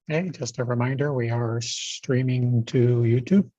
Okay, just a reminder, we are streaming to YouTube.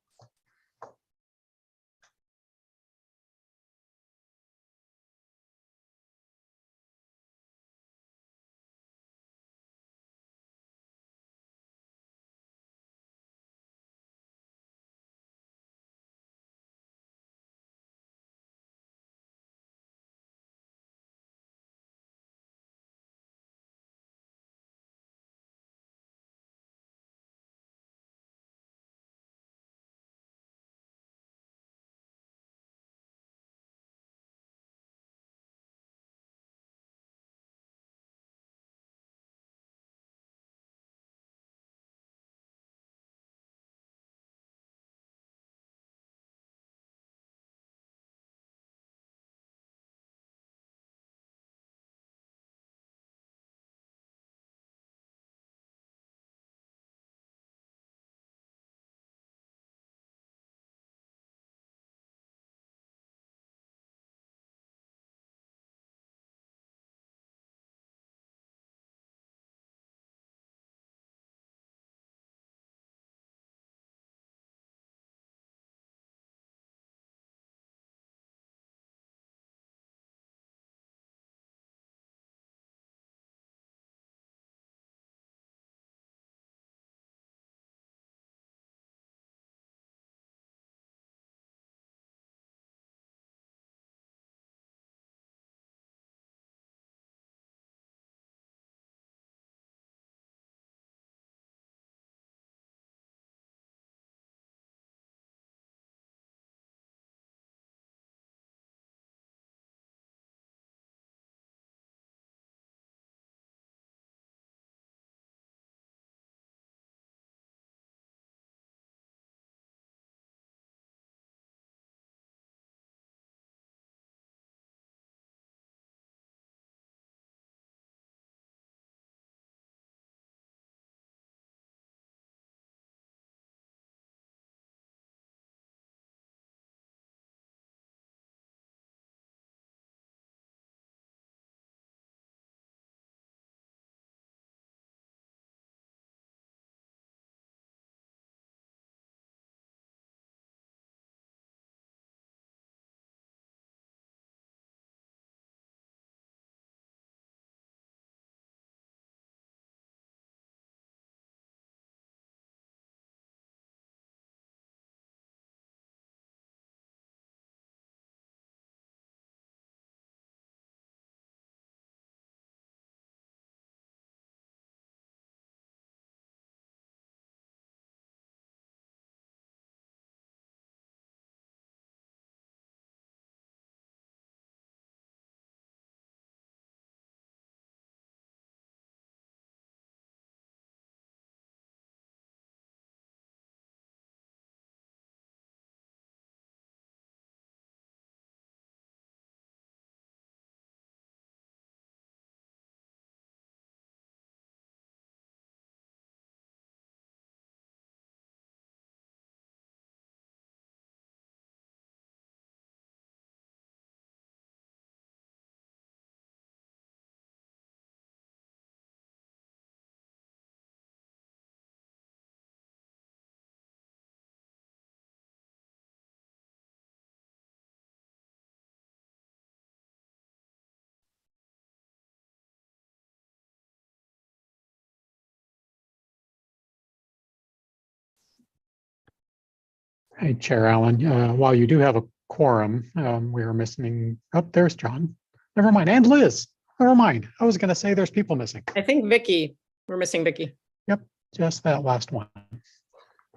Hey, Chair Allen, while you do have a quorum, we are missing, oh, there's John. Never mind, and Liz, never mind. I was gonna say there's people missing. I think Vicky, we're missing Vicky. Yep, just that last one.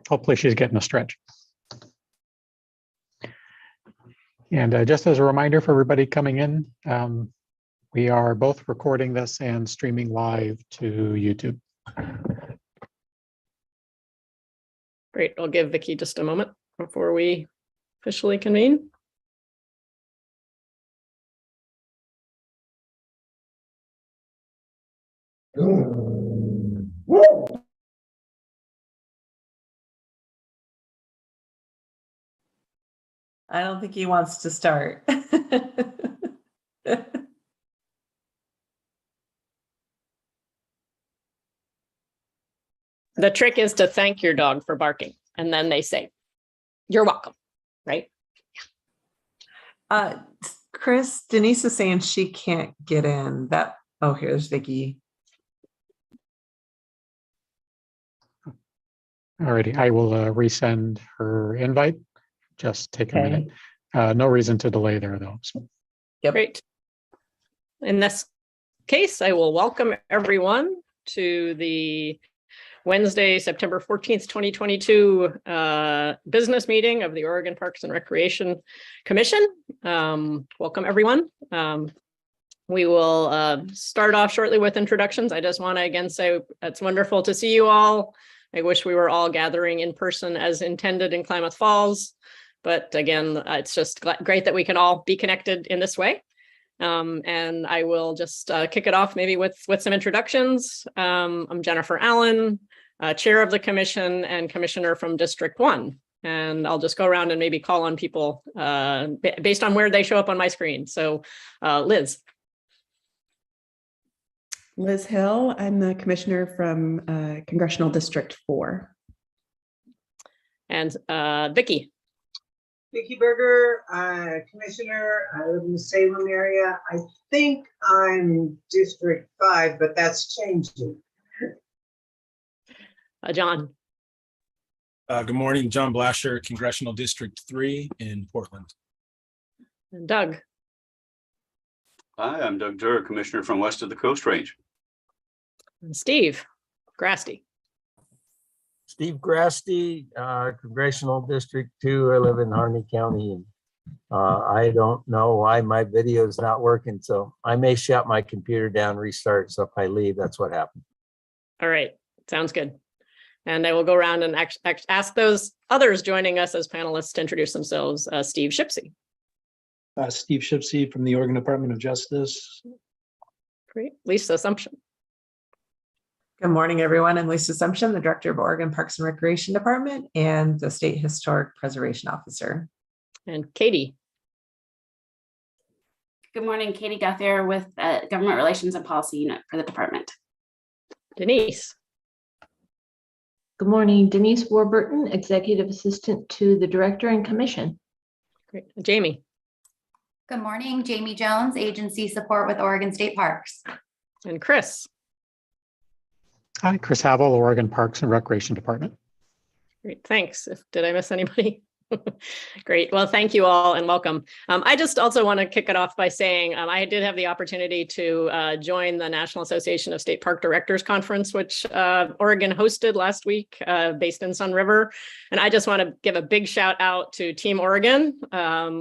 Hopefully she's getting a stretch. And just as a reminder for everybody coming in, we are both recording this and streaming live to YouTube. Great, I'll give Vicky just a moment before we officially convene. I don't think he wants to start. The trick is to thank your dog for barking, and then they say, "You're welcome," right? Chris, Denise is saying she can't get in. Oh, here's Vicky. Alrighty, I will resend her invite. Just take a Okay. minute. No reason to delay there though. So. Yep. Great. In this case, I will welcome everyone to the Wednesday, September 14th, 2022 business meeting of the Oregon Parks and Recreation Commission. Welcome, everyone. We will start off shortly with introductions. I just want to again say it's wonderful to see you all. I wish we were all gathering in person as intended in Klamath Falls. But again, it's just great that we can all be connected in this way. And I will just kick it off maybe with some introductions. I'm Jennifer Allen, chair of the commission and commissioner from District 1. And I'll just go around and maybe call on people based on where they show up on my screen. So Liz. Liz Hill, I'm the commissioner from Congressional District 4. And Vicky. Vicky Berger, commissioner. I live in the Salem area. I think I'm District 5, but that's changing. John. Good morning, John Blasher, Congressional District 3 in Portland. And Doug. Hi, I'm Doug Durr, Commissioner from west of the Coast Range. And Steve Grasty. Steve Grasty, Congressional District 2. I live in Harney County, and I don't know why my video is not working, so I may shut my computer down, restart. So if I leave, that's what happened. All right, sounds good. And I will go around and ask those others joining us as panelists to introduce themselves. Steve Shipsey. Steve Shipsey from the Oregon Department of Justice. Great. Lisa Assumption. Good morning, everyone. I'm Lisa Assumption, the director of Oregon Parks and Recreation Department and the State Historic Preservation Officer. And Katie. Good morning, Katie Guthier with Government Relations and Policy Unit for the department. Denise. Good morning, Denise Warburton, Executive Assistant to the Director and Commission. Great. Jamie. Good morning, Jamie Jones, Agency Support with Oregon State Parks. And Chris. Hi, Chris Havel, Oregon Parks and Recreation Department. Great, thanks. Did I miss anybody? Great. Well, thank you all and welcome. I just also want to kick it off by saying I did have the opportunity to join the National Association of State Park Directors Conference, which Oregon hosted last week based in Sun River. And I just want to give a big shout out to Team Oregon,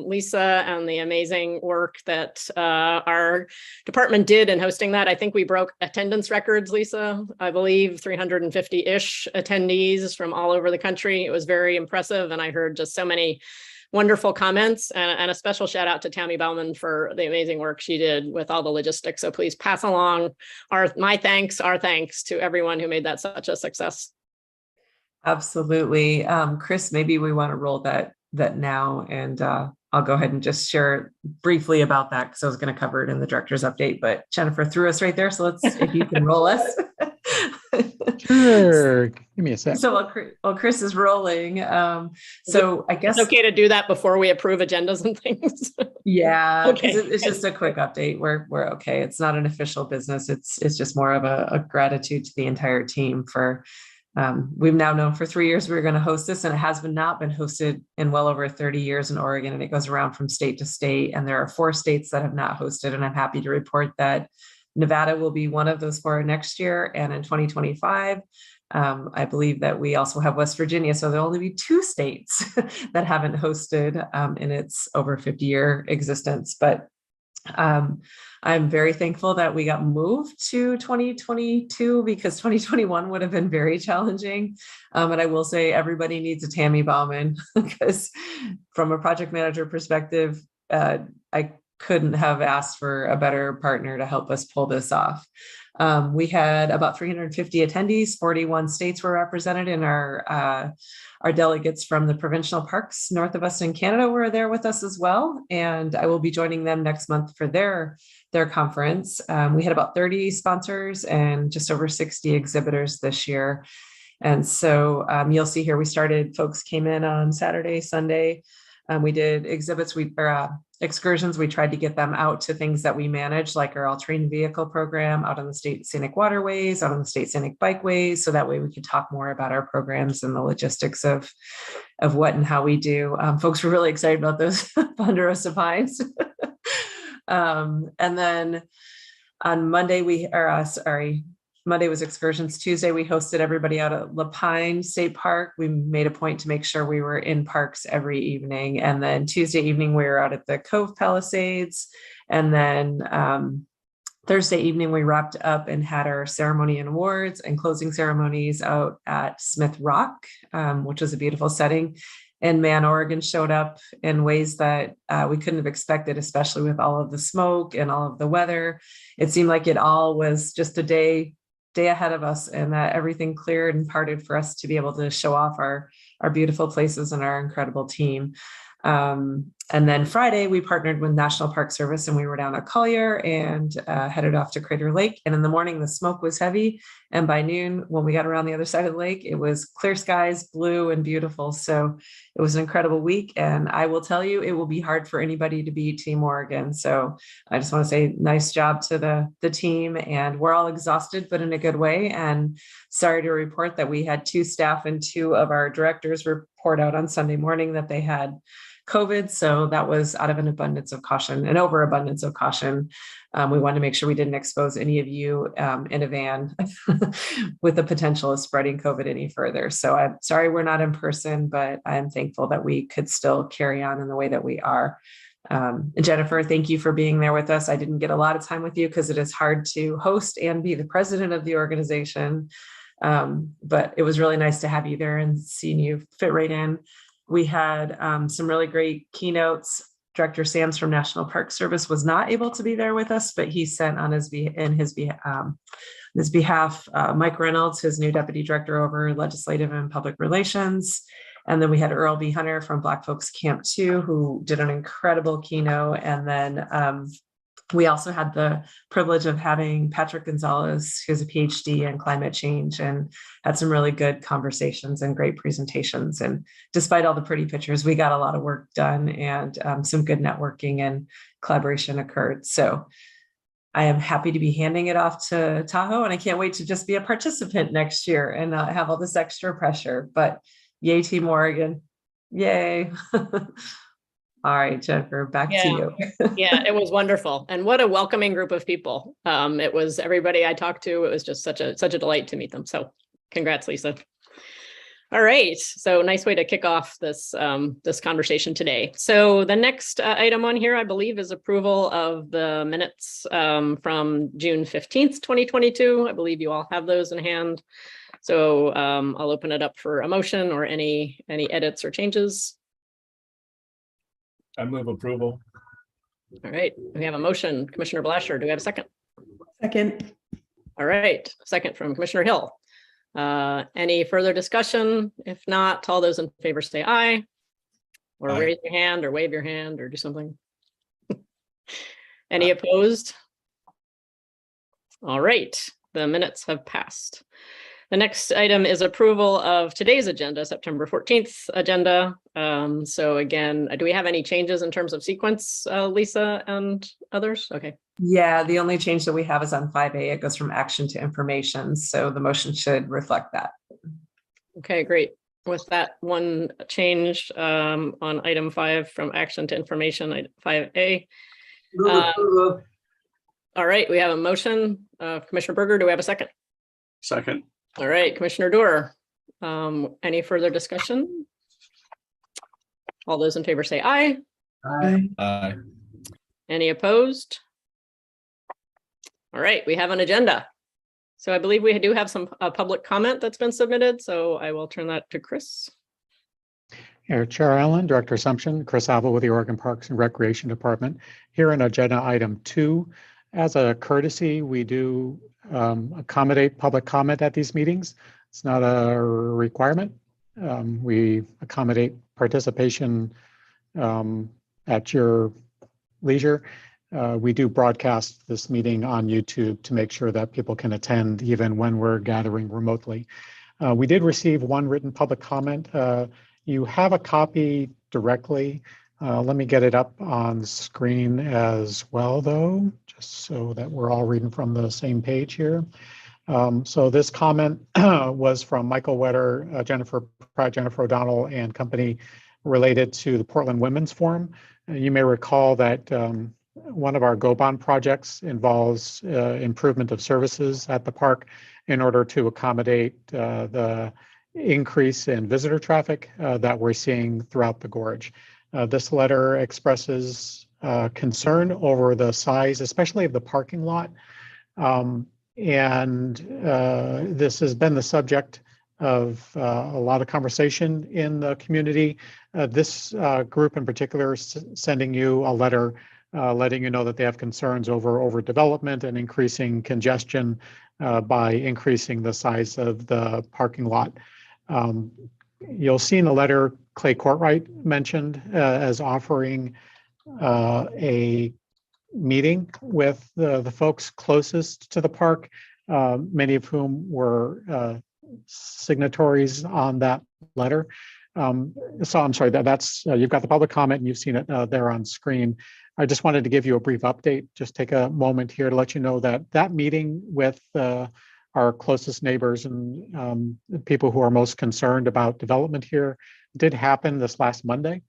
Lisa, and the amazing work that our department did in hosting that. I think we broke attendance records, Lisa. I believe 350-ish attendees from all over the country. It was very impressive. And I heard just so many wonderful comments and a special shout out to Tammy Bauman for the amazing work she did with all the logistics. So please pass along our thanks to everyone who made that such a success. Absolutely. Chris, maybe we want to roll that now, and I'll go ahead and just share briefly about that because I was going to cover it in the director's update, but Jennifer threw us right there. So if you can roll us. Sure. Give me a sec. So while Chris is rolling, so I guess it's okay to do that before we approve agendas and things. Yeah, Okay. It's just a quick update. We're okay. It's not an official business. It's just more of a gratitude to the entire team for. We've now known for 3 years we were going to host this, and it has not been hosted in well over 30 years in Oregon, and it goes around from state to state. And there are 4 states that have not hosted, and I'm happy to report that Nevada will be one of those 4 next year. And in 2025, I believe that we also have West Virginia. So there'll only be 2 states that haven't hosted in its over 50-year existence. But I'm very thankful that we got moved to 2022 because 2021 would have been very challenging. And I will say everybody needs a Tammy Bauman because from a project manager perspective, I couldn't have asked for a better partner to help us pull this off. We had about 350 attendees, 41 states were represented, and our delegates from the provincial parks north of us in Canada were there with us as well. And I will be joining them next month for their conference. We had about 30 sponsors and just over 60 exhibitors this year. And so you'll see here, folks came in on Saturday, Sunday. We did exhibits, excursions. We tried to get them out to things that we manage, like our all-terrain vehicle program, out on the state scenic waterways, out on the state scenic bikeways. So that way we could talk more about our programs and the logistics of what and how we do. Folks were really excited about those Ponderosa Pines. And then on Monday, Monday was excursions. Tuesday, we hosted everybody out at Lapine State Park. We made a point to make sure we were in parks every evening. And then Tuesday evening, we were out at the Cove Palisades. And then Thursday evening, we wrapped up and had our ceremony and awards and closing ceremonies out at Smith Rock, which was a beautiful setting. And man, Oregon showed up in ways that we couldn't have expected, especially with all of the smoke and all of the weather. It seemed like it all was just a day ahead of us, and that everything cleared and parted for us to be able to show off our beautiful places and our incredible team. And then Friday, we partnered with National Park Service, and we were down at Collier and headed off to Crater Lake. And in the morning, the smoke was heavy. And by noon, when we got around the other side of the lake, it was clear skies, blue and beautiful. So it was an incredible week. And I will tell you, it will be hard for anybody to beat Team Oregon. So I just want to say nice job to the team. And we're all exhausted, but in a good way. And sorry to report that we had 2 staff and 2 of our directors report out on Sunday morning that they had COVID. So that was out of an overabundance of caution. We wanted to make sure we didn't expose any of you in a van with the potential of spreading COVID any further. So I'm sorry we're not in person, but I'm thankful that we could still carry on in the way that we are. Jennifer, thank you for being there with us. I didn't get a lot of time with you because it is hard to host and be the president of the organization. But it was really nice to have you there and seeing you fit right in. We had some really great keynotes. Director Sams from National Park Service was not able to be there with us, but he sent on his behalf Mike Reynolds, his new deputy director over legislative and public relations. And then we had Earl B. Hunter from Black Folks Camp 2, who did an incredible keynote. And then we also had the privilege of having Patrick Gonzalez, who's a PhD in climate change, and had some really good conversations and great presentations. And despite all the pretty pictures, we got a lot of work done, and some good networking and collaboration occurred. So I am happy to be handing it off to Tahoe, and I can't wait to just be a participant next year and not have all this extra pressure. But yay, Team Oregon. Yay. All right, Jennifer, back to you. Yeah, it was wonderful. And what a welcoming group of people. It was everybody I talked to. It was just such a delight to meet them. So congrats, Lisa. All right. So nice way to kick off this conversation today. So the next item on here, I believe, is approval of the minutes from June 15th, 2022. I believe you all have those in hand. So I'll open it up for a motion or any edits or changes. I move approval. All right, we have a motion. Commissioner Blasher, do we have a second? Second. All right, second from Commissioner Hill. Any further discussion? If not, all those in favor say aye. Or Aye. raise your hand or wave your hand or do something. Any opposed? All right, the minutes have passed. The next item is approval of today's agenda, September 14th agenda. So again, do we have any changes in terms of sequence, Lisa and others? Okay. Yeah, the only change that we have is on 5A. It goes from action to information. So the motion should reflect that. Okay, great. With that one change on item 5 from action to information, 5A. All right, we have a motion. Commissioner Berger, do we have a second? Second. All right, Commissioner Doer. Any further discussion? All those in favor say aye. Aye. Aye. Any opposed? All right, we have an agenda. So I believe we do have some public comment that's been submitted. So I will turn that to Chris. Here, Chair Allen, Director Assumption, Chris Havel with the Oregon Parks and Recreation Department. Here in agenda item 2, as a courtesy, we do accommodate public comment at these meetings. It's not a requirement. We accommodate participation at your leisure. We do broadcast this meeting on YouTube to make sure that people can attend even when we're gathering remotely. We did receive one written public comment. You have a copy directly. Let me get it up on screen as well, though, just so that we're all reading from the same page here. So this comment was from Michael Wetter, Jennifer Pratt, Jennifer O'Donnell and company related to the Portland Women's Forum. You may recall that one of our GoBond projects involves improvement of services at the park in order to accommodate the increase in visitor traffic that we're seeing throughout the gorge. This letter expresses concern over the size, especially of the parking lot. This has been the subject of a lot of conversation in the community. This group in particular is sending you a letter letting you know that they have concerns over overdevelopment and increasing congestion by increasing the size of the parking lot. You'll see in the letter Clay Courtright mentioned as offering a meeting with the folks closest to the park, many of whom were signatories on that letter. So I'm sorry, that's you've got the public comment and you've seen it there on screen. I just wanted to give you a brief update, just take a moment here to let you know that that meeting with our closest neighbors and people who are most concerned about development here did happen this last Monday.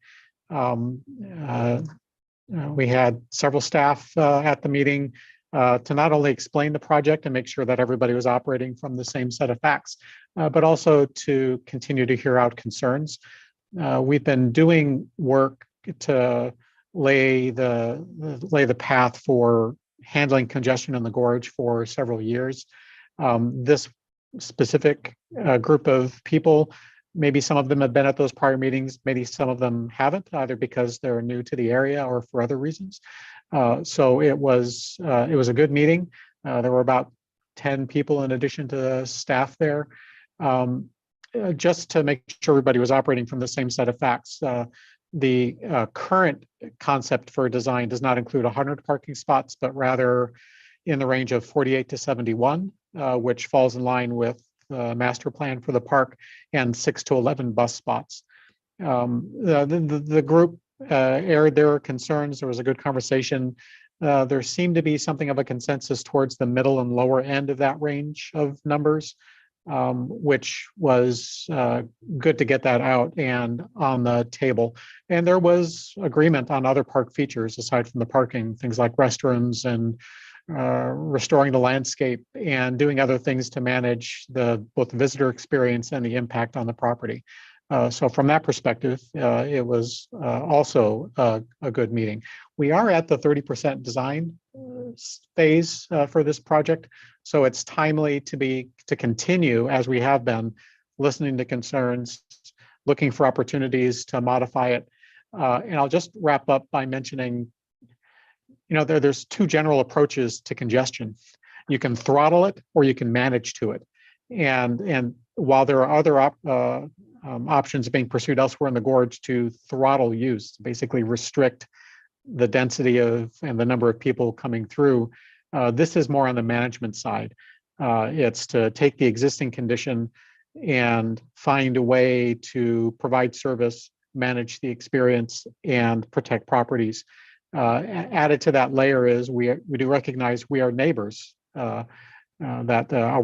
We had several staff at the meeting to not only explain the project and make sure that everybody was operating from the same set of facts, but also to continue to hear out concerns. We've been doing work to lay the path for handling congestion in the gorge for several years. This specific group of people, maybe some of them have been at those prior meetings, maybe some of them haven't, either because they're new to the area or for other reasons. So it was a good meeting. There were about 10 people in addition to staff there, just to make sure everybody was operating from the same set of facts. The current concept for design does not include 100 parking spots, but rather in the range of 48 to 71, which falls in line with the master plan for the park, and 6 to 11 bus spots. The group aired their concerns. There was a good conversation. There seemed to be something of a consensus towards the middle and lower end of that range of numbers, which was good to get that out and on the table. And there was agreement on other park features aside from the parking, things like restrooms and restoring the landscape and doing other things to manage both the visitor experience and the impact on the property. So from that perspective, it was also a good meeting. We are at the 30% design phase for this project. So it's timely to continue, as we have been, listening to concerns, looking for opportunities to modify it. And I'll just wrap up by mentioning, there's two general approaches to congestion. You can throttle it or you can manage to it. And while there are other options being pursued elsewhere in the gorge to throttle use, basically restrict the density and the number of people coming through, this is more on the management side. It's to take the existing condition and find a way to provide service, manage the experience, and protect properties. Added to that layer is we do recognize we are neighbors, that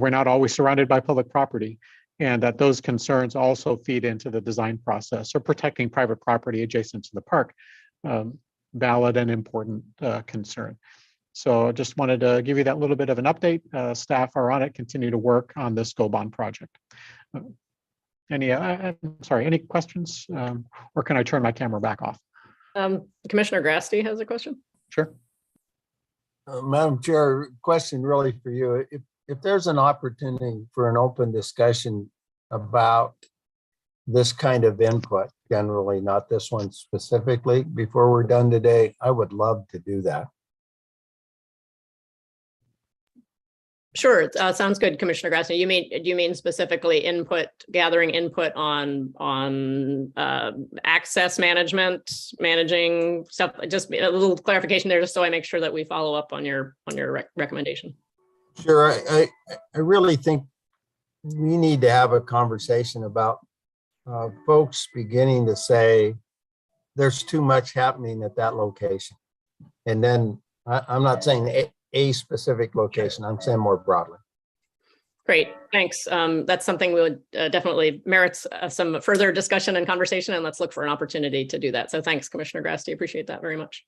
we're not always surrounded by public property, and that those concerns also feed into the design process. So protecting private property adjacent to the park, valid and important concern. So I just wanted to give you that little bit of an update. Staff are on it, continue to work on this GoBond project. Any questions, or can I turn my camera back off? Commissioner Grasty has a question. Sure. Madam Chair, question really for you. If there's an opportunity for an open discussion about this kind of input, generally, not this one specifically, before we're done today, I would love to do that. Sure, sounds good, Commissioner Grassley. Do you mean specifically gathering input on access management, managing stuff? Just a little clarification there, just so I make sure that we follow up on your recommendation. Sure, I really think we need to have a conversation about folks beginning to say there's too much happening at that location. And then I'm not saying a specific location, I'm saying more broadly. Great, thanks. That's something we would definitely merits some further discussion and conversation, and let's look for an opportunity to do that. So thanks, Commissioner Grasty, appreciate that very much.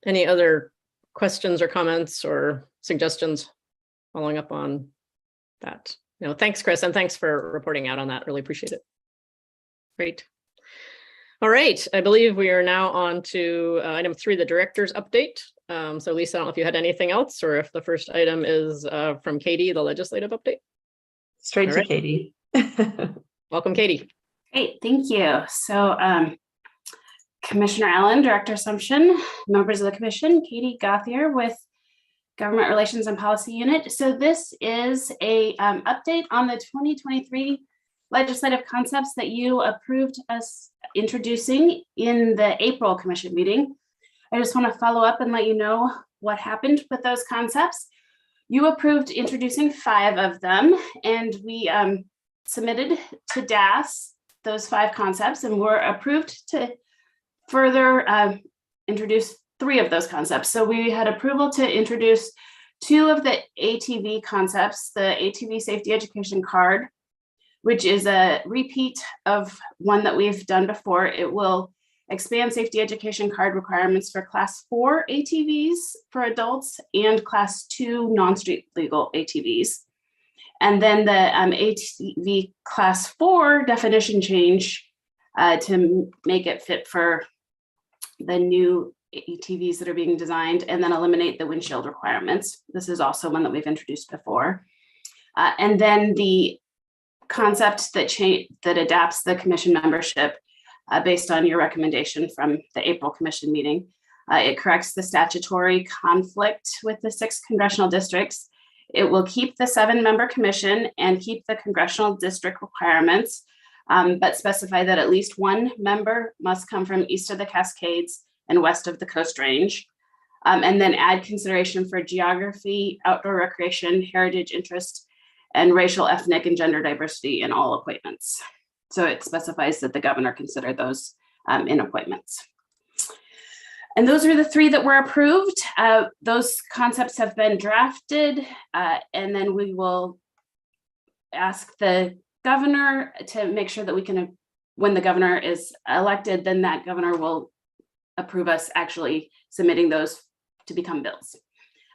Any other questions or comments or suggestions following up on that? No, thanks, Chris, and thanks for reporting out on that. Really appreciate it. Great. All right, I believe we are now on to item 3, the director's update. So Lisa, I don't know if you had anything else or if the first item is from Katie, the legislative update. Straight All to right. Katie. Welcome, Katie. Great, thank you. So Commissioner Allen, Director Assumption, members of the commission, Katie Gauthier with Government Relations and Policy Unit. So this is a update on the 2023 legislative concepts that you approved us introducing in the April commission meeting. I just want to follow up and let you know what happened with those concepts. You approved introducing 5 of them, and we submitted to DAS those 5 concepts, and were approved to further introduce 3 of those concepts. So we had approval to introduce 2 of the ATV concepts, the ATV Safety Education Card, which is a repeat of one that we've done before. It will expand safety education card requirements for Class 4 ATVs for adults and Class 2 non-street legal ATVs. And then the ATV Class 4 definition change to make it fit for the new ATVs that are being designed, and then eliminate the windshield requirements. This is also one that we've introduced before. And then the concept that adapts the commission membership based on your recommendation from the April commission meeting. It corrects the statutory conflict with the 6 congressional districts. It will keep the 7-member commission and keep the congressional district requirements, but specify that at least 1 member must come from east of the Cascades and west of the Coast Range. And then add consideration for geography, outdoor recreation, heritage interest, and racial, ethnic, and gender diversity in all appointments. So it specifies that the governor consider those in appointments. And those are the 3 that were approved. Those concepts have been drafted, and then we will ask the governor to make sure that we can, when the governor is elected, then that governor will approve us actually submitting those to become bills.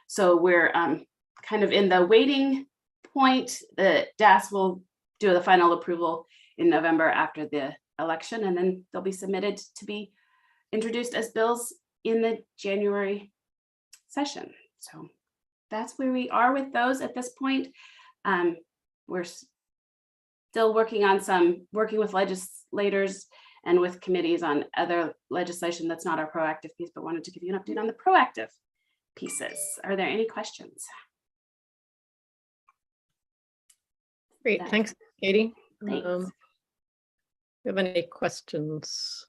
So we're kind of in the waiting point. The DAS will do the final approval in November after the election, and then they'll be submitted to be introduced as bills in the January session. So that's where we are with those at this point. We're still working with legislators and with committees on other legislation that's not our proactive piece, but wanted to give you an update on the proactive pieces. Are there any questions? Great, thanks, Katie. Thanks. Do you have any questions?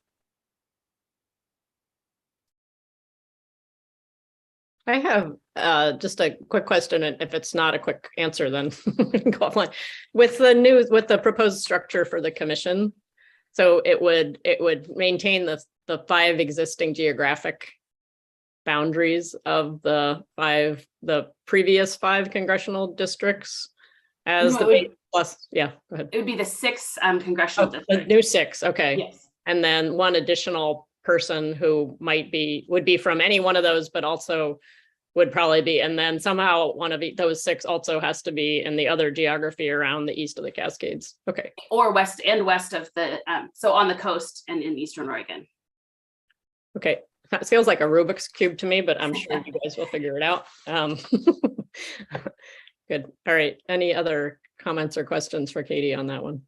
I have just a quick question, and if it's not a quick answer, then we can go offline. With the proposed structure for the commission, so it would maintain the 5 existing geographic boundaries of the previous 5 congressional districts as plus, yeah, go ahead. It would be the 6 congressional districts. The new 6, okay. Yes. And then 1 additional person who would be from any one of those, but also would probably be, and then somehow one of those 6 also has to be in the other geography around the east of the Cascades. Okay. Or west of the, so on the coast and in Eastern Oregon. Okay. That feels like a Rubik's Cube to me, but I'm sure you guys will figure it out. Good. All right. Any other comments or questions for Katie on that one?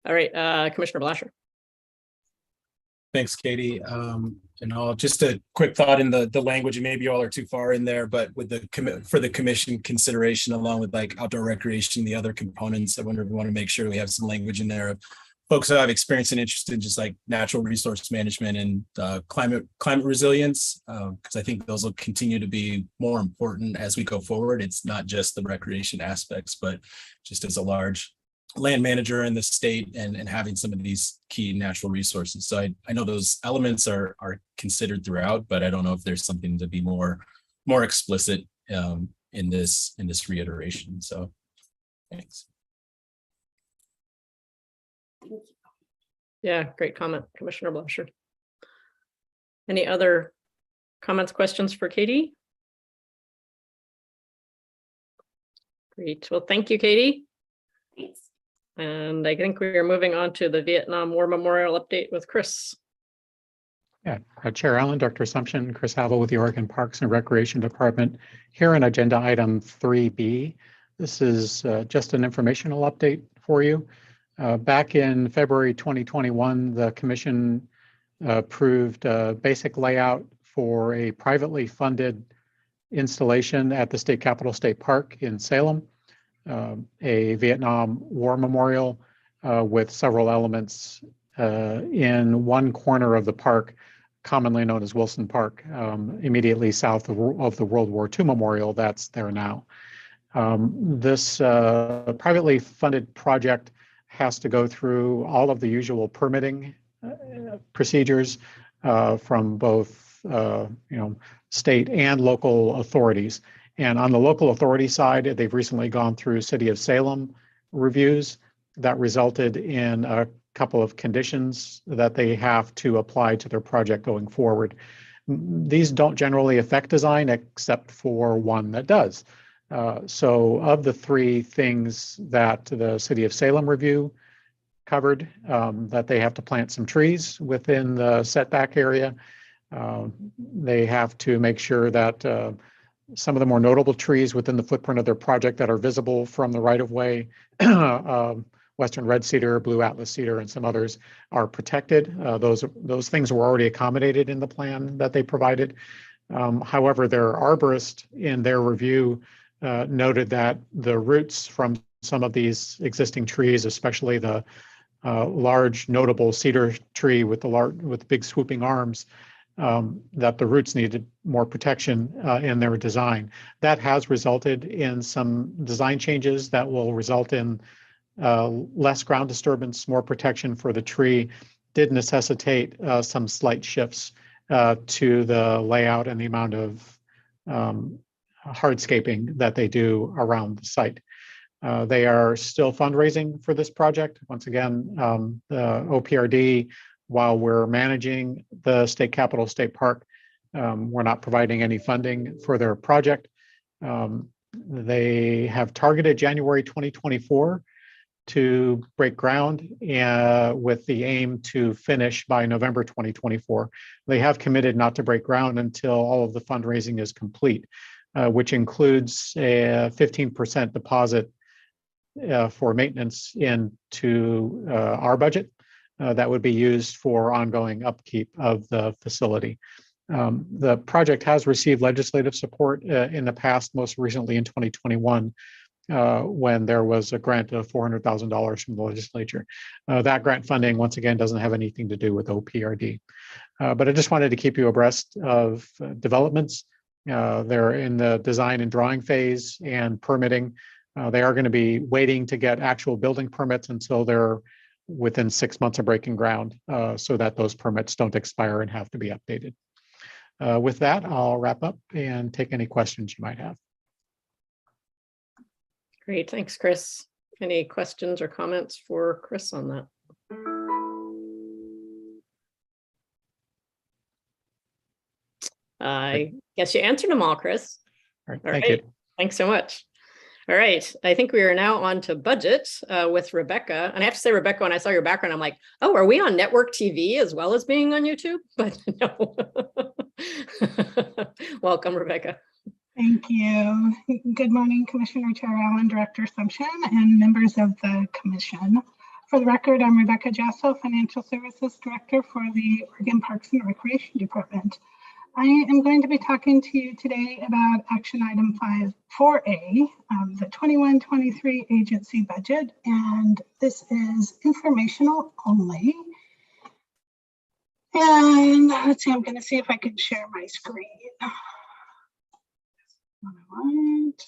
All right, Commissioner Blasher. Thanks, Katie. And I'll just a quick thought in the language, and maybe you all are too far in there, but with for the commission consideration, along with like outdoor recreation, the other components, I wonder if we want to make sure we have some language in there of folks who have experience and interest in just like natural resource management and climate resilience, because I think those will continue to be more important as we go forward. It's not just the recreation aspects, but just as a large land manager in the state and having some of these key natural resources. So I know those elements are considered throughout, but I don't know if there's something to be more explicit in this reiteration. So thanks. Yeah, great comment, Commissioner Blusher. Any other comments, questions for Katie? Great. Well, thank you, Katie. Thanks. And I think we are moving on to the Vietnam War Memorial update with Chris. Yeah, Chair Allen, Dr. Assumption, Chris Havel with the Oregon Parks and Recreation Department. Here in agenda item 3B, this is just an informational update for you. Back in February 2021, the Commission approved a basic layout for a privately funded installation at the State Capitol State Park in Salem, a Vietnam War Memorial with several elements in one corner of the park, commonly known as Wilson Park, immediately south of the World War II Memorial that's there now. This privately funded project has to go through all of the usual permitting procedures from both state and local authorities. And on the local authority side, they've recently gone through City of Salem reviews that resulted in a couple of conditions that they have to apply to their project going forward. These don't generally affect design except for one that does. So of the three things that the City of Salem review covered, that they have to plant some trees within the setback area. They have to make sure that some of the more notable trees within the footprint of their project that are visible from the right-of-way, Western red cedar, blue atlas cedar, and some others are protected. Those things were already accommodated in the plan that they provided. However, their arborist in their review noted that the roots from some of these existing trees, especially the large notable cedar tree with the big swooping arms, that the roots needed more protection in their design. That has resulted in some design changes that will result in less ground disturbance, more protection for the tree. Did necessitate some slight shifts to the layout and the amount of hardscaping that they do around the site. They are still fundraising for this project. Once again, the OPRD, while we're managing the State Capitol State Park, we're not providing any funding for their project. They have targeted January 2024 to break ground with the aim to finish by November 2024. They have committed not to break ground until all of the fundraising is complete, which includes a 15% deposit for maintenance into our budget that would be used for ongoing upkeep of the facility. The project has received legislative support in the past, most recently in 2021, when there was a grant of $400,000 from the legislature. That grant funding, once again, doesn't have anything to do with OPRD. But I just wanted to keep you abreast of developments. They're in the design and drawing phase and permitting. They are going to be waiting to get actual building permits until they're within 6 months of breaking ground, so that those permits don't expire and have to be updated. With that, I'll wrap up and take any questions you might have. Great, thanks, Chris. Any questions or comments for Chris on that? I guess you answered them all, Chris. All right, thank you. Thanks so much. All right, I think we are now on to budget with Rebecca. And I have to say, Rebecca, when I saw your background, I'm like, oh, are we on network TV as well as being on YouTube? But no. Welcome, Rebecca. Thank you. Good morning, Commissioner Chair Allen, Director Assumption, and members of the Commission. For the record, I'm Rebecca Jasso, Financial Services Director for the Oregon Parks and Recreation Department. I am going to be talking to you today about action item 4A, the 21-23 agency budget, and this is informational only. And let's see, I'm going to see if I can share my screen. What I want.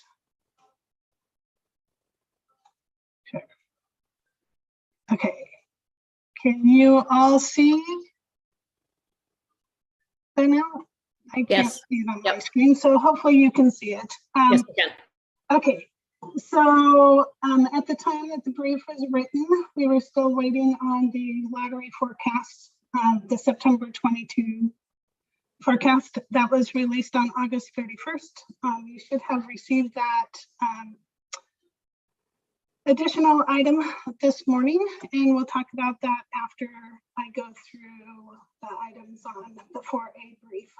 Sure. Okay. Can you all see that now? I can't see it on my screen, so hopefully you can see it. Yes, we can. Okay, so at the time that the brief was written, we were still waiting on the lottery forecast, the September 22 forecast that was released on August 31st. You should have received that additional item this morning, and we'll talk about that after I go through the items on the 4A brief.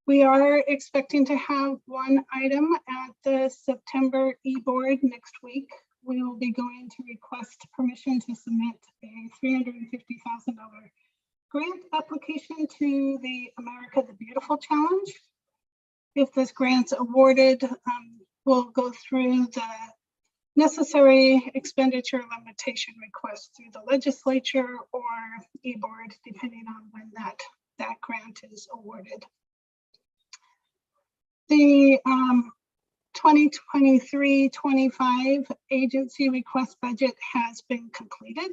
We are expecting to have one item at the September e-board next week. We will be going to request permission to submit a $350,000 grant application to the America the Beautiful Challenge. If this grant's awarded, we'll go through the necessary expenditure limitation request through the legislature or e-board, depending on when that grant is awarded. The 2023-25 agency request budget has been completed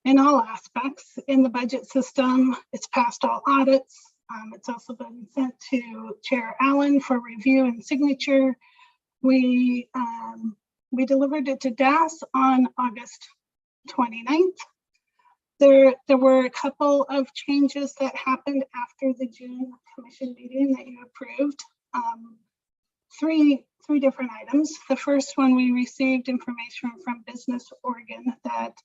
in all aspects in the budget system. It's passed all audits. It's also been sent to Chair Allen for review and signature. We delivered it to DAS on August 29th. There were a couple of changes that happened after the June commission meeting that you approved. Three different items. The first one, we received information from Business Oregon that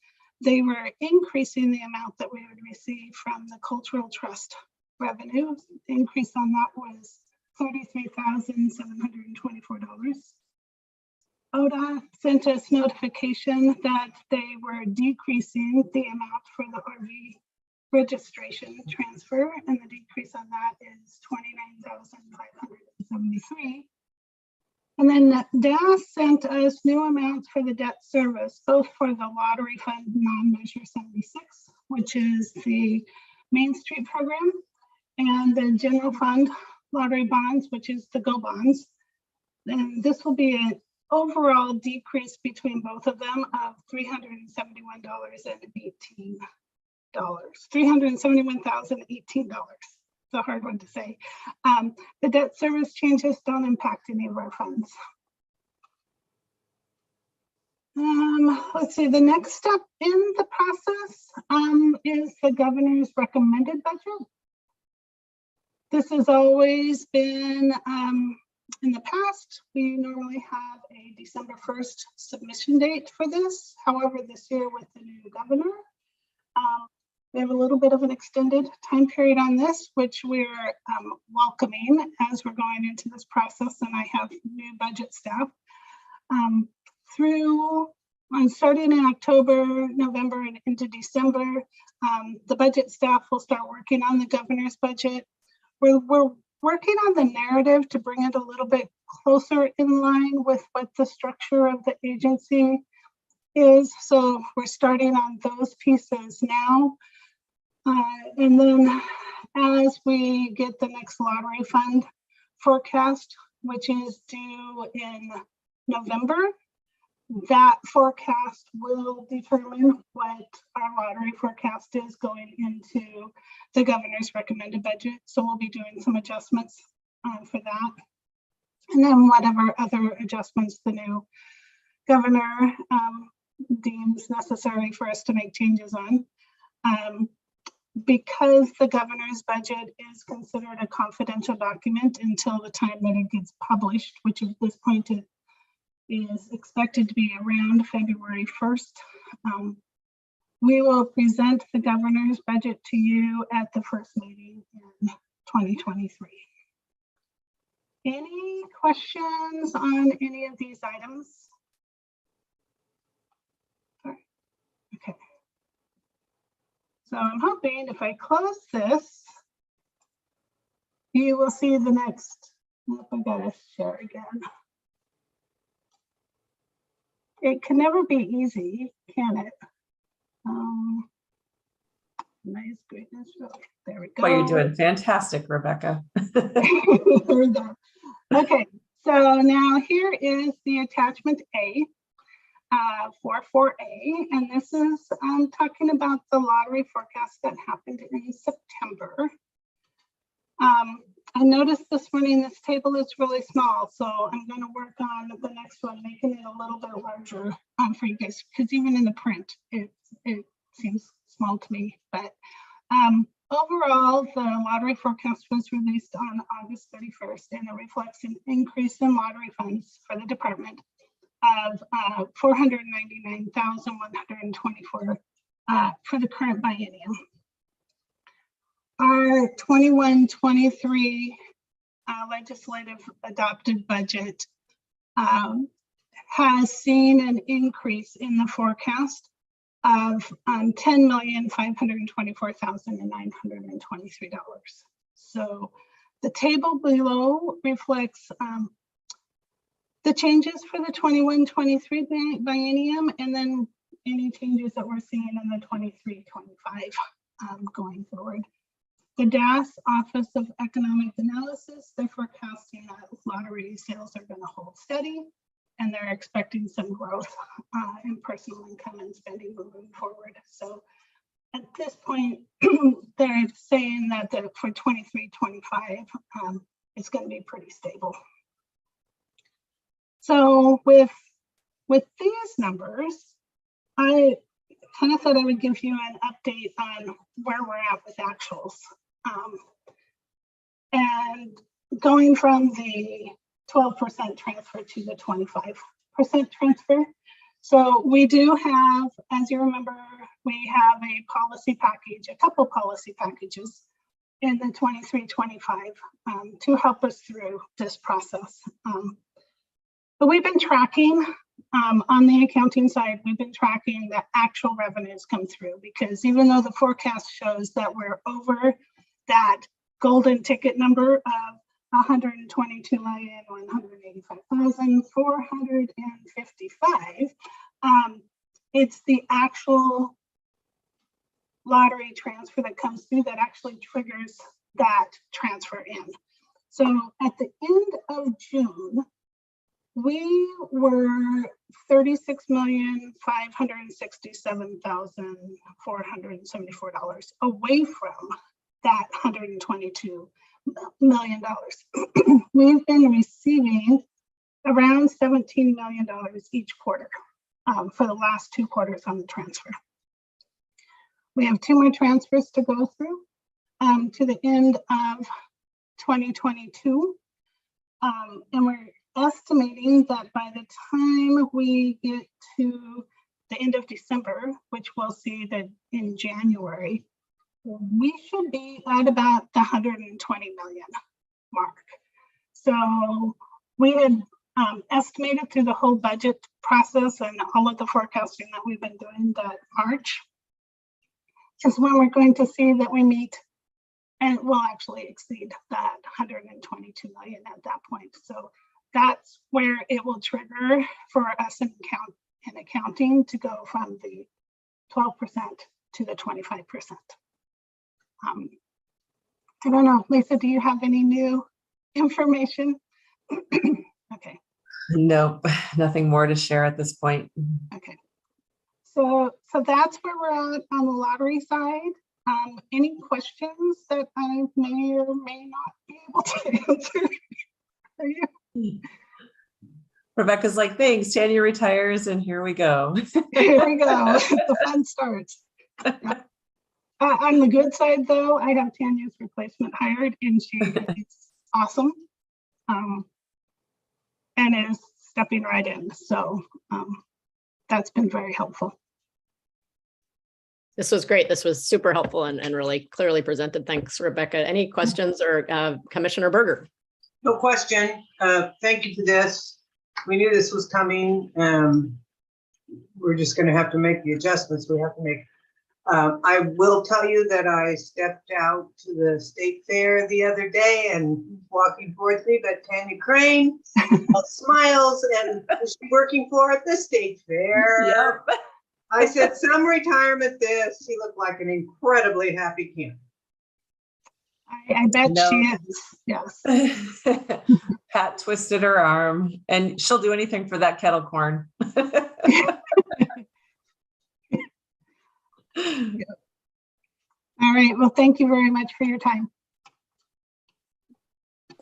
they were increasing the amount that we would receive from the Cultural Trust revenue. The increase on that was $33,724. ODA sent us notification that they were decreasing the amount for the RV registration transfer, and the decrease on that is $29,573. And then DAS sent us new amounts for the debt service, both for the Lottery Fund non-measure 76, which is the Main Street program, and the General Fund Lottery Bonds, which is the Go Bonds. And this will be an overall decrease between both of them of $371.18. $371,018. It's a hard one to say. The debt service changes don't impact any of our funds. Let's see, the next step in the process is the governor's recommended budget. This has always been, in the past, we normally have a December 1st submission date for this. However, this year with the new governor, we have a little bit of an extended time period on this, which we're welcoming as we're going into this process, and I have new budget staff. Starting in October, November, and into December, the budget staff will start working on the governor's budget. We're working on the narrative to bring it a little bit closer in line with what the structure of the agency is. So we're starting on those pieces now. And then as we get the next lottery fund forecast, which is due in November, that forecast will determine what our lottery forecast is going into the governor's recommended budget. So we'll be doing some adjustments for that. And then whatever other adjustments the new governor deems necessary for us to make changes on. Because the governor's budget is considered a confidential document until the time that it gets published, which at this point is expected to be around February 1st. We will present the governor's budget to you at the first meeting in 2023. Any questions on any of these items? Okay. So I'm hoping if I close this, you will see the next, oh, I gotta share again. It can never be easy, can it? My screen is really, there we go. Well, you're doing fantastic, Rebecca. There we go. Okay, so now here is the attachment A for 4A, and this is talking about the lottery forecast that happened in September. I noticed this morning this table is really small, so I'm going to work on the next one, making it a little bit larger for you guys, because even in the print, it seems small to me. But overall, the lottery forecast was released on August 31st, and it reflects an increase in lottery funds for the department of $499,124 for the current biennium. Our 21-23 legislative adopted budget has seen an increase in the forecast of $10,524,923. So the table below reflects the changes for the 21-23 biennium, and then any changes that we're seeing in the 23-25 going forward. The DAS Office of Economic Analysis, they're forecasting that lottery sales are going to hold steady, and they're expecting some growth in personal income and spending moving forward. So at this point, they're saying that for 23-25, it's going to be pretty stable. So with these numbers, I kind of thought I would give you an update on where we're at with actuals. And going from the 12% transfer to the 25% transfer. So we do have, as you remember, we have a policy package, a couple policy packages in the 23-25 to help us through this process. But we've been tracking on the accounting side, we've been tracking the actual revenues come through, because even though the forecast shows that we're over that golden ticket number of $122,185,455, it's the actual lottery transfer that comes through that actually triggers that transfer in. So at the end of June, we were $36,567,474 away from that $122 million. We've been receiving around $17 million each quarter for the last 2 quarters on the transfer. We have 2 more transfers to go through to the end of 2022, and we're estimating that by the time we get to the end of December, which we'll see that in January, we should be at about the 120 million mark. So we had estimated through the whole budget process and all of the forecasting that we've been doing that March is when we're going to see that we meet and will actually exceed that 122 million at that point. So that's where it will trigger for us in accounting to go from the 12% to the 25%. I don't know, Lisa, do you have any new information? Okay. No, nothing more to share at this point. Okay. So that's where we're at on the lottery side. Any questions that I may or may not be able to answer? Are you? Rebecca's like, thanks, Tanya retires, and here we go. Here we go. The fun starts. On the good side, though, I have Tanya's replacement hired, and she is awesome and is stepping right in. So that's been very helpful. This was great. This was super helpful and really clearly presented. Thanks, Rebecca. Any questions or Commissioner Berger? No question. Thank you for this. We knew this was coming. We're just going to have to make the adjustments we have to make I will tell you that I stepped out to the state fair the other day and walking towards me, but Tanya Crane smiles and is she working for at the state fair? Yep. I said, some retirement this. She looked like an incredibly happy camper. I bet No. she is. Yes. Pat twisted her arm, and she'll do anything for that kettle corn. All right. Well, thank you very much for your time.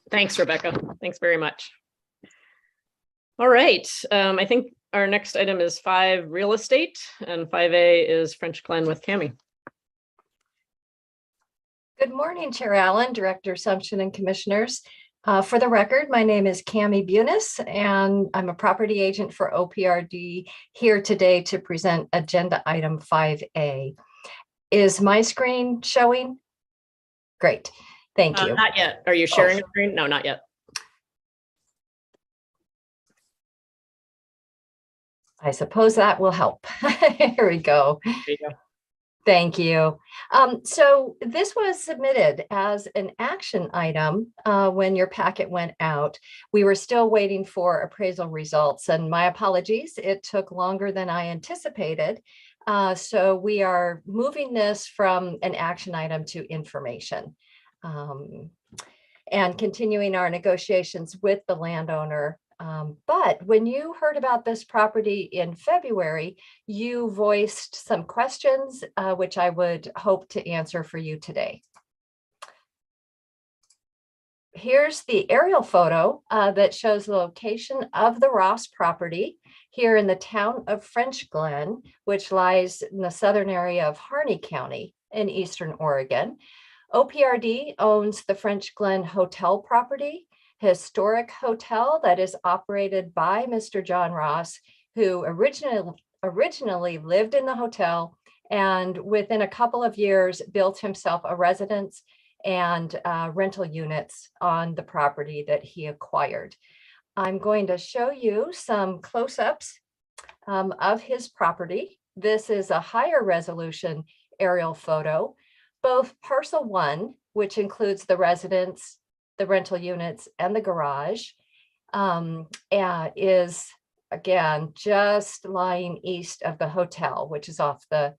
Thanks, Rebecca. Thanks very much. All right. I think our next item is 5 real estate, and 5A is French Glen with Cami. Good morning, Chair Allen, Director Sumption, and Commissioners. For the record, my name is Cami Bunis, and I'm a property agent for OPRD here today to present agenda item 5A. Is my screen showing? Great, thank you. Not yet. Are you sharing a screen? No, not yet. I suppose that will help. Here we go. There you go. Thank you. So this was submitted as an action item when your packet went out. We were still waiting for appraisal results, and my apologies, it took longer than I anticipated. So we are moving this from an action item to information and continuing our negotiations with the landowner. But when you heard about this property in February, you voiced some questions, which I would hope to answer for you today. Here's the aerial photo that shows the location of the Ross property here in the town of French Glen, which lies in the southern area of Harney County in Eastern Oregon. OPRD owns the French Glen Hotel property, historic hotel that is operated by Mr. John Ross, who originally lived in the hotel and within a couple of years built himself a residence and rental units on the property that he acquired. I'm going to show you some close-ups of his property. This is a higher resolution aerial photo. Both parcel 1, which includes the residence, the rental units, and the garage, is again just lying east of the hotel, which is off the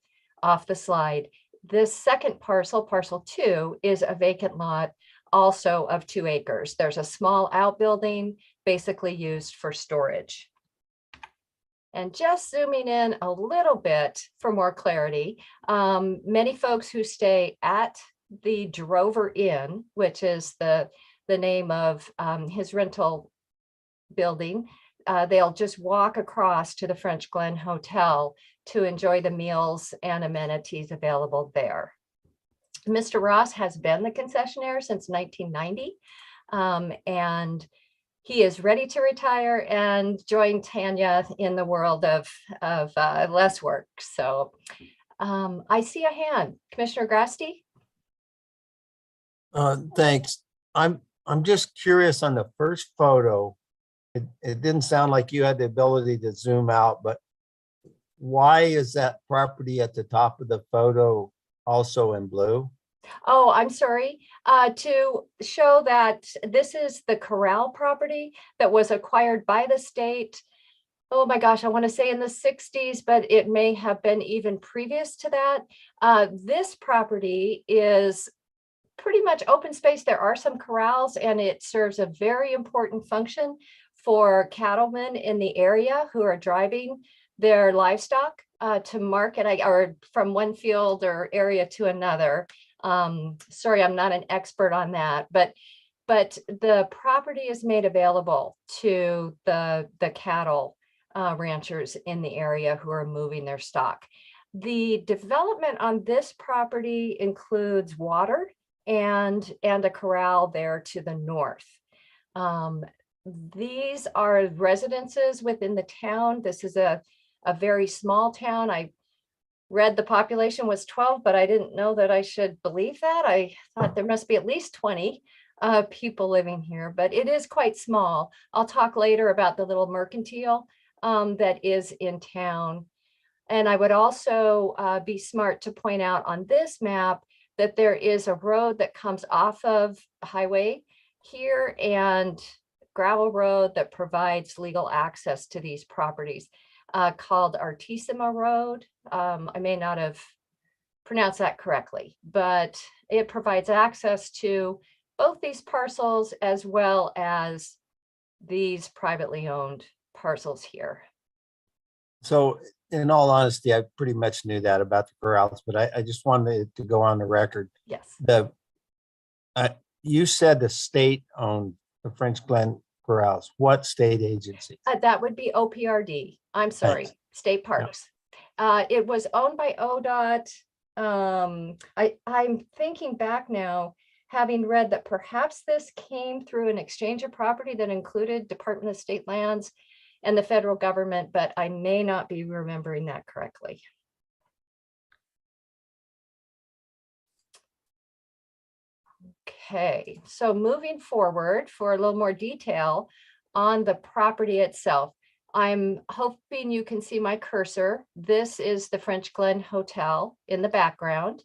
slide. This second parcel, parcel 2, is a vacant lot also of 2 acres. There's a small outbuilding basically used for storage. And just zooming in a little bit for more clarity, many folks who stay at the Drover Inn, which is the name of his rental building, they'll just walk across to the French Glen Hotel to enjoy the meals and amenities available there. Mr. Ross has been the concessionaire since 1990, and he is ready to retire and join Tanya in the world of less work. So I see a hand. Commissioner Grasty? Thanks. I'm just curious on the first photo. It didn't sound like you had the ability to zoom out, but why is that property at the top of the photo also in blue? Oh, I'm sorry. To show that this is the Corral property that was acquired by the state. Oh my gosh, I want to say in the 60s, but it may have been even previous to that. This property is pretty much open space. There are some corrals, and it serves a very important function for cattlemen in the area who are driving their livestock to market or from one field or area to another. Sorry, I'm not an expert on that, but the property is made available to the cattle ranchers in the area who are moving their stock. The development on this property includes water and a corral there to the north. These are residences within the town. This is a very small town. I read the population was 12, but I didn't know that I should believe that. I thought there must be at least 20 people living here, but it is quite small. I'll talk later about the little mercantile that is in town. And I would also be smart to point out on this map that there is a road that comes off of highway here and gravel road that provides legal access to these properties called Artissima Road. I may not have pronounced that correctly, but it provides access to both these parcels as well as these privately owned parcels here. So in all honesty, I pretty much knew that about the corrals, but I just wanted to go on the record. Yes. You said the state owned the French Glen corrals. What state agency? That would be OPRD. I'm sorry, Thanks. State Parks. It was owned by ODOT. I'm thinking back now, having read that perhaps this came through an exchange of property that included Department of State Lands and the federal government, but I may not be remembering that correctly. Okay, so moving forward for a little more detail on the property itself, I'm hoping you can see my cursor. This is the French Glen Hotel in the background,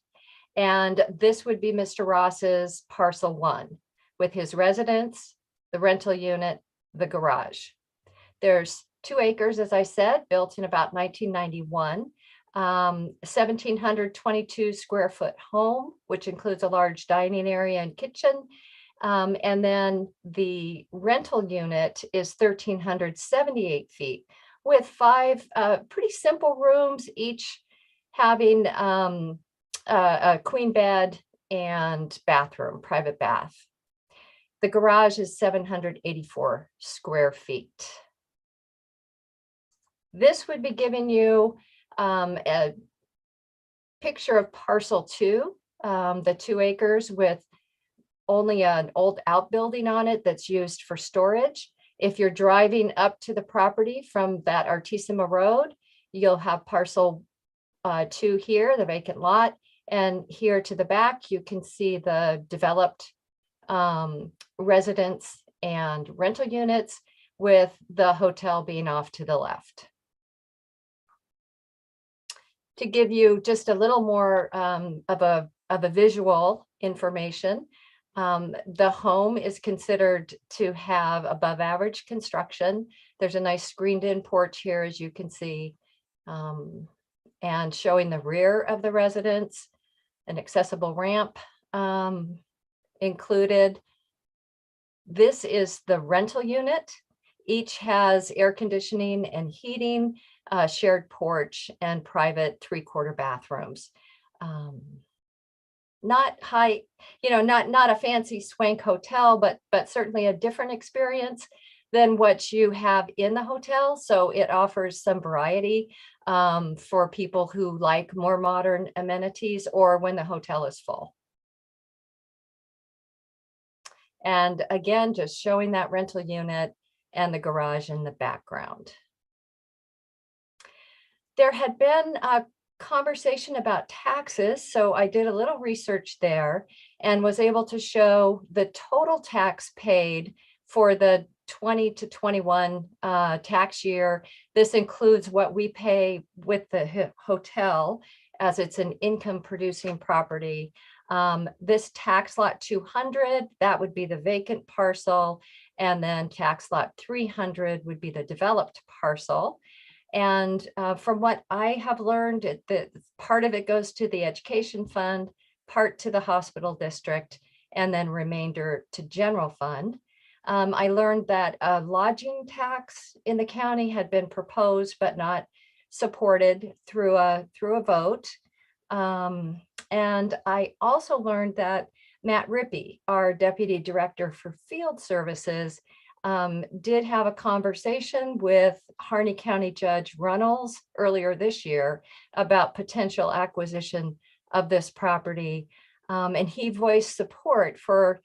and this would be Mr. Ross's parcel 1 with his residence, the rental unit, the garage. There's 2 acres, as I said, built in about 1991. 1,722 square foot home, which includes a large dining area and kitchen. And then the rental unit is 1,378 feet with 5 pretty simple rooms, each having a queen bed and bathroom, private bath. The garage is 784 square feet. This would be giving you a picture of parcel 2, the 2 acres with only an old outbuilding on it that's used for storage. If you're driving up to the property from that Artissima Road, you'll have parcel 2 here, the vacant lot, and here to the back, you can see the developed residence and rental units with the hotel being off to the left. To give you just a little more of a visual information, the home is considered to have above average construction. There's a nice screened in porch here, as you can see, and showing the rear of the residence, an accessible ramp included. This is the rental unit. Each has air conditioning and heating, shared porch, and private 3/4 bathrooms. Not high, not a fancy swank hotel, but certainly a different experience than what you have in the hotel. So it offers some variety for people who like more modern amenities or when the hotel is full. And again, just showing that rental unit and the garage in the background. There had been a conversation about taxes, so I did a little research there and was able to show the total tax paid for the 20 to 21 tax year. This includes what we pay with the hotel as it's an income producing property. This tax lot 200, that would be the vacant parcel, and then tax lot 300 would be the developed parcel. And from what I have learned, that part of it goes to the education fund, part to the hospital district, and then remainder to general fund. I learned that a lodging tax in the county had been proposed but not supported through a vote. And I also learned that Matt Rippey, our Deputy Director for Field Services, did have a conversation with Harney County Judge Runnels earlier this year about potential acquisition of this property. And he voiced support for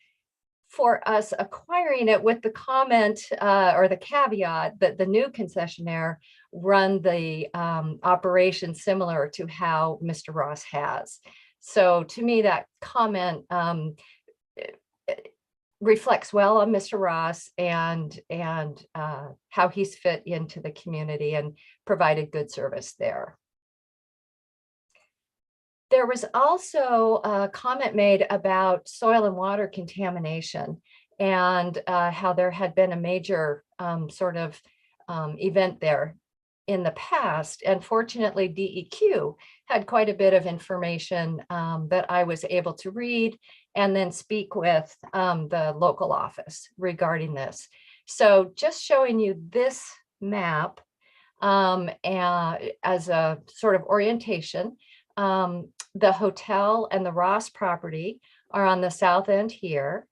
us acquiring it with the comment or the caveat that the new concessionaire run the operation similar to how Mr. Ross has. So to me, that comment reflects well on Mr. Ross and how he's fit into the community and provided good service there. There was also a comment made about soil and water contamination and how there had been a major event there in the past. And fortunately, DEQ had quite a bit of information that I was able to read and then speak with the local office regarding this. So just showing you this map and as a sort of orientation. The hotel and the Ross property are on the south end here,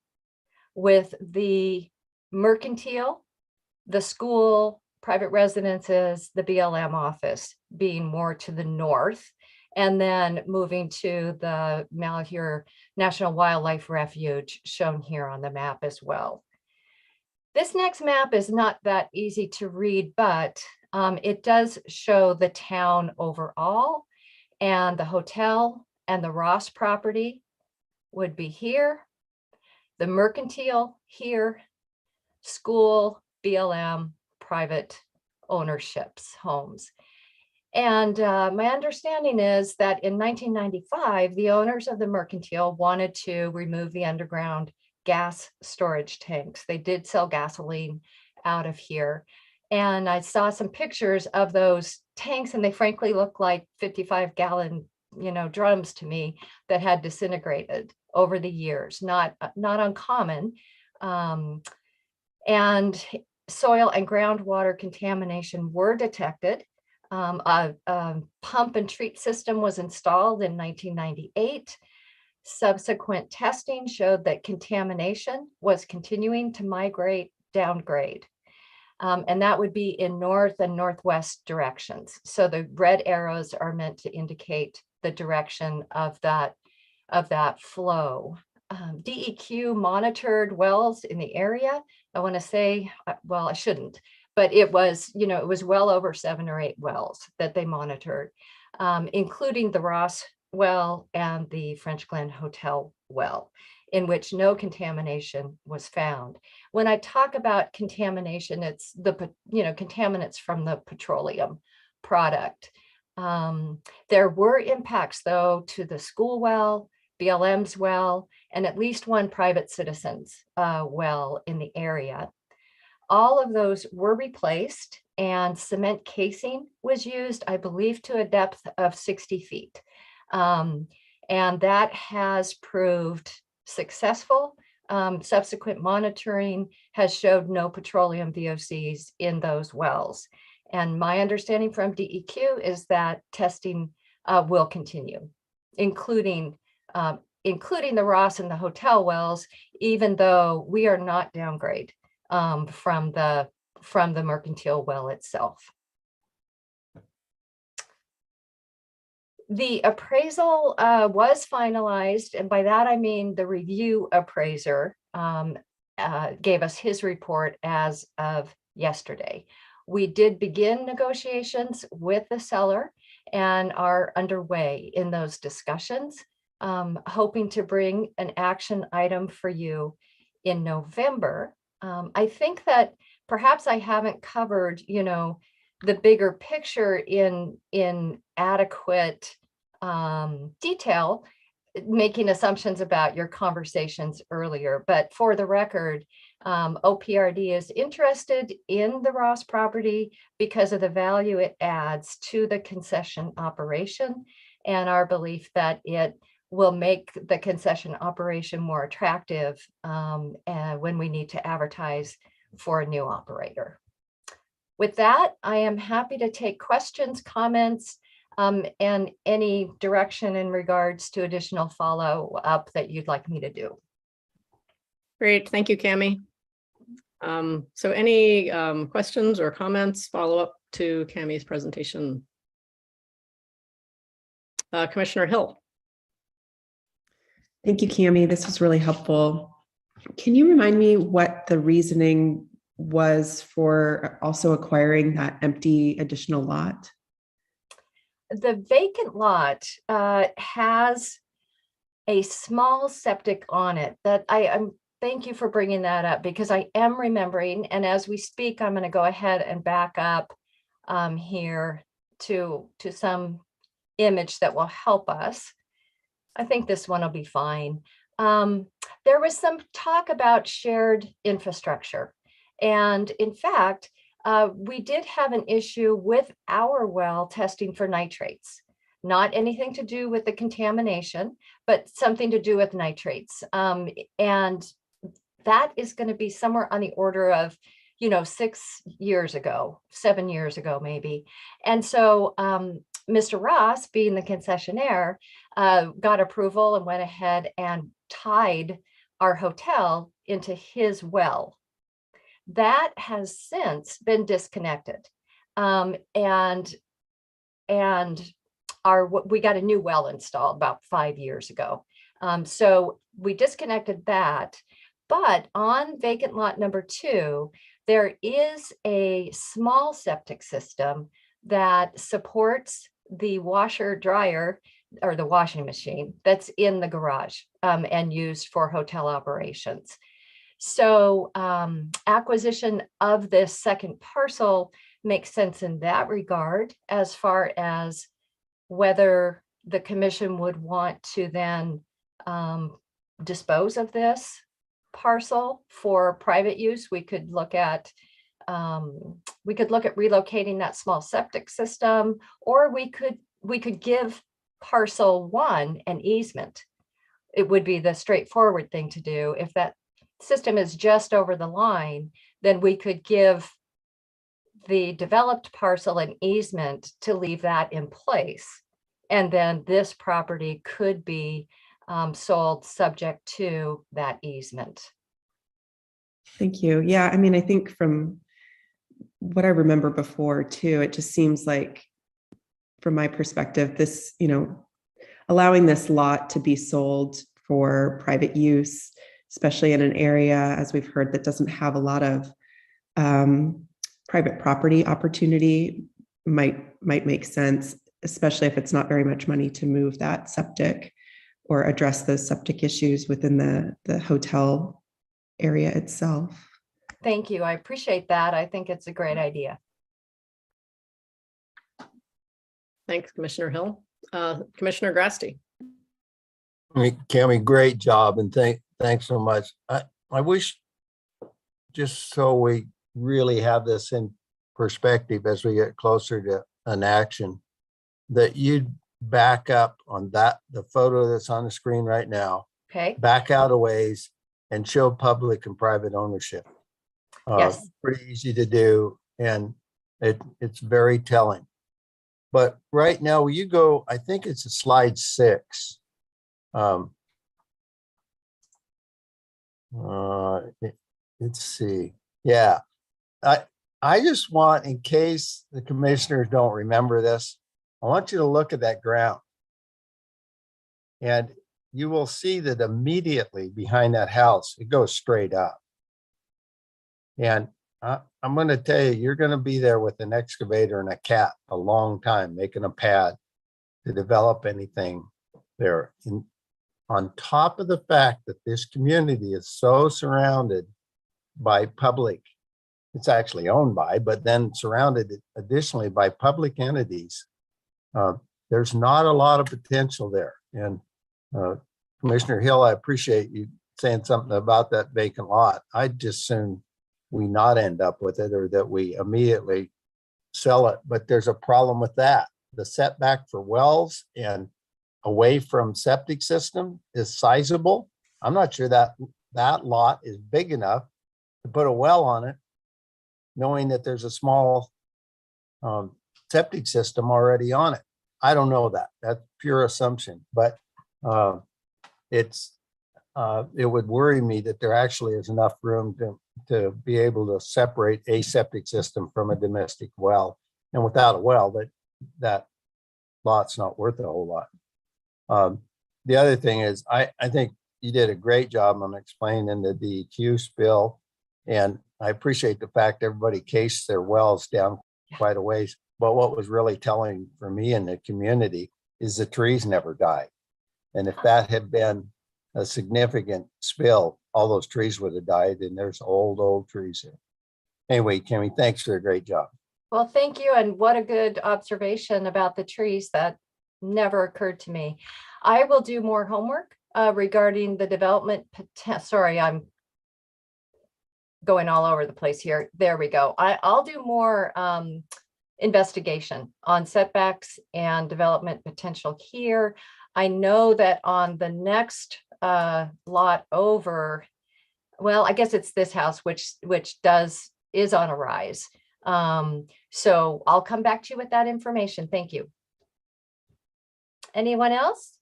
with the mercantile, the school, private residences, the BLM office being more to the north, and then moving to the Malheur National Wildlife Refuge shown here on the map as well. This next map is not that easy to read, but it does show the town overall, and the hotel and the Ross property would be here, the mercantile here, school, BLM, private ownerships, homes. And my understanding is that in 1995, the owners of the mercantile wanted to remove the underground gas storage tanks. They did sell gasoline out of here. And I saw some pictures of those tanks, and they frankly look like 55-gallon, drums to me that had disintegrated over the years. Not uncommon. And soil and groundwater contamination were detected. A pump and treat system was installed in 1998. Subsequent testing showed that contamination was continuing to migrate downgrade. And that would be in north and northwest directions. So the red arrows are meant to indicate the direction of that flow. DEQ monitored wells in the area. I want to say, well, I shouldn't, but it was, it was well over 7 or 8 wells that they monitored, including the Ross well and the French Glen Hotel well, in which no contamination was found. When I talk about contamination, it's the contaminants from the petroleum product. There were impacts, though, to the school well, BLM's well, and at least one private citizen's well in the area. All of those were replaced, and cement casing was used, I believe, to a depth of 60 feet. And that has proved successful. Subsequent monitoring has showed no petroleum VOCs in those wells. And my understanding from DEQ is that testing will continue, including the Ross and the hotel wells, even though we are not downgrade from the mercantile well itself. The appraisal was finalized, and by that I mean the review appraiser gave us his report as of yesterday. We did begin negotiations with the seller and are underway in those discussions, hoping to bring an action item for you in November. I think that perhaps I haven't covered, the bigger picture in adequate detail, making assumptions about your conversations earlier. But for the record, OPRD is interested in the Ross property because of the value it adds to the concession operation, and our belief that it will make the concession operation more attractive when we need to advertise for a new operator. With that, I am happy to take questions, comments, and any direction in regards to additional follow-up that you'd like me to do. Great, thank you, Cami. So any questions or comments, follow-up to Cami's presentation? Commissioner Hill. Thank you, Cami. This was really helpful. Can you remind me what the reasoning was for also acquiring that empty additional lot? The vacant lot has a small septic on it that thank you for bringing that up, because I am remembering, and as we speak, I'm going to go ahead and back up here to some image that will help us. I think this one will be fine. There was some talk about shared infrastructure. And in fact, we did have an issue with our well testing for nitrates. Not anything to do with the contamination, but something to do with nitrates. And that is going to be somewhere on the order of, 6 years ago, 7 years ago, maybe. And so Mr. Ross, being the concessionaire, got approval and went ahead and tied our hotel into his well. That has since been disconnected. And we got a new well installed about 5 years ago. So we disconnected that, but on vacant lot number 2, there is a small septic system that supports the washer dryer or the washing machine that's in the garage and used for hotel operations. So acquisition of this second parcel makes sense in that regard, as far as whether the commission would want to then dispose of this parcel for private use. We could look at relocating that small septic system, or we could give parcel 1 an easement. It would be the straightforward thing to do. If that system is just over the line, then we could give the developed parcel an easement to leave that in place. And then this property could be sold subject to that easement. Thank you. Yeah, I mean, I think from what I remember before too, it just seems like, from my perspective, this, allowing this lot to be sold for private use, especially in an area, as we've heard, that doesn't have a lot of private property opportunity, might make sense, especially if it's not very much money to move that septic or address those septic issues within the hotel area itself. Thank you. I appreciate that. I think it's a great idea. Thanks, Commissioner Hill. Commissioner Grasty. Cami, great job, and thanks so much. I wish, just so we really have this in perspective as we get closer to an action, that you'd back up on the photo that's on the screen right now. Okay. Back out a ways and show public and private ownership. Yes. Pretty easy to do, and it's very telling. But right now, you go, I think it's a slide 6. Let's see. Yeah. I just want, in case the commissioners don't remember this, I want you to look at that ground. And you will see that immediately behind that house, it goes straight up. And I'm going to tell you, you're going to be there with an excavator and a cat a long time, making a pad to develop anything there. And on top of the fact that this community is so surrounded by public, it's actually owned by, but then surrounded additionally by public entities, there's not a lot of potential there. And Commissioner Hill, I appreciate you saying something about that vacant lot. I'd just soon we not end up with it, or that we immediately sell it. But there's a problem with that. The setback for wells and away from septic system is sizable. I'm not sure that lot is big enough to put a well on it, knowing that there's a small septic system already on it. I don't know that. That's pure assumption, but it would worry me that there actually is enough room to be able to separate a septic system from a domestic well. And without a well, that lot's not worth a whole lot. The other thing is, I think you did a great job on explaining the DEQ spill. And I appreciate the fact everybody cased their wells down quite a ways. But what was really telling for me in the community is the trees never died. And if that had been a significant spill, all those trees would have died, and there's old trees there. Anyway, Kimmy, thanks for a great job. Well, thank you. And what a good observation about the trees. That never occurred to me. I will do more homework regarding the development potential. Sorry, I'm going all over the place here. There we go. I'll do more investigation on setbacks and development potential here. I know that on the next lot over, well, I guess it's this house, which is on a rise. So I'll come back to you with that information. Thank you. Anyone else?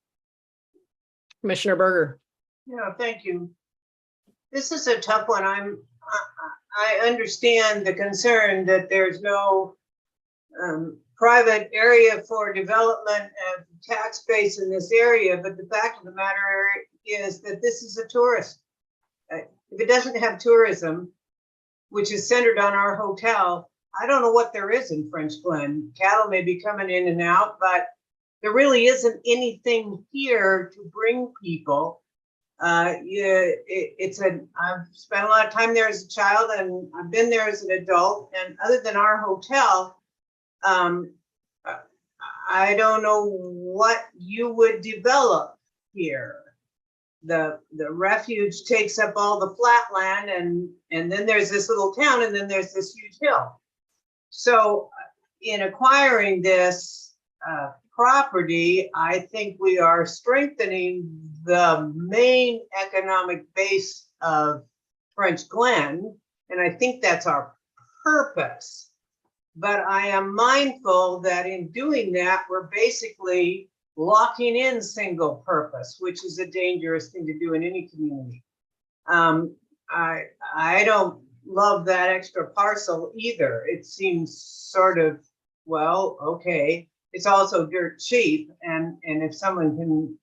Commissioner Berger. Yeah, thank you. This is a tough one. I understand the concern that there's no private area for development of tax base in this area, but the fact of the matter is that this is a tourist. If it doesn't have tourism, which is centered on our hotel, I don't know what there is in French Glen. Cattle may be coming in and out, but there really isn't anything here to bring people. I've spent a lot of time there as a child, and I've been there as an adult, and other than our hotel, I don't know what you would develop here. The refuge takes up all the flat land, and then there's this little town, and then there's this huge hill. So in acquiring this property, I think we are strengthening the main economic base of French Glen, and I think that's our purpose. But I am mindful that in doing that, we're basically locking in single purpose, which is a dangerous thing to do in any community. I don't love that extra parcel either. It seems sort of, well, okay. It's also dirt cheap, and if someone can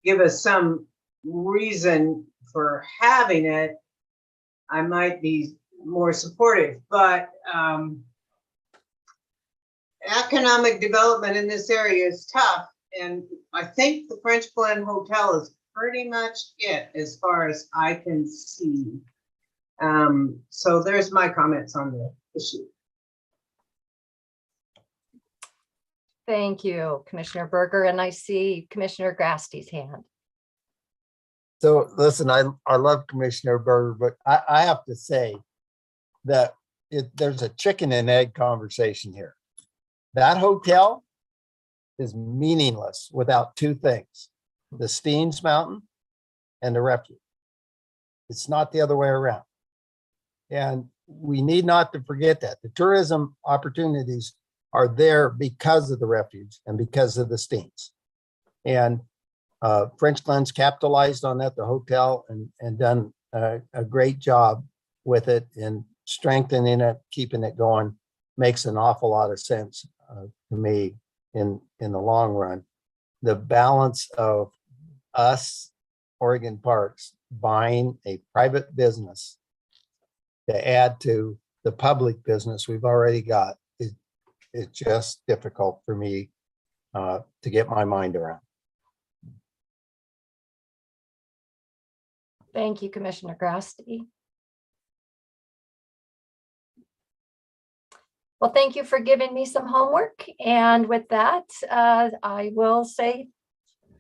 give us some reason for having it, I might be more supportive. But economic development in this area is tough, and I think the French Glen Hotel is pretty much it as far as I can see. So there's my comments on the issue. Thank you, Commissioner Berger. And I see Commissioner Grasty's hand. So listen, I love Commissioner Berger, but I have to say that there's a chicken and egg conversation here. That hotel is meaningless without two things: the Steens Mountain and the refuge. It's not the other way around. And we need not to forget that the tourism opportunities are there because of the refuge and because of the Steens. And French Glen's capitalized on that, the hotel, and done a great job with it, and strengthening it, keeping it going makes an awful lot of sense to me in the long run. The balance of us, Oregon Parks, buying a private business to add to the public business we've already got, it's just difficult for me to get my mind around. Thank you, Commissioner Grasty. Well, thank you for giving me some homework. And with that, I will say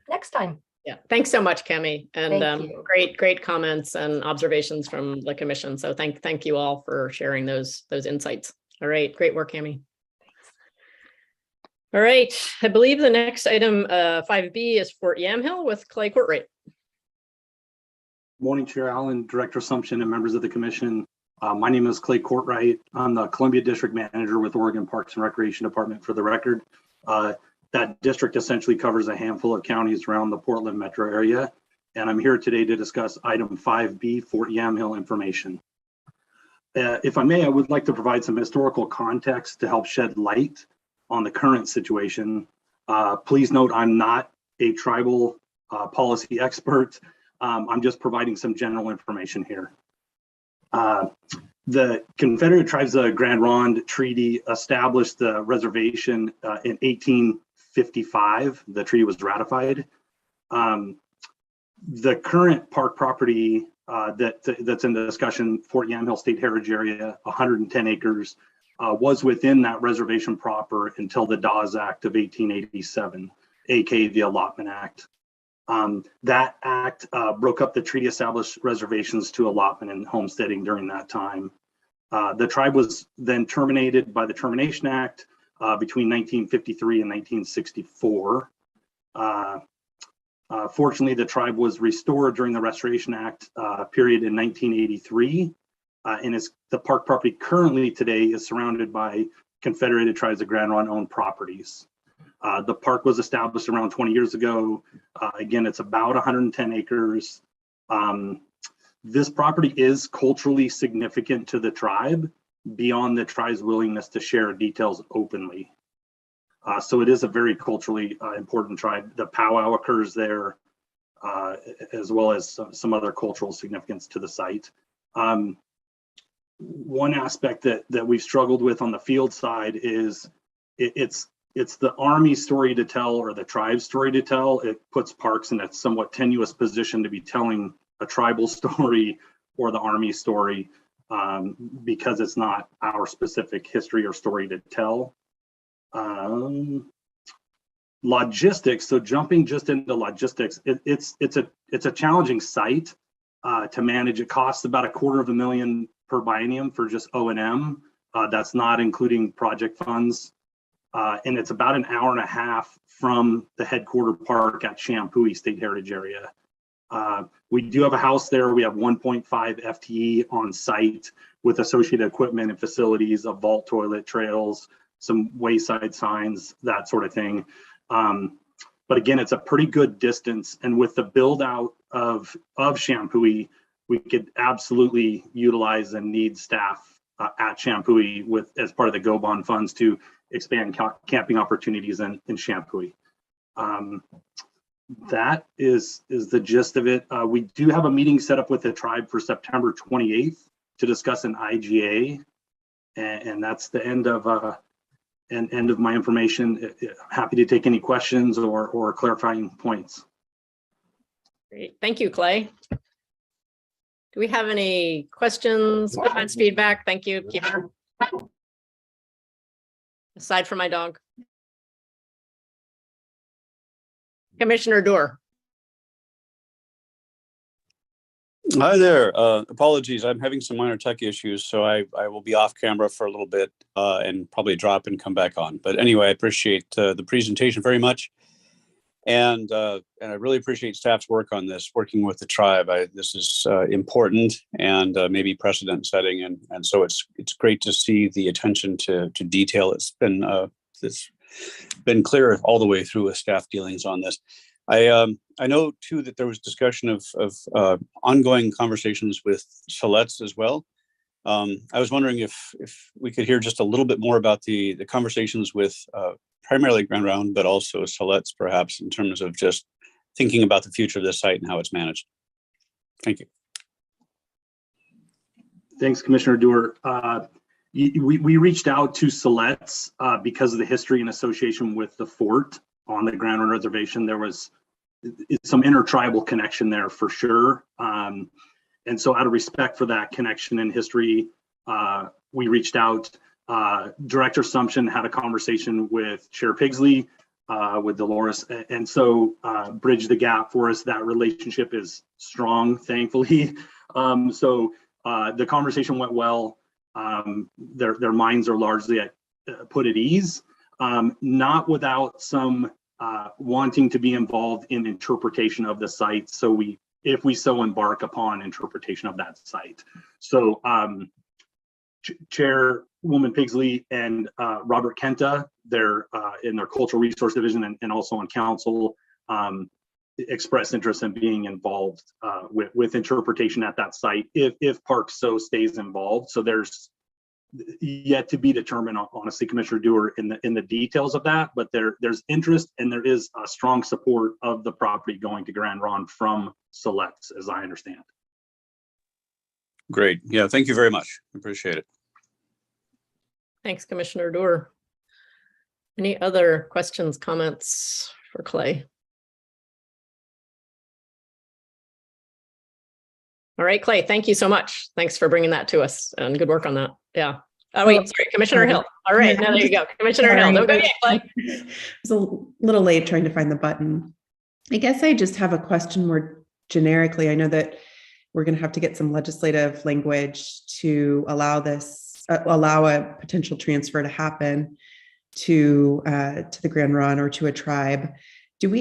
next time. Yeah, thanks so much, Kemi. And Thank you. great comments and observations from the commission. So thank you all for sharing those insights. All right, great work, Kemi. All right, I believe the next item, 5B, is Fort Yamhill with Clay Courtwright. Morning, Chair Allen, Director Assumption, and members of the commission. My name is Clay Courtwright. I'm the Columbia District Manager with Oregon Parks and Recreation Department. For the record, that district essentially covers a handful of counties around the Portland metro area. And I'm here today to discuss item 5B, Fort Yamhill information. If I may, I would like to provide some historical context to help shed light on the current situation. Please note, I'm not a tribal policy expert. I'm just providing some general information here. The Confederate Tribes of Grand Ronde Treaty established the reservation in 1855. The treaty was ratified. The current park property that's in the discussion, Fort Yamhill State Heritage Area, 110 acres, was within that reservation proper until the Dawes Act of 1887. aka the Allotment Act. That act broke up the treaty established reservations to allotment and homesteading during that time. The tribe was then terminated by the Termination Act between 1953 and 1964. Fortunately, the tribe was restored during the Restoration Act period in 1983, and the park property currently today is surrounded by Confederated Tribes of Grand Ronde owned properties. The park was established around 20 years ago. Again, it's about 110 acres. This property is culturally significant to the tribe beyond the tribe's willingness to share details openly. So it is a very culturally important tribe. The powwow occurs there, as well as some other cultural significance to the site. One aspect that we've struggled with on the field side is it's the Army's story to tell or the tribe's story to tell. It puts parks in a somewhat tenuous position to be telling a tribal story or the Army story because it's not our specific history or story to tell. Logistics. So jumping just into logistics, it's a challenging site to manage. It costs about $250,000 per biennium for just O&M. That's not including project funds. And it's about an hour and a half from the headquarter park at Shampooey State Heritage Area. We do have a house there. We have 1.5 FTE on site with associated equipment and facilities, a vault toilet, trails, some wayside signs, that sort of thing. But again, it's a pretty good distance. And with the build out of Shampooey, we could absolutely utilize and need staff at Shampooey as part of the Go Bond funds to expand camping opportunities in Shampooey. That is the gist of it. We do have a meeting set up with the tribe for September 28th to discuss an IGA, and that's the end of my information. Happy to take any questions or clarifying points. Great, thank you, Clay. Do we have any questions, comments, feedback? Thank you, Keeper. Aside from my dog. Commissioner Doer. Hi there. Apologies, I'm having some minor tech issues, so I will be off camera for a little bit and probably drop and come back on. But anyway, I appreciate the presentation very much. And I really appreciate staff's work on this, working with the tribe. This is important and maybe precedent setting. And so it's great to see the attention to detail. It's been clear all the way through with staff dealings on this. I know too that there was discussion of ongoing conversations with Selects as well. I was wondering if we could hear just a little bit more about the conversations with primarily Grand Ronde, but also Selects perhaps in terms of just thinking about the future of this site and how it's managed. Thank you. Thanks, Commissioner Doer. We reached out to Selects because of the history and association with the fort on the Grand Ronde Reservation. There was some intertribal connection there for sure. And so out of respect for that connection and history, we reached out. Director Sumption had a conversation with Chair Pigsley, with Dolores, and so bridged the gap for us. That relationship is strong, thankfully. So the conversation went well. Their minds are largely put at ease, not without some wanting to be involved in interpretation of the site. So if we so embark upon interpretation of that site. So Chairwoman Pigsley and Robert Kenta, they're in their Cultural Resource Division and also on council, expressed interest in being involved with interpretation at that site if Parks so stays involved. So there's yet to be determined, honestly, Commissioner Doer, in the details of that, but there's interest and there is a strong support of the property going to Grand Ronde from Selects, as I understand. Great. Yeah, thank you very much. Appreciate it. Thanks, Commissioner Doer. Any other questions, comments for Clay? All right, Clay, thank you so much. Thanks for bringing that to us and good work on that. Yeah, Oh, wait, sorry, Commissioner sorry. Hill. All right, now there you go. Commissioner Hill. Sorry, Don't go I yet, Clay. was a little late trying to find the button. I guess I just have a question more generically. I know that we're going to have to get some legislative language to allow this, allow a potential transfer to happen to the Grand Ronde or to a tribe.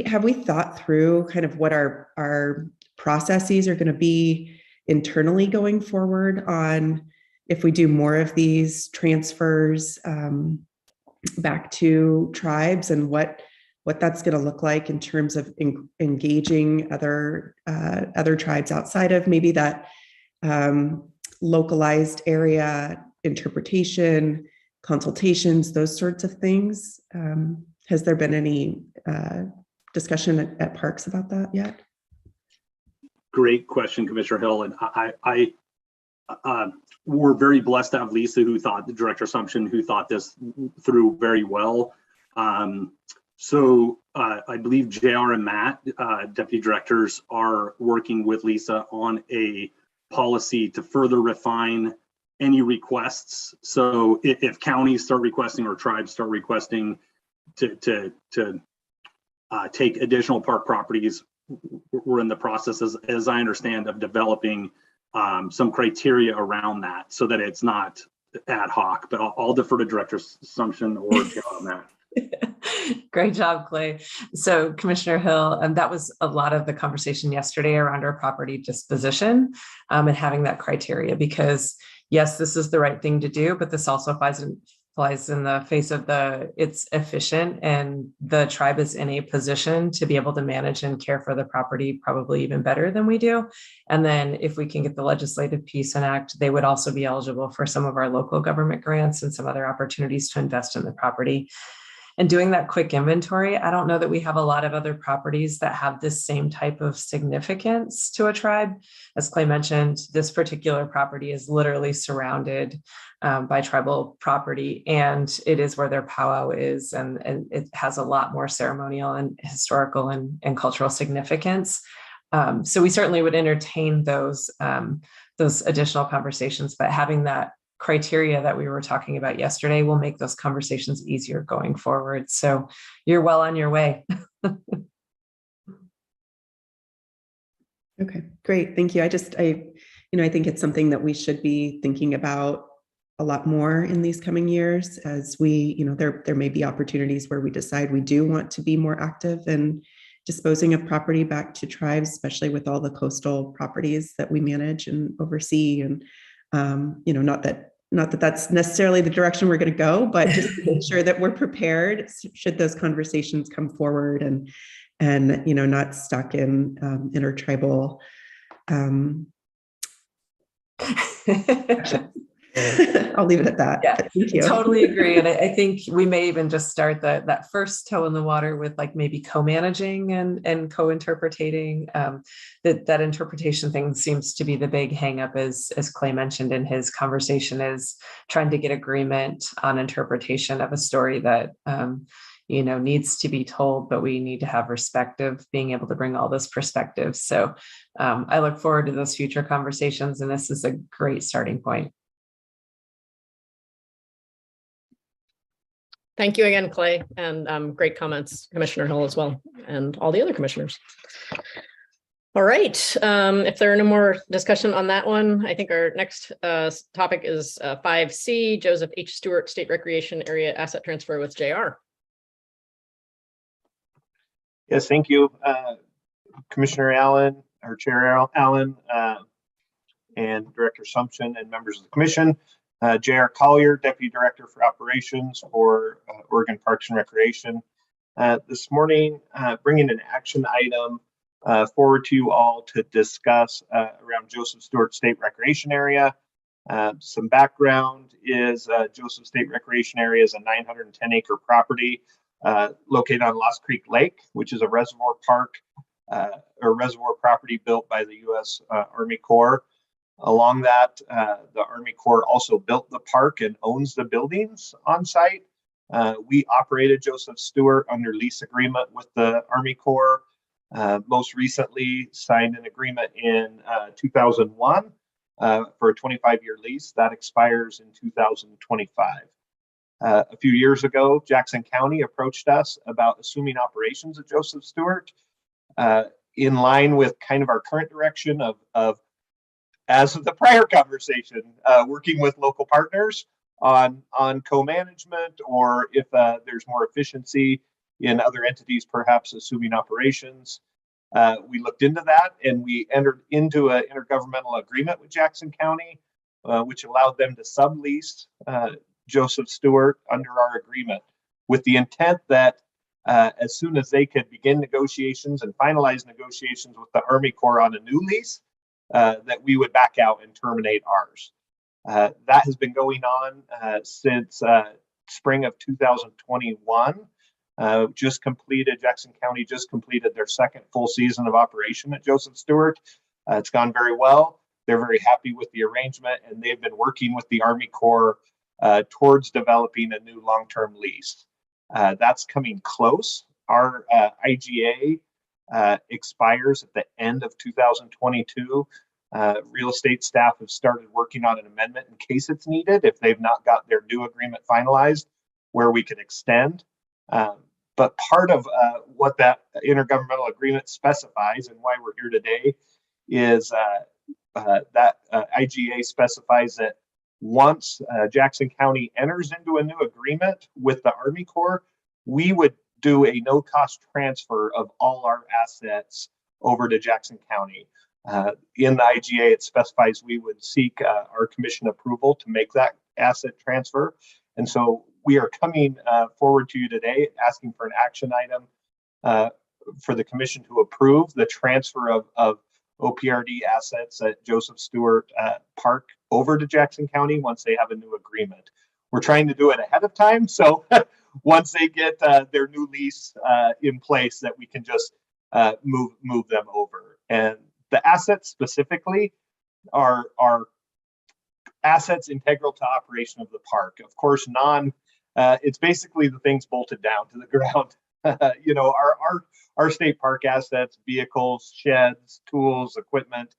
Have we thought through kind of what our processes are going to be internally going forward on if we do more of these transfers back to tribes, and what that's going to look like in terms of engaging other tribes outside of maybe that localized area, interpretation, consultations, those sorts of things. Has there been any discussion at Parks about that yet? Great question, Commissioner Hill. And we're very blessed to have Lisa, the Director Assumption, who thought this through very well. So I believe JR and Matt, Deputy Directors, are working with Lisa on a policy to further refine any requests. So if counties start requesting or tribes start requesting to take additional park properties, we're in the process, as I understand, of developing some criteria around that so that it's not ad hoc. But I'll defer to Director Assumption or on that. Great job, Clay. So Commissioner Hill, and that was a lot of the conversation yesterday around our property disposition and having that criteria, because yes, this is the right thing to do, but this also flies in the face of it's efficient, and the tribe is in a position to be able to manage and care for the property probably even better than we do. And then if we can get the legislative piece enacted, they would also be eligible for some of our local government grants and some other opportunities to invest in the property. And doing that quick inventory, I don't know that we have a lot of other properties that have this same type of significance to a tribe. As Clay mentioned, this particular property is literally surrounded by tribal property, and it is where their powwow is, and it has a lot more ceremonial and historical and cultural significance. So we certainly would entertain those additional conversations, but having that criteria that we were talking about yesterday will make those conversations easier going forward. So you're well on your way. Okay, great. Thank you. I think it's something that we should be thinking about a lot more in these coming years, as we, there may be opportunities where we decide we do want to be more active in disposing of property back to tribes, especially with all the coastal properties that we manage and oversee. And not that that's necessarily the direction we're going to go, but just to make sure that we're prepared should those conversations come forward, and not stuck in intertribal. I'll leave it at that. Yeah, thank you. Totally agree. And I think we may even just start that first toe in the water with like maybe co-managing and co-interpreting. That interpretation thing seems to be the big hang up, as Clay mentioned in his conversation, is trying to get agreement on interpretation of a story that needs to be told, but we need to have respect of being able to bring all those perspectives. So I look forward to those future conversations, and this is a great starting point. Thank you again, Clay, and great comments, Commissioner Hill, as well, and all the other commissioners. All right, if there are no more discussion on that one, I think our next topic is 5C, Joseph H. Stewart State Recreation Area Asset Transfer with JR. Yes, thank you, Commissioner Allen, or Chair Allen, and Director Assumption, and members of the Commission. J.R. Collier, Deputy Director for Operations for Oregon Parks and Recreation. This morning, bringing an action item forward to you all to discuss around Joseph Stewart State Recreation Area. Some background is Joseph State Recreation Area is a 910-acre property located on Lost Creek Lake, which is a reservoir park or reservoir property built by the U.S. Army Corps. Along that, the Army Corps also built the park and owns the buildings on site. We operated Joseph Stewart under lease agreement with the Army Corps. Most recently signed an agreement in 2001 for a 25-year lease that expires in 2025. A few years ago, Jackson County approached us about assuming operations at Joseph Stewart, in line with kind of our current direction of as of the prior conversation, working with local partners on co-management, or if there's more efficiency in other entities, perhaps assuming operations. We looked into that and we entered into an intergovernmental agreement with Jackson County, which allowed them to sublease Joseph Stewart under our agreement, with the intent that as soon as they could begin negotiations and finalize negotiations with the Army Corps on a new lease, that we would back out and terminate ours. That has been going on since spring of 2021. Jackson County just completed their second full season of operation at Joseph Stewart. It's gone very well. They're very happy with the arrangement, and they've been working with the Army Corps towards developing a new long-term lease. That's coming close. Our IGA expires at the end of 2022. Real estate staff have started working on an amendment in case it's needed if they've not got their new agreement finalized, where we could extend. But part of what that intergovernmental agreement specifies, and why we're here today, is that IGA specifies that once Jackson County enters into a new agreement with the Army Corps, we would do a no-cost transfer of all our assets over to Jackson County. In the IGA, it specifies we would seek our commission approval to make that asset transfer. And so we are coming forward to you today asking for an action item for the commission to approve the transfer of OPRD assets at Joseph Stewart Park over to Jackson County once they have a new agreement. We're trying to do it ahead of time, so once they get their new lease in place, that we can just move them over. And the assets specifically are assets integral to operation of the park. Of course, it's basically the things bolted down to the ground. You know, our state park assets, vehicles, sheds, tools, equipment,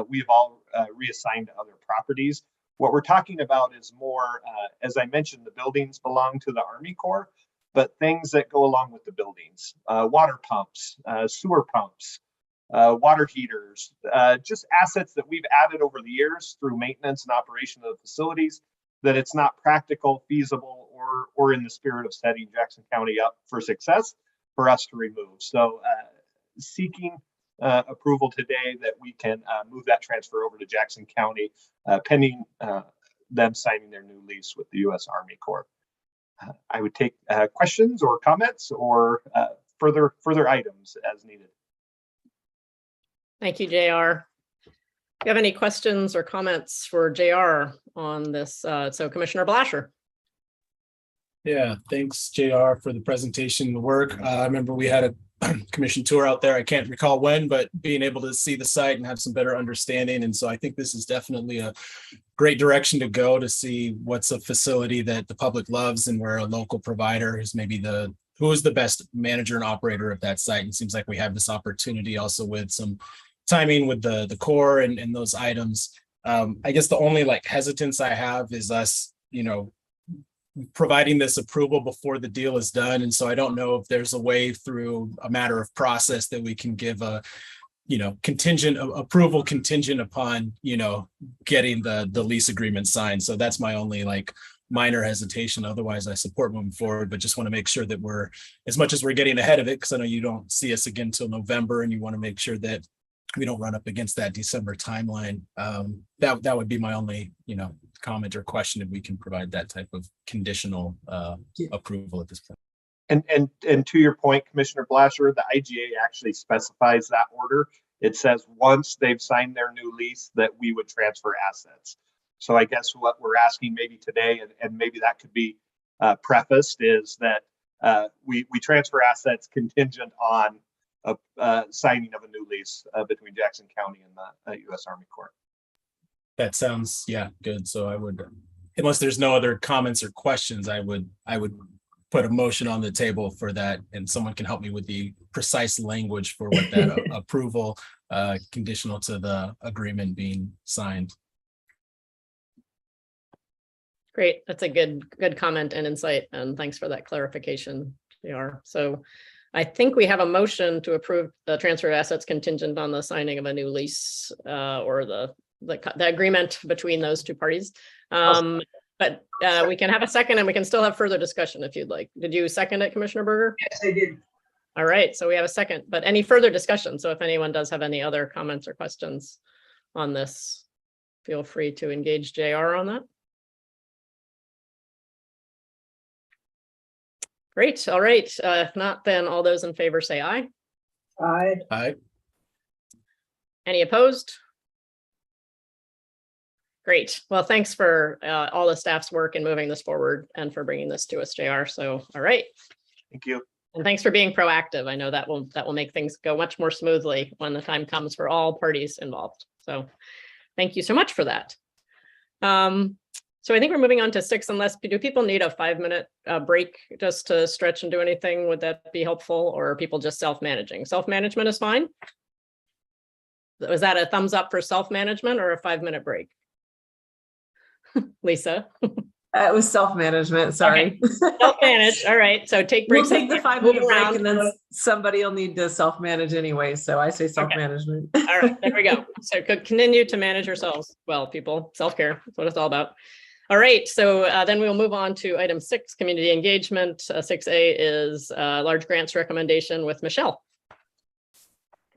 we've all reassigned to other properties. What we're talking about is more, as I mentioned, the buildings belong to the Army Corps, but things that go along with the buildings, water pumps, sewer pumps, water heaters, just assets that we've added over the years through maintenance and operation of the facilities, that it's not practical, feasible, or in the spirit of setting Jackson County up for success for us to remove. So seeking approval today that we can move that transfer over to Jackson County, pending them signing their new lease with the U.S. Army Corps. I would take questions or comments or further items as needed. Thank you, JR. Do you have any questions or comments for JR on this? So Commissioner Blasher. Yeah, thanks, JR, for the presentation, the work. I remember we had a commission tour out there. I can't recall when, but being able to see the site and have some better understanding. And so I think this is definitely a great direction to go, to see what's a facility that the public loves and where a local provider is maybe who is the best manager and operator of that site. And it seems like we have this opportunity also with some timing with the core and those items. I guess the only hesitance I have is us, providing this approval before the deal is done. And so I don't know if there's a way through a matter of process that we can give a, contingent approval contingent upon, getting the lease agreement signed. So that's my only minor hesitation. Otherwise I support moving forward, but just want to make sure that we're, as much as we're getting ahead of it, because I know you don't see us again till November, and you want to make sure that we don't run up against that December timeline. That would be my only, comment or question, if we can provide that type of conditional approval at this point. And to your point, Commissioner Blasher, the IGA actually specifies that order. It says once they've signed their new lease that we would transfer assets. So I guess what we're asking maybe today, and maybe that could be prefaced, is that we transfer assets contingent on signing of a new lease between Jackson County and the U.S. Army Corps. That sounds, good. So I would, unless there's no other comments or questions, I would put a motion on the table for that, and someone can help me with the precise language for what that approval conditional to the agreement being signed. Great. That's a good comment and insight. And thanks for that clarification, JR. So I think we have a motion to approve the transfer of assets contingent on the signing of a new lease or the agreement between those two parties. But we can have a second and we can still have further discussion if you'd like. Did you second it, Commissioner Berger? Yes, I did. All right, so we have a second, but any further discussion? So if anyone does have any other comments or questions on this, feel free to engage JR on that. Great, all right. If not, then all those in favor say aye. Aye. Aye. Any opposed? Great. Well, thanks for all the staff's work in moving this forward and for bringing this to us, JR. So, all right. Thank you. And thanks for being proactive. I know that will make things go much more smoothly when the time comes for all parties involved. So thank you so much for that. So I think we're moving on to 6, unless do people need a 5-minute break just to stretch and do anything? Would that be helpful, or are people just self-managing? Self-management is fine. Was that a thumbs up for self-management or a 5-minute break? Lisa? It was self-management, sorry. Okay. Self-manage, all right. So take breaks. We'll take the 5-minute break and then somebody will need to self-manage anyway. So I say self-management. Okay. All right, there we go. So continue to manage yourselves well, people. Self-care, that's what it's all about. All right, so then we'll move on to item 6, community engagement. 6A is large grants recommendation with Michelle.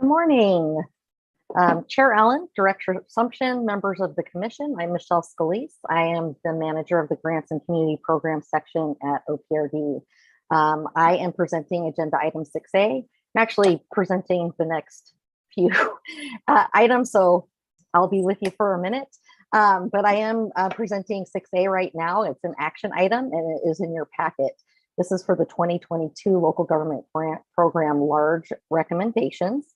Good morning. Chair Allen, Director Assumption, members of the commission. I'm Michelle Scalise. I am the manager of the Grants and Community Programs section at OPRD. I am presenting agenda item 6A. I'm actually presenting the next few items, so I'll be with you for a minute. But I am presenting 6A right now. It's an action item and it is in your packet. This is for the 2022 Local Government Grant Program large recommendations.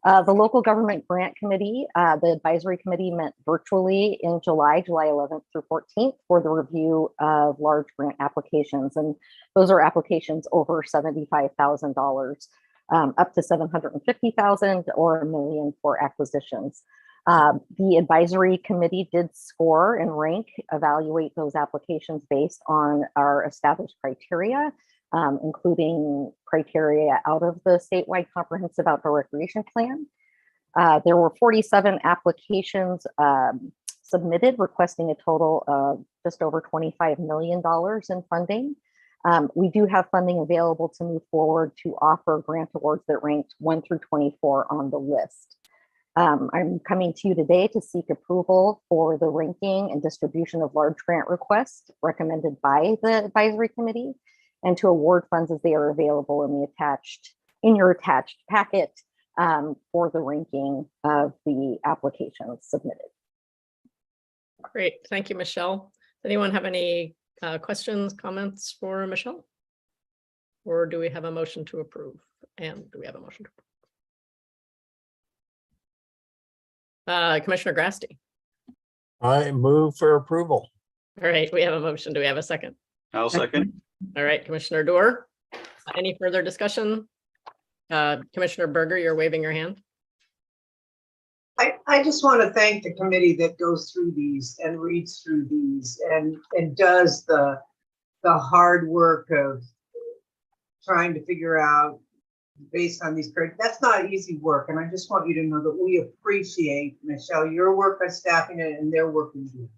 The Local Government Grant Committee, the advisory committee met virtually in July 11th through 14th for the review of large grant applications. And those are applications over $75,000, up to $750,000 or $1 million for acquisitions. The advisory committee did score and rank, evaluate those applications based on our established criteria, including criteria out of the statewide comprehensive outdoor recreation plan. There were 47 applications submitted, requesting a total of just over $25 million in funding. We do have funding available to move forward to offer grant awards that ranked 1 through 24 on the list. I'm coming to you today to seek approval for the ranking and distribution of large grant requests recommended by the advisory committee, and to award funds as they are available in your attached packet for the ranking of the applications submitted. Great, thank you, Michelle. Does anyone have any questions, comments for Michelle? Or do we have a motion to approve? And do we have a motion to approve? Commissioner Grasty. I move for approval. All right, we have a motion. Do we have a second? I'll second. All right, Commissioner Dorr. Any further discussion? Commissioner Berger, you're waving your hand. I just want to thank the committee that goes through these and reads through these and does the hard work of trying to figure out based on these criteria. That's not easy work, and I just want you to know that we appreciate, Michelle, your work on staffing it and their work in doing it.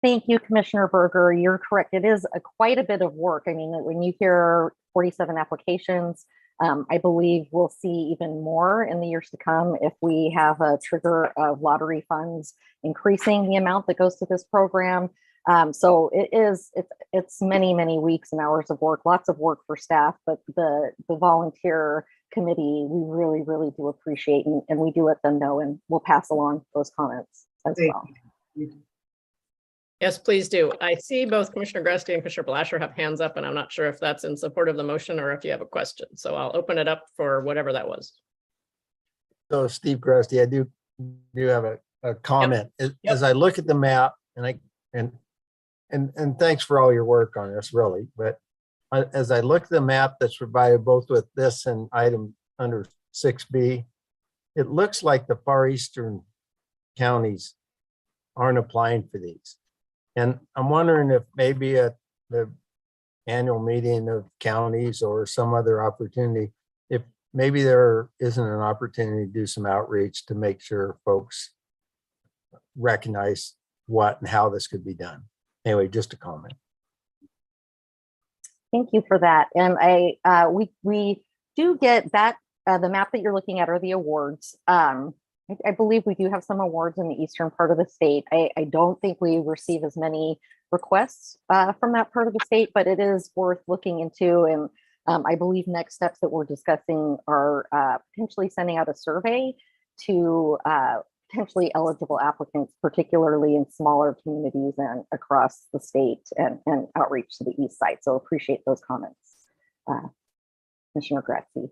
Thank you, Commissioner Berger. You're correct. It is quite a bit of work. I mean, when you hear 47 applications, I believe we'll see even more in the years to come if we have a trigger of lottery funds increasing the amount that goes to this program. So it's many weeks and hours of work, lots of work for staff, but the volunteer committee, we really do appreciate, and we do let them know, and we'll pass along those comments as well. Yes, please do. I see both Commissioner Grasty and Commissioner Blasher have hands up, and I'm not sure if that's in support of the motion or if you have a question. So I'll open it up for whatever that was. So Steve Grasty, I do have a comment. As I look at the map, and and thanks for all your work on this, really. But as I look at the map that's provided both with this and item under 6B, it looks like the far eastern counties aren't applying for these. And I'm wondering if maybe at the annual meeting of counties or some other opportunity, if maybe there isn't an opportunity to do some outreach to make sure folks recognize what and how this could be done. Anyway, just a comment. Thank you for that. And we do get that, the map that you're looking at are the awards. I believe we do have some awards in the eastern part of the state. I don't think we receive as many requests from that part of the state, but it is worth looking into. And I believe next steps that we're discussing are potentially sending out a survey to potentially eligible applicants, particularly in smaller communities and across the state, and outreach to the east side. So appreciate those comments, Commissioner Gratzi.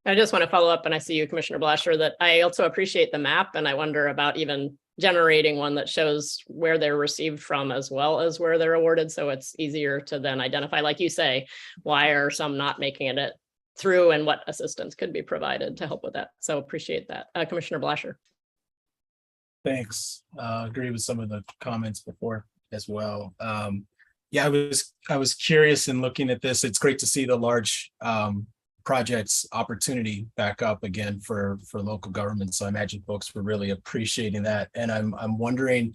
I just want to follow up, and I see you, Commissioner Blasher, that I also appreciate the map, and I wonder about even generating one that shows where they're received from as well as where they're awarded. So it's easier to then identify, like you say, why are some not making it through and what assistance could be provided to help with that. So appreciate that. Commissioner Blasher. Thanks. Agree with some of the comments before as well. Yeah, I was curious in looking at this. It's great to see the large projects opportunity back up again for local government. So I imagine folks were really appreciating that. And I'm wondering,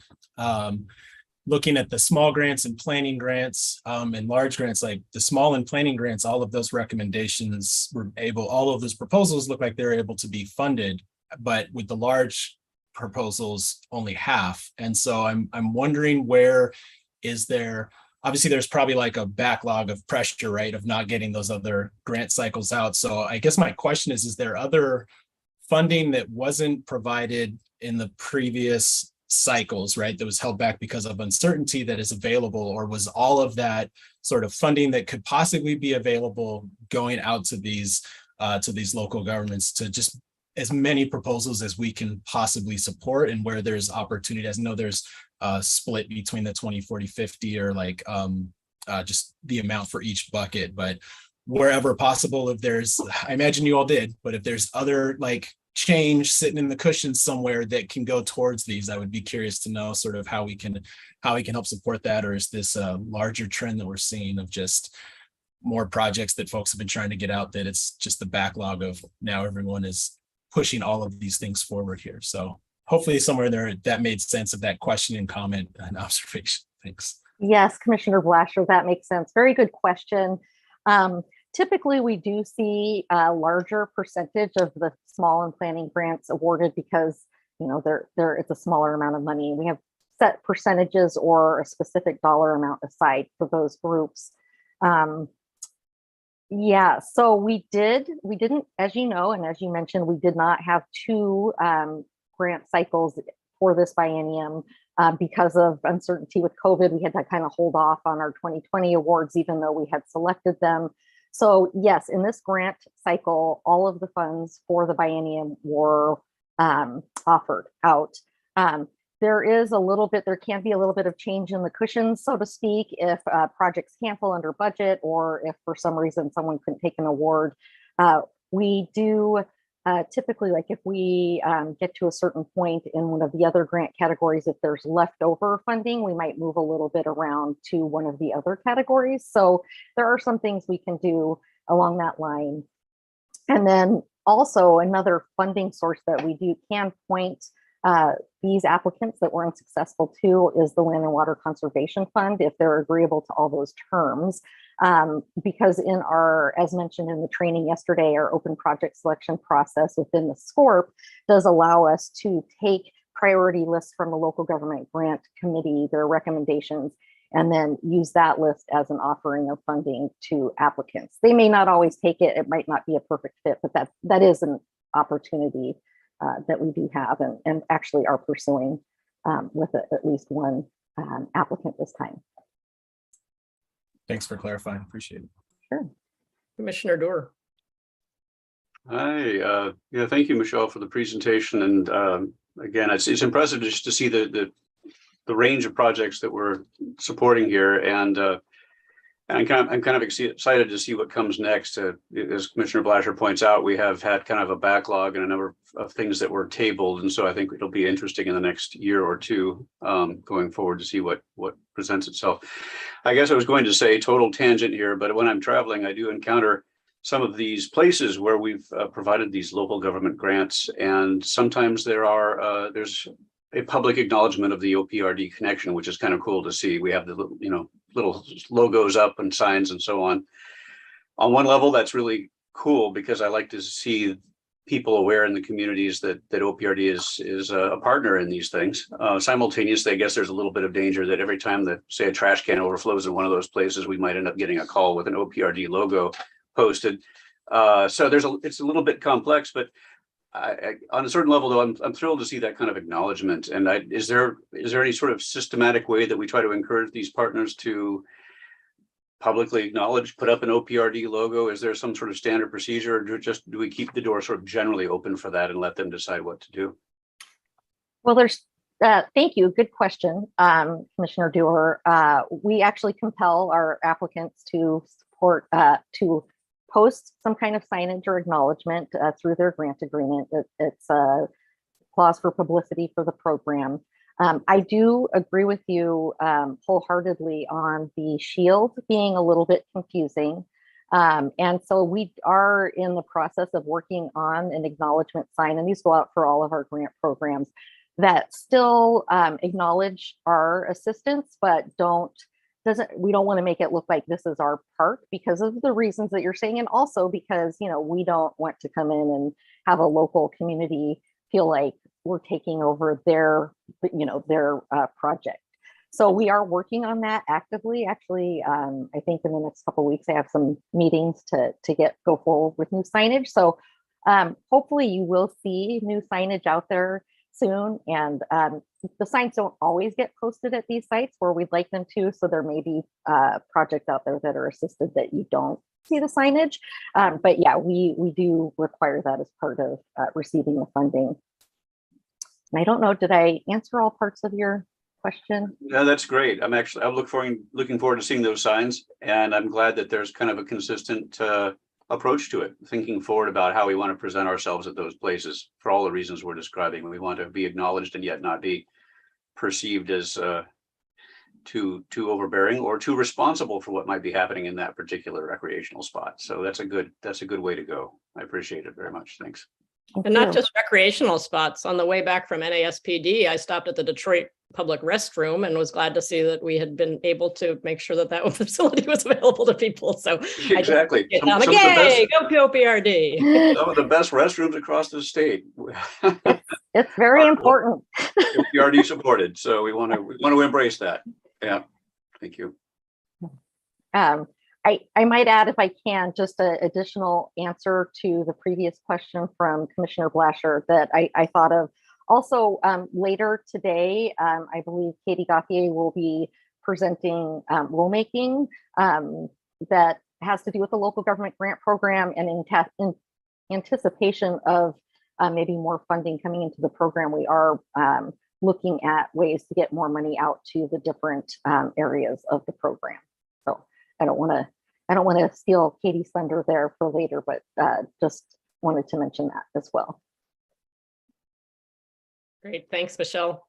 looking at the small grants and planning grants and large grants, like the small and planning grants, all of those recommendations were all of those proposals look like they're able to be funded, but with the large proposals only half. And so I'm wondering, where is there, obviously there's probably like a backlog of pressure, right, of not getting those other grant cycles out. So I guess my question is there other funding that wasn't provided in the previous cycles, right, that was held back because of uncertainty that is available, or was all of that sort of funding that could possibly be available going out to these local governments to just as many proposals as we can possibly support, and where there's opportunity? I know there's a split between the 20, 40, 50, or like just the amount for each bucket, but wherever possible, if there's, I imagine you all did, but if there's other like change sitting in the cushions somewhere that can go towards these, I would be curious to know sort of how we can help support that. Or is this a larger trend that we're seeing of just more projects that folks have been trying to get out, that it's just the backlog of now everyone is pushing all of these things forward here? So hopefully somewhere there that made sense of that question and comment and observation. Thanks. Yes, Commissioner Blasher, that makes sense. Very good question. Typically, we do see a larger percentage of the small and planning grants awarded because, you know, it's a smaller amount of money. We have set percentages or a specific dollar amount aside for those groups. Yeah, so we didn't, as you know, and as you mentioned, we did not have two grant cycles for this biennium because of uncertainty with COVID. We had to kind of hold off on our 2020 awards, even though we had selected them. So yes, in this grant cycle, all of the funds for the biennium were offered out. There can be a little bit of change in the cushions, so to speak, if projects cancel under budget, or if for some reason someone couldn't take an award. We do typically, like if we get to a certain point in one of the other grant categories, if there's leftover funding, we might move a little bit around to one of the other categories. So there are some things we can do along that line. And then also another funding source that we can point these applicants that were unsuccessful to is the Land and Water Conservation Fund, if they're agreeable to all those terms. Because in our, as mentioned in the training yesterday, our open project selection process within the SCORP does allow us to take priority lists from the local government grant committee, their recommendations, and then use that list as an offering of funding to applicants. They may not always take it. It might not be a perfect fit, but that is an opportunity that we do have and actually are pursuing with at least one applicant this time. Thanks for clarifying. Appreciate it. Sure. Commissioner Doer. Hi. Thank you, Michelle, for the presentation. And again, it's impressive just to see the range of projects that we're supporting here, and I'm kind of excited to see what comes next. As Commissioner Blasher points out, we have had kind of a backlog and a number of things that were tabled, and so I think it'll be interesting in the next year or two going forward to see what presents itself. I guess I was going to say total tangent here, but when I'm traveling, I do encounter some of these places where we've provided these local government grants, and sometimes there's a public acknowledgement of the OPRD connection, which is kind of cool to see. We have the little logos up and signs and so on. On one level, that's really cool because I like to see people aware in the communities that OPRD is a partner in these things. Simultaneously, I guess there's a little bit of danger that every time that, say, a trash can overflows in one of those places, we might end up getting a call with an OPRD logo posted. So it's a little bit complex, but on a certain level, though, I'm thrilled to see that kind of acknowledgement. And is there any sort of systematic way that we try to encourage these partners to publicly acknowledge, put up an OPRD logo? Is there some sort of standard procedure, or do we keep the door sort of generally open for that and let them decide what to do? Well, thank you. Good question, Commissioner Dewar. We actually compel our applicants to support, to post some kind of signage or acknowledgement through their grant agreement. It's a clause for publicity for the program. I do agree with you wholeheartedly on the shield being a little bit confusing. And so we are in the process of working on an acknowledgement sign, and these go out for all of our grant programs that still acknowledge our assistance, but we don't want to make it look like this is our park because of the reasons that you're saying, and also because, we don't want to come in and have a local community feel like we're taking over their project. So we are working on that actively. Actually, I think in the next couple of weeks, I have some meetings to go forward with new signage. So hopefully you will see new signage out there soon. And the signs don't always get posted at these sites where we'd like them to. So there may be projects out there that are assisted that you don't see the signage. But yeah, we do require that as part of receiving the funding. And I don't know, did I answer all parts of your question? No, that's great. I'm looking forward to seeing those signs, and I'm glad that there's kind of a consistent approach to it, thinking forward about how we want to present ourselves at those places for all the reasons we're describing. We want to be acknowledged and yet not be perceived as too overbearing or too responsible for what might be happening in that particular recreational spot. So that's a good way to go. I appreciate it very much. Thanks. And not just recreational spots. On the way back from NASPD, I stopped at the Detroit public restroom and was glad to see that we had been able to make sure that facility was available to people. So exactly. Yay, go POPRD. Some of the best restrooms across the state. It's very important. POPRD supported, so we want to embrace that. Yeah, thank you. I might add, if I can, just an additional answer to the previous question from Commissioner Blasher that I thought of. Also, later today, I believe Katie Gauthier will be presenting rulemaking that has to do with the local government grant program, and in anticipation of maybe more funding coming into the program, we are looking at ways to get more money out to the different areas of the program. So I don't want to steal Katie's thunder there for later, but just wanted to mention that as well. Great, thanks, Michelle.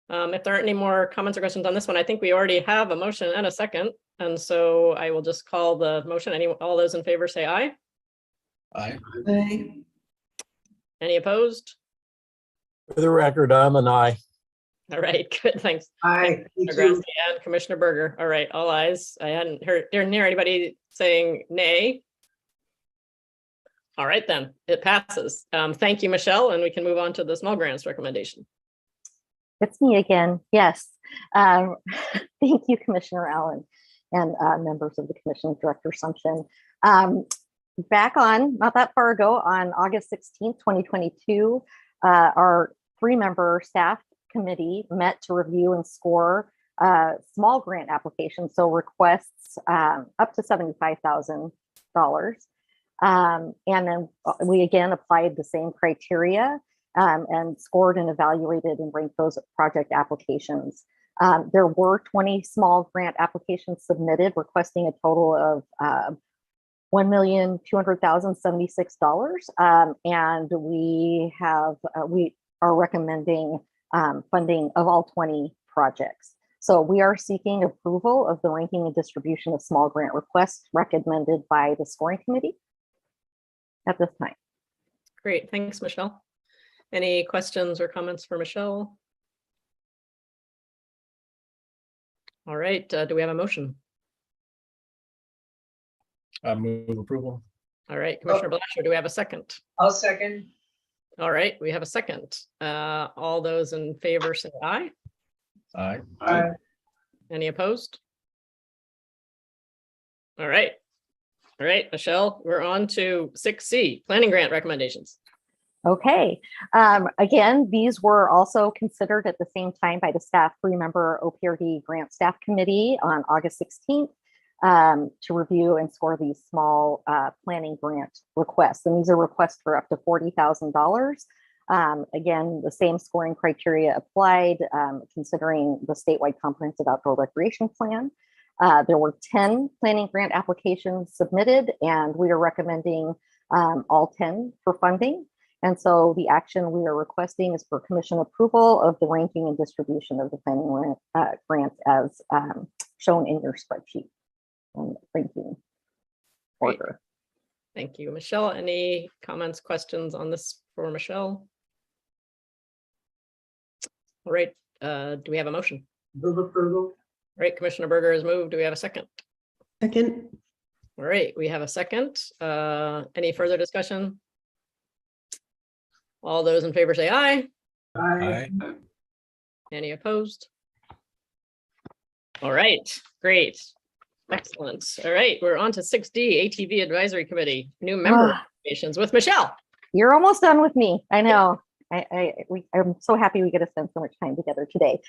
If there aren't any more comments or questions on this one, I think we already have a motion and a second. And so I will just call the motion. All those in favor say aye. Aye. Aye. Any opposed? For the record, I'm an aye. All right, good, thanks. Aye. Commissioner Grassley and Commissioner Berger. All right, all ayes. I didn't hear anybody saying nay. All right, then it passes. Thank you, Michelle, and we can move on to the small grants recommendation. It's me again. Yes. Thank you, Commissioner Allen, and members of the Commission, Director Sumption. Back on, not that far ago, on August 16th, 2022, our 3-member staff committee met to review and score small grant applications, so requests up to $75,000. And then we again applied the same criteria and scored and evaluated and ranked those project applications. There were 20 small grant applications submitted, requesting a total of $1,200,076, and we are recommending funding of all 20 projects. So we are seeking approval of the ranking and distribution of small grant requests recommended by the scoring committee at this time. Great, thanks, Michelle. Any questions or comments for Michelle? All right, do we have a motion? Move approval. All right, Commissioner Blasher, do we have a second? I'll second. All right, we have a second. All those in favor say aye. Aye. Aye. Any opposed? All right. All right, Michelle, we're on to 6C, planning grant recommendations. Okay. Again, these were also considered at the same time by the staff 3-member OPRD grant staff committee on August 16th to review and score these small planning grant requests. And these are requests for up to $40,000. Again, the same scoring criteria applied, considering the statewide comprehensive outdoor recreation plan. There were 10 planning grant applications submitted, and we are recommending all 10 for funding. And so the action we are requesting is for commission approval of the ranking and distribution of the planning grants as shown in your spreadsheet and ranking order. Thank you, Michelle. Any comments, questions on this for Michelle? All right, do we have a motion? Move approval. All right, Commissioner Berger has moved. Do we have a second? Second. All right, we have a second. Any further discussion? All those in favor say aye. Aye. Any opposed? All right, great. Excellent. All right, we're on to 6D, ATV Advisory Committee, new member recommendations with Michelle. You're almost done with me. I know. I'm so happy we get to spend so much time together today.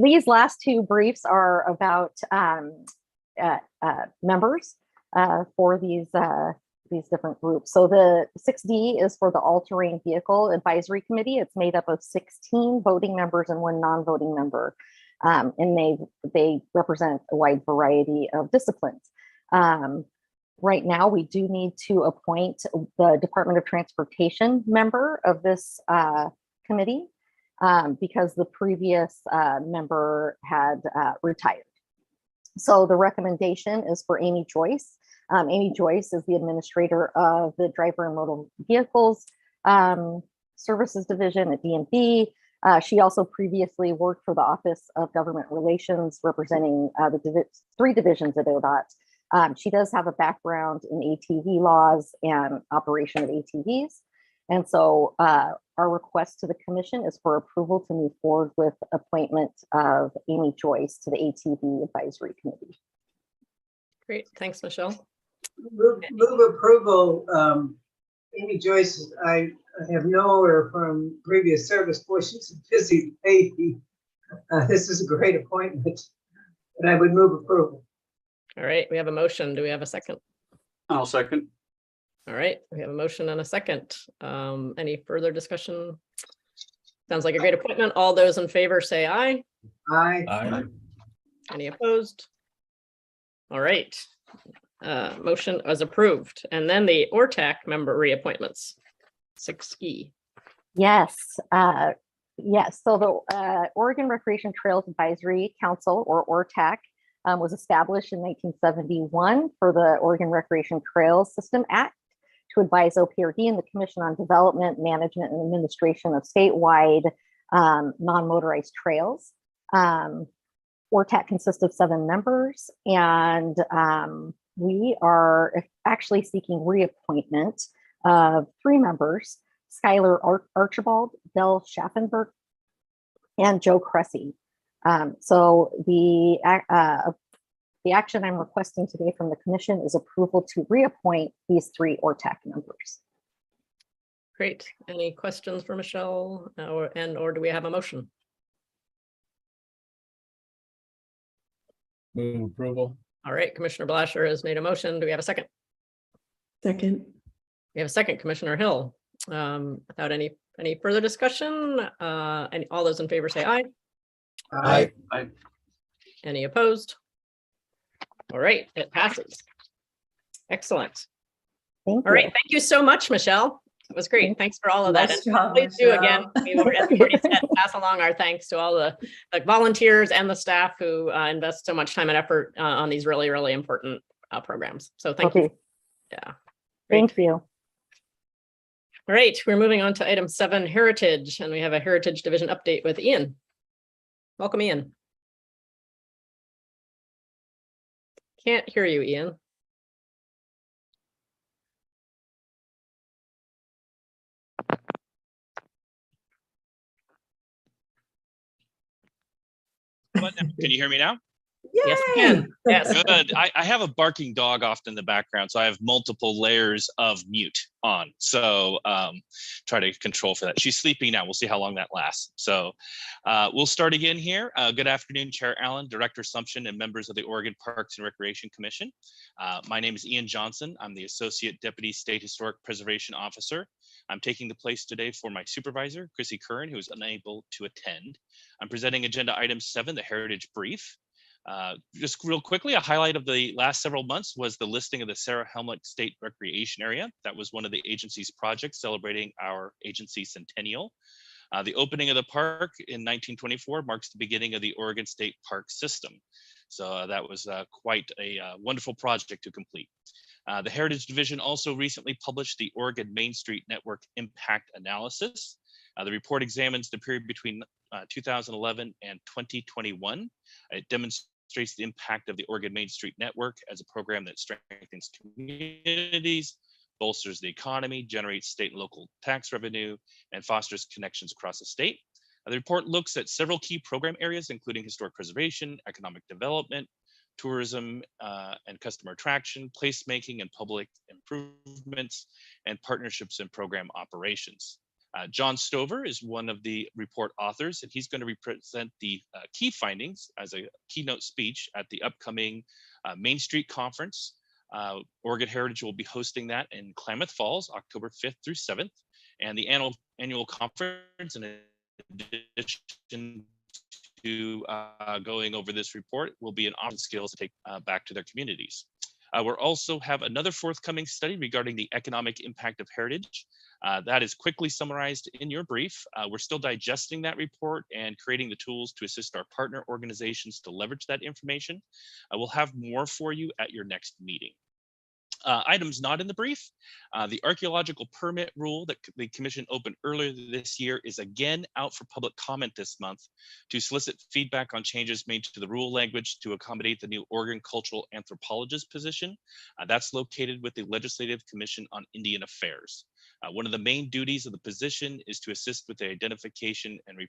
These last two briefs are about members for these different groups. So the 6D is for the All Terrain Vehicle Advisory Committee. It's made up of 16 voting members and 1 non-voting member. And they represent a wide variety of disciplines. Right now, we do need to appoint the Department of Transportation member of this committee because the previous member had retired. So the recommendation is for Amy Joyce. Amy Joyce is the administrator of the Driver and Motor Vehicles Services Division at DMV. She also previously worked for the Office of Government Relations, representing the 3 divisions at ODOT. She does have a background in ATV laws and operation of ATVs. And so our request to the commission is for approval to move forward with appointment of Amy Joyce to the ATV Advisory Committee. Great, thanks, Michelle. Move approval. Amy Joyce, I have known her from previous service. Boy, she's a busy lady. This is a great appointment, and I would move approval. All right, we have a motion. Do we have a second? I'll second. All right, we have a motion and a second. Any further discussion? Sounds like a great appointment. All those in favor say aye. Aye. Aye. Any opposed? All right, motion was approved. And then the ORTAC member reappointments, 6E. Yes, yes. So the Oregon Recreation Trails Advisory Council, or ORTAC, was established in 1971 for the Oregon Recreation Trails System Act to advise OPRD and the Commission on Development, Management, and Administration of statewide non-motorized trails. ORTAC consists of 7 members, and we are actually seeking reappointment of 3 members, Skylar Archibald, Del Schaffenberg, and Joe Cressy. So the action I'm requesting today from the commission is approval to reappoint these 3 ORTAC members. Great. Any questions for Michelle or do we have a motion? Move approval. All right, Commissioner Blasher has made a motion. Do we have a second? Second. We have a second, Commissioner Hill. Without any further discussion, and all those in favor say aye. Aye. Any opposed? All right, it passes. Excellent. All right, thank you so much, Michelle. It was great. Thanks for all of that. Nice And job, please do again. Michelle. As we already said, pass along our thanks to all the volunteers and the staff who invest so much time and effort on these really, really important programs. So thank you. Yeah. Thank you. All right, we're moving on to item 7, Heritage, and we have a Heritage Division update with Ian. Welcome, Ian. Can't hear you, Ian. Can you hear me now? Yes, we can. Yes. Good. I have a barking dog off in the background, so I have multiple layers of mute on. So try to control for that. She's sleeping now. We'll see how long that lasts. So we'll start again here. Good afternoon, Chair Allen, Director Sumption, and members of the Oregon Parks and Recreation Commission. My name is Ian Johnson. I'm the Associate Deputy State Historic Preservation Officer. I'm taking the place today for my supervisor, Chrissy Curran, who is unable to attend. I'm presenting agenda item 7, the Heritage Brief. Just real quickly, a highlight of the last several months was the listing of the Sarah Helmut State Recreation Area. That was one of the agency's projects celebrating our agency centennial. The opening of the park in 1924 marks the beginning of the Oregon State Park System. So that was quite a wonderful project to complete. The Heritage Division also recently published the Oregon Main Street Network Impact Analysis. The report examines the period between 2011 and 2021. It demonstrates the impact of the Oregon Main Street Network as a program that strengthens communities, bolsters the economy, generates state and local tax revenue, and fosters connections across the state. The report looks at several key program areas, including historic preservation, economic development, tourism and customer attraction, placemaking and public improvements, and partnerships and program operations. John Stover is one of the report authors, and he's going to represent the key findings as a keynote speech at the upcoming Main Street Conference. Oregon Heritage will be hosting that in Klamath Falls, October 5th through 7th, and the annual conference, in addition to going over this report, will be an option skills to take back to their communities. We'll also have another forthcoming study regarding the economic impact of heritage. That is quickly summarized in your brief. We're still digesting that report and creating the tools to assist our partner organizations to leverage that information. We'll have more for you at your next meeting. Items not in the brief. The archaeological permit rule that the commission opened earlier this year is again out for public comment this month to solicit feedback on changes made to the rule language to accommodate the new Oregon cultural anthropologist position. That's located with the Legislative Commission on Indian Affairs. One of the main duties of the position is to assist with the identification and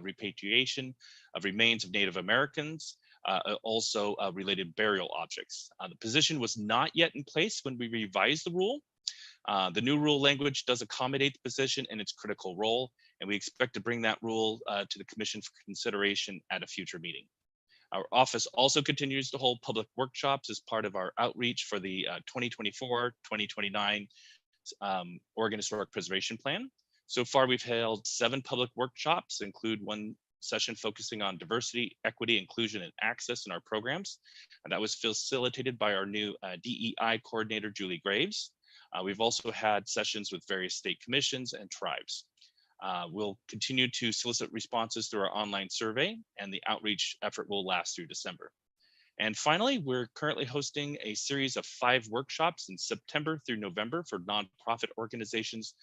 repatriation of remains of Native Americans, also related burial objects. The position was not yet in place when we revised the rule. The new rule language does accommodate the position and its critical role, and we expect to bring that rule to the commission for consideration at a future meeting. Our office also continues to hold public workshops as part of our outreach for the 2024-2029 Oregon Historic Preservation Plan. So far, we've held 7 public workshops, include one session focusing on diversity, equity, inclusion, and access in our programs. And that was facilitated by our new DEI coordinator, Julie Graves. We've also had sessions with various state commissions and tribes. We'll continue to solicit responses through our online survey, and the outreach effort will last through December. And finally, we're currently hosting a series of 5 workshops in September through November for nonprofit organizations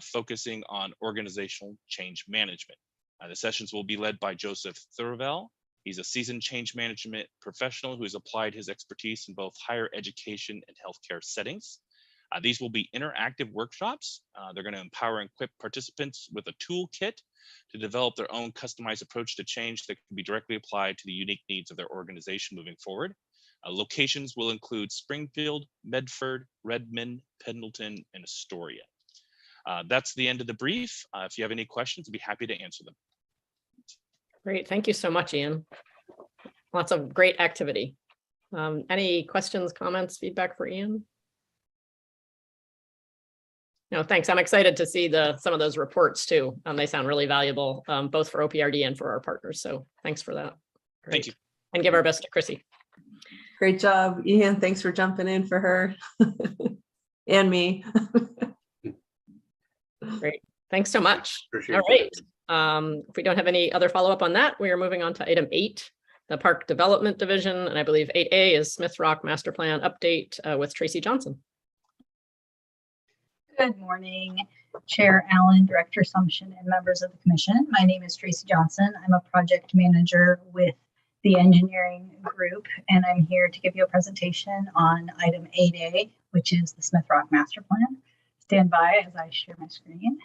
focusing on organizational change management. The sessions will be led by Joseph Thurvell. He's a seasoned change management professional who has applied his expertise in both higher education and healthcare settings. These will be interactive workshops. They're going to empower and equip participants with a toolkit to develop their own customized approach to change that can be directly applied to the unique needs of their organization moving forward. Locations will include Springfield, Medford, Redmond, Pendleton, and Astoria. That's the end of the brief. If you have any questions, I'd be happy to answer them. Great, thank you so much, Ian. Lots of great activity. Any questions, comments, feedback for Ian? No, thanks. I'm excited to see some of those reports too. They sound really valuable, both for OPRD and for our partners. So thanks for that. Great. Thank you. And give our best to Chrissy. Great job, Ian. Thanks for jumping in for her and me. Great. Thanks so much. Appreciate All right. If we don't have any other follow-up on that, we are moving on to item 8, the Park Development Division. And I believe 8A is Smith Rock Master Plan update with Tracy Johnson. Good morning, Chair Allen, Director Sumption, and members of the Commission. My name is Tracy Johnson. I'm a project manager with the engineering group, and I'm here to give you a presentation on item 8A, which is the Smith Rock Master Plan. Stand by as I share my screen.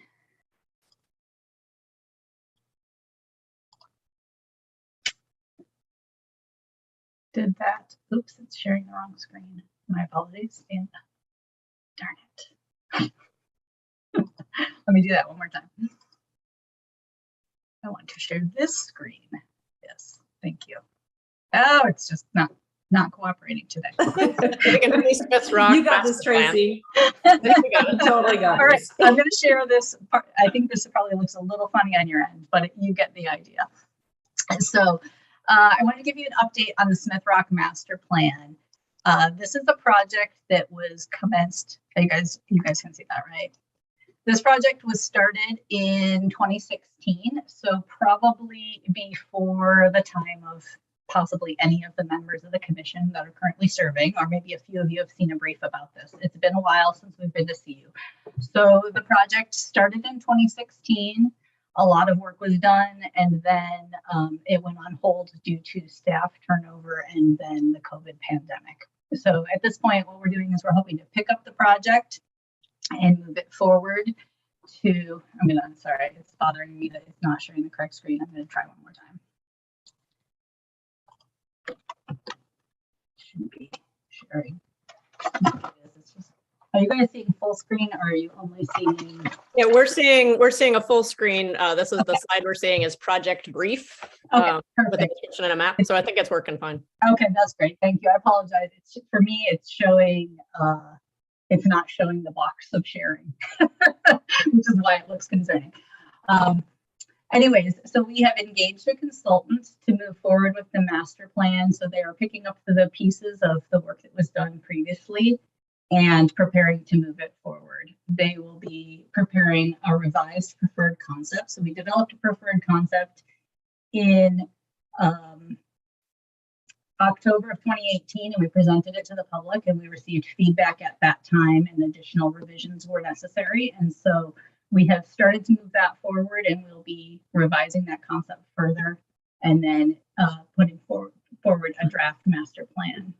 Did that. Oops, it's sharing the wrong screen. My apologies. And darn it. Let me do that one more time. I want to share this screen. Yes, thank you. Oh, it's just not cooperating today. You got this, Tracy. Totally got All right, this. I'm going to share this part. I think this probably looks a little funny on your end, but you get the idea. So I want to give you an update on the Smith Rock Master Plan. This is a project that was commenced. You guys can see that, right? This project was started in 2016, so probably before the time of possibly any of the members of the commission that are currently serving, or maybe a few of you have seen a brief about this. It's been a while since we've been to see you. So the project started in 2016. A lot of work was done, and then it went on hold due to staff turnover and then the COVID pandemic. So at this point, what we're doing is we're hoping to pick up the project and move it forward to, sorry, it's bothering me that it's not showing the correct screen. I'm going to try one more time. Shouldn't be sharing. Are you guys seeing full screen, or are you only seeing? Yeah, we're seeing a full screen. This is the slide we're seeing is project brief with a description and a map. So I think it's working fine. Okay, that's great. Thank you. I apologize. It's for me. It's showing. It's not showing the box of sharing, which is why it looks concerning. Anyways, so we have engaged a consultant to move forward with the master plan. So they are picking up the pieces of the work that was done previously and preparing to move it forward. They will be preparing a revised preferred concept. So we developed a preferred concept in October of 2018, and we presented it to the public, and we received feedback at that time, and additional revisions were necessary. And so we have started to move that forward, and we'll be revising that concept further, and then putting forward a draft master plan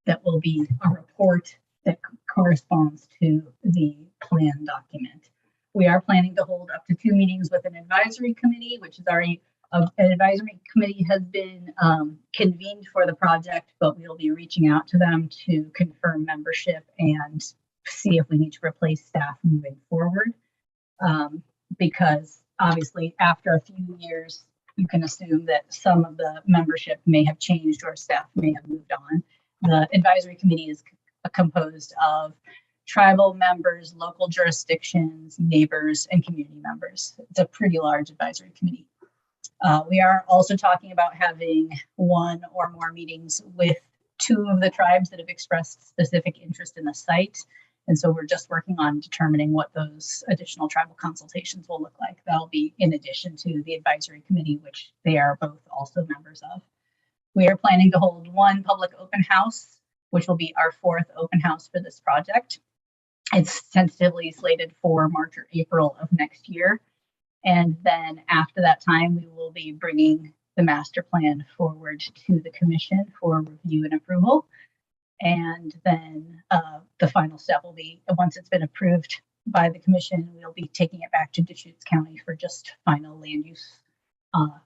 that will be a report that corresponds to the plan document. We are planning to hold up to 2 meetings with an advisory committee, which is already an advisory committee has been convened for the project, but we'll be reaching out to them to confirm membership and see if we need to replace staff moving forward. Because obviously after a few years, you can assume that some of the membership may have changed or staff may have moved on. The advisory committee is composed of tribal members, local jurisdictions, neighbors, and community members. It's a pretty large advisory committee. We are also talking about having 1 or more meetings with 2 of the tribes that have expressed specific interest in the site. And so we're just working on determining what those additional tribal consultations will look like. That'll be in addition to the advisory committee, which they are both also members of. We are planning to hold 1 public open house, which will be our 4th open house for this project. It's tentatively slated for March or April of next year. And then after that time, we will be bringing the master plan forward to the commission for review and approval. And then the final step will be, once it's been approved by the commission, we'll be taking it back to Deschutes County for just final land use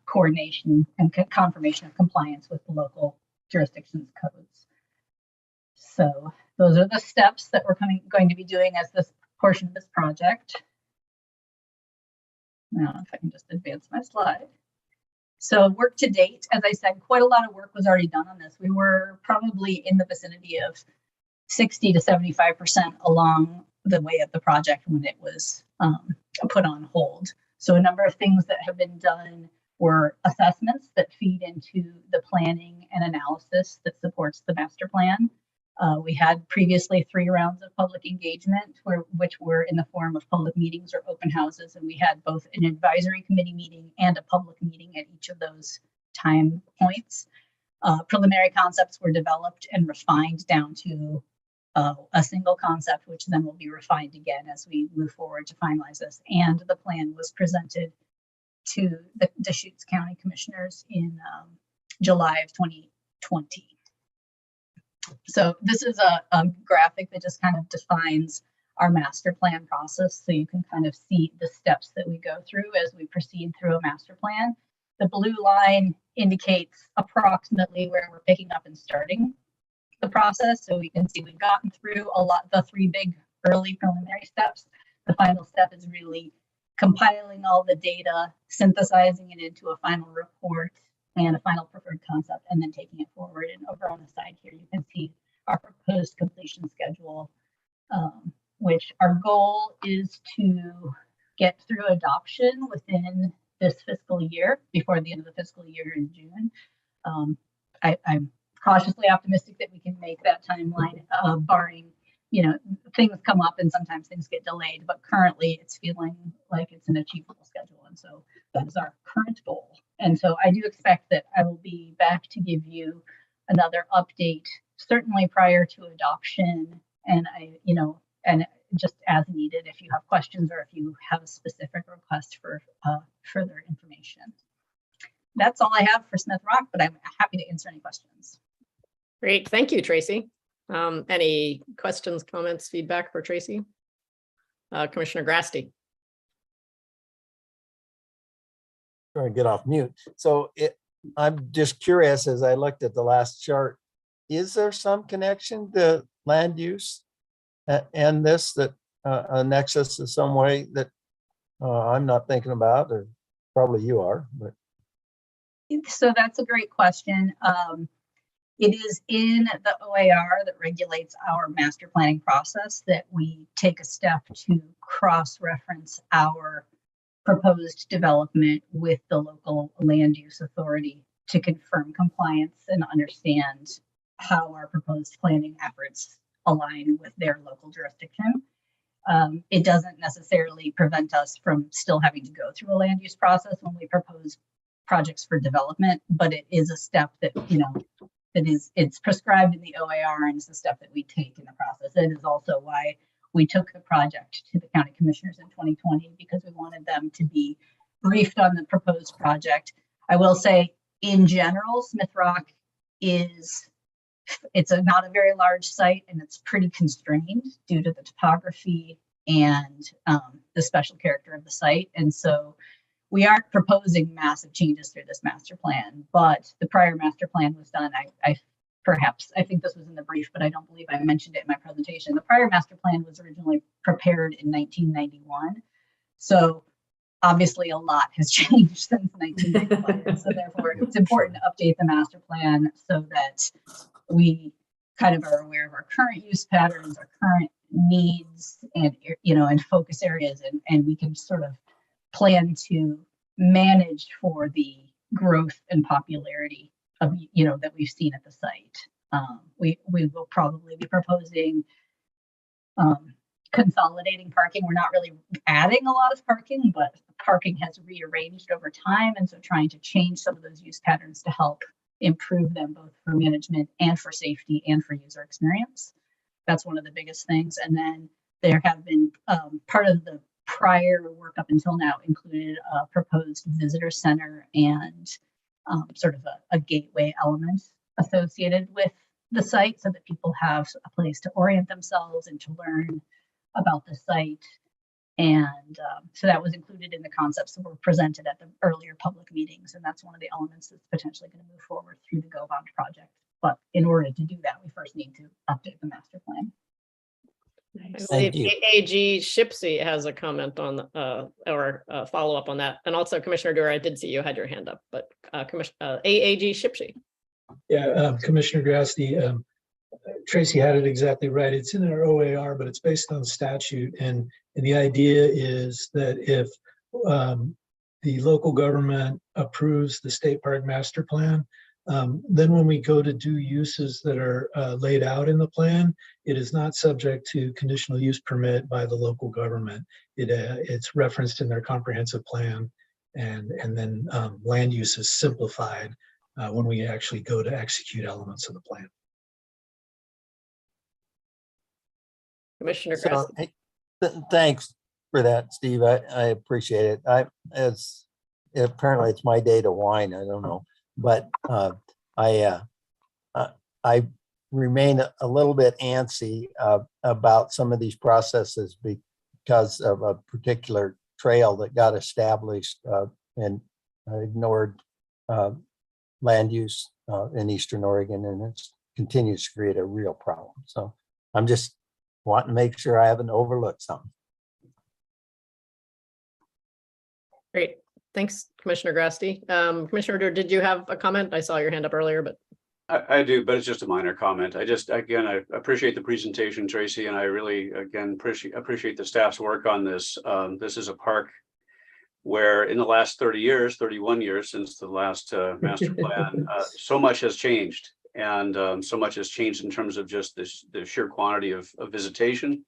coordination and confirmation of compliance with the local jurisdictions codes. So those are the steps that we're going to be doing as this portion of this project. Now, if I can just advance my slide. So work to date, as I said, quite a lot of work was already done on this. We were probably in the vicinity of 60 to 75% along the way of the project when it was put on hold. So a number of things that have been done were assessments that feed into the planning and analysis that supports the master plan. We had previously 3 rounds of public engagement, which were in the form of public meetings or open houses, and we had both an advisory committee meeting and a public meeting at each of those time points. Preliminary concepts were developed and refined down to a single concept, which then will be refined again as we move forward to finalize this. And the plan was presented to the Deschutes County Commissioners in July of 2020. So this is a graphic that just kind of defines our master plan process. So you can kind of see the steps that we go through as we proceed through a master plan. The blue line indicates approximately where we're picking up and starting the process. So we can see we've gotten through the 3 big early preliminary steps. The final step is really compiling all the data, synthesizing it into a final report and a final preferred concept, and then taking it forward. And over on the side here, you can see our proposed completion schedule, which our goal is to get through adoption within this fiscal year, before the end of the fiscal year in June. I'm cautiously optimistic that we can make that timeline, barring, things come up and sometimes things get delayed, but currently it's feeling like it's an achievable schedule. And so that is our current goal. And so I do expect that I will be back to give you another update, certainly prior to adoption. And and just as needed, if you have questions or if you have a specific request for further information. That's all I have for Smith Rock, but I'm happy to answer any questions. Great, thank you, Tracy. Any questions, comments, feedback for Tracy? Commissioner Grasty. Trying to get off mute. So I'm just curious, as I looked at the last chart, is there some connection to land use and this, that a nexus in some way that I'm not thinking about, or probably you are, but. So that's a great question. It is in the OAR that regulates our master planning process that we take a step to cross-reference our proposed development with the local land use authority to confirm compliance and understand how our proposed planning efforts align with their local jurisdiction. It doesn't necessarily prevent us from still having to go through a land use process when we propose projects for development, but it is a step that, it's prescribed in the OAR, and it's a step that we take in the process. It is also why we took the project to the county commissioners in 2020, because we wanted them to be briefed on the proposed project. I will say, in general, Smith Rock it's not a very large site, and it's pretty constrained due to the topography and the special character of the site. And so we aren't proposing massive changes through this master plan, but the prior master plan was done. I think this was in the brief, but I don't believe I mentioned it in my presentation. The prior master plan was originally prepared in 1991. So obviously a lot has changed since 1991. So therefore it's important to update the master plan so that we kind of are aware of our current use patterns, our current needs, and and focus areas, and we can sort of plan to manage for the growth and popularity of that we've seen at the site. We will probably be proposing consolidating parking. We're not really adding a lot of parking, but parking has rearranged over time, and so trying to change some of those use patterns to help improve them both for management and for safety and for user experience. That's one of the biggest things. And then there have been part of the prior work up until now included a proposed visitor center and sort of a gateway element associated with the site, so that people have a place to orient themselves and to learn about the site. And so that was included in the concepts that were presented at the earlier public meetings, and that's one of the elements that's potentially going to move forward through the GoBound project. But in order to do that, we first need to update the master plan. I believe AAG Shipsey has a comment on or a follow up on that, and also Commissioner Dura, I did see you had your hand up, but AAG Shipsey. Yeah, Commissioner Grasty, Tracy had it exactly right. It's in our OAR, but it's based on statute. And the idea is that if the local government approves the state park master plan, then when we go to do uses that are laid out in the plan, it is not subject to conditional use permit by the local government. It's referenced in their comprehensive plan, and then land use is simplified when we actually go to execute elements of the plan. Commissioner So, Grassley. hey, thanks for that, Steve. I appreciate it. Apparently it's my day to whine. I don't know, but I remain a little bit antsy about some of these processes because of a particular trail that got established and ignored land use in Eastern Oregon, and it continues to create a real problem. So I'm just wanting to make sure I haven't overlooked something. Great. Thanks, Commissioner Grassley. Commissioner Dur, did you have a comment? I saw your hand up earlier, but. I do, but it's just a minor comment. I appreciate the presentation, Tracy, and I really, again, appreciate the staff's work on this. This is a park where in the last 31 years since the last master plan, so much has changed. And so much has changed in terms of just the sheer quantity of visitation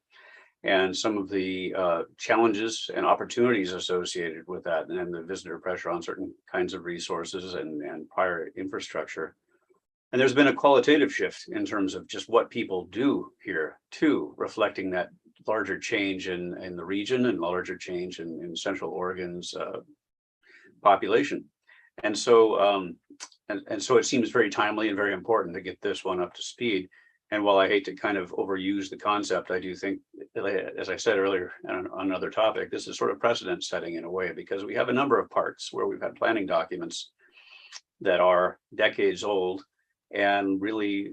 and some of the challenges and opportunities associated with that, and the visitor pressure on certain kinds of resources and prior infrastructure. And there's been a qualitative shift in terms of just what people do here too, reflecting that larger change in the region and larger change in Central Oregon's population. And so it seems very timely and very important to get this one up to speed. And while I hate to kind of overuse the concept, I do think, as I said earlier on another topic, this is sort of precedent setting in a way, because we have a number of parks where we've had planning documents that are decades old and really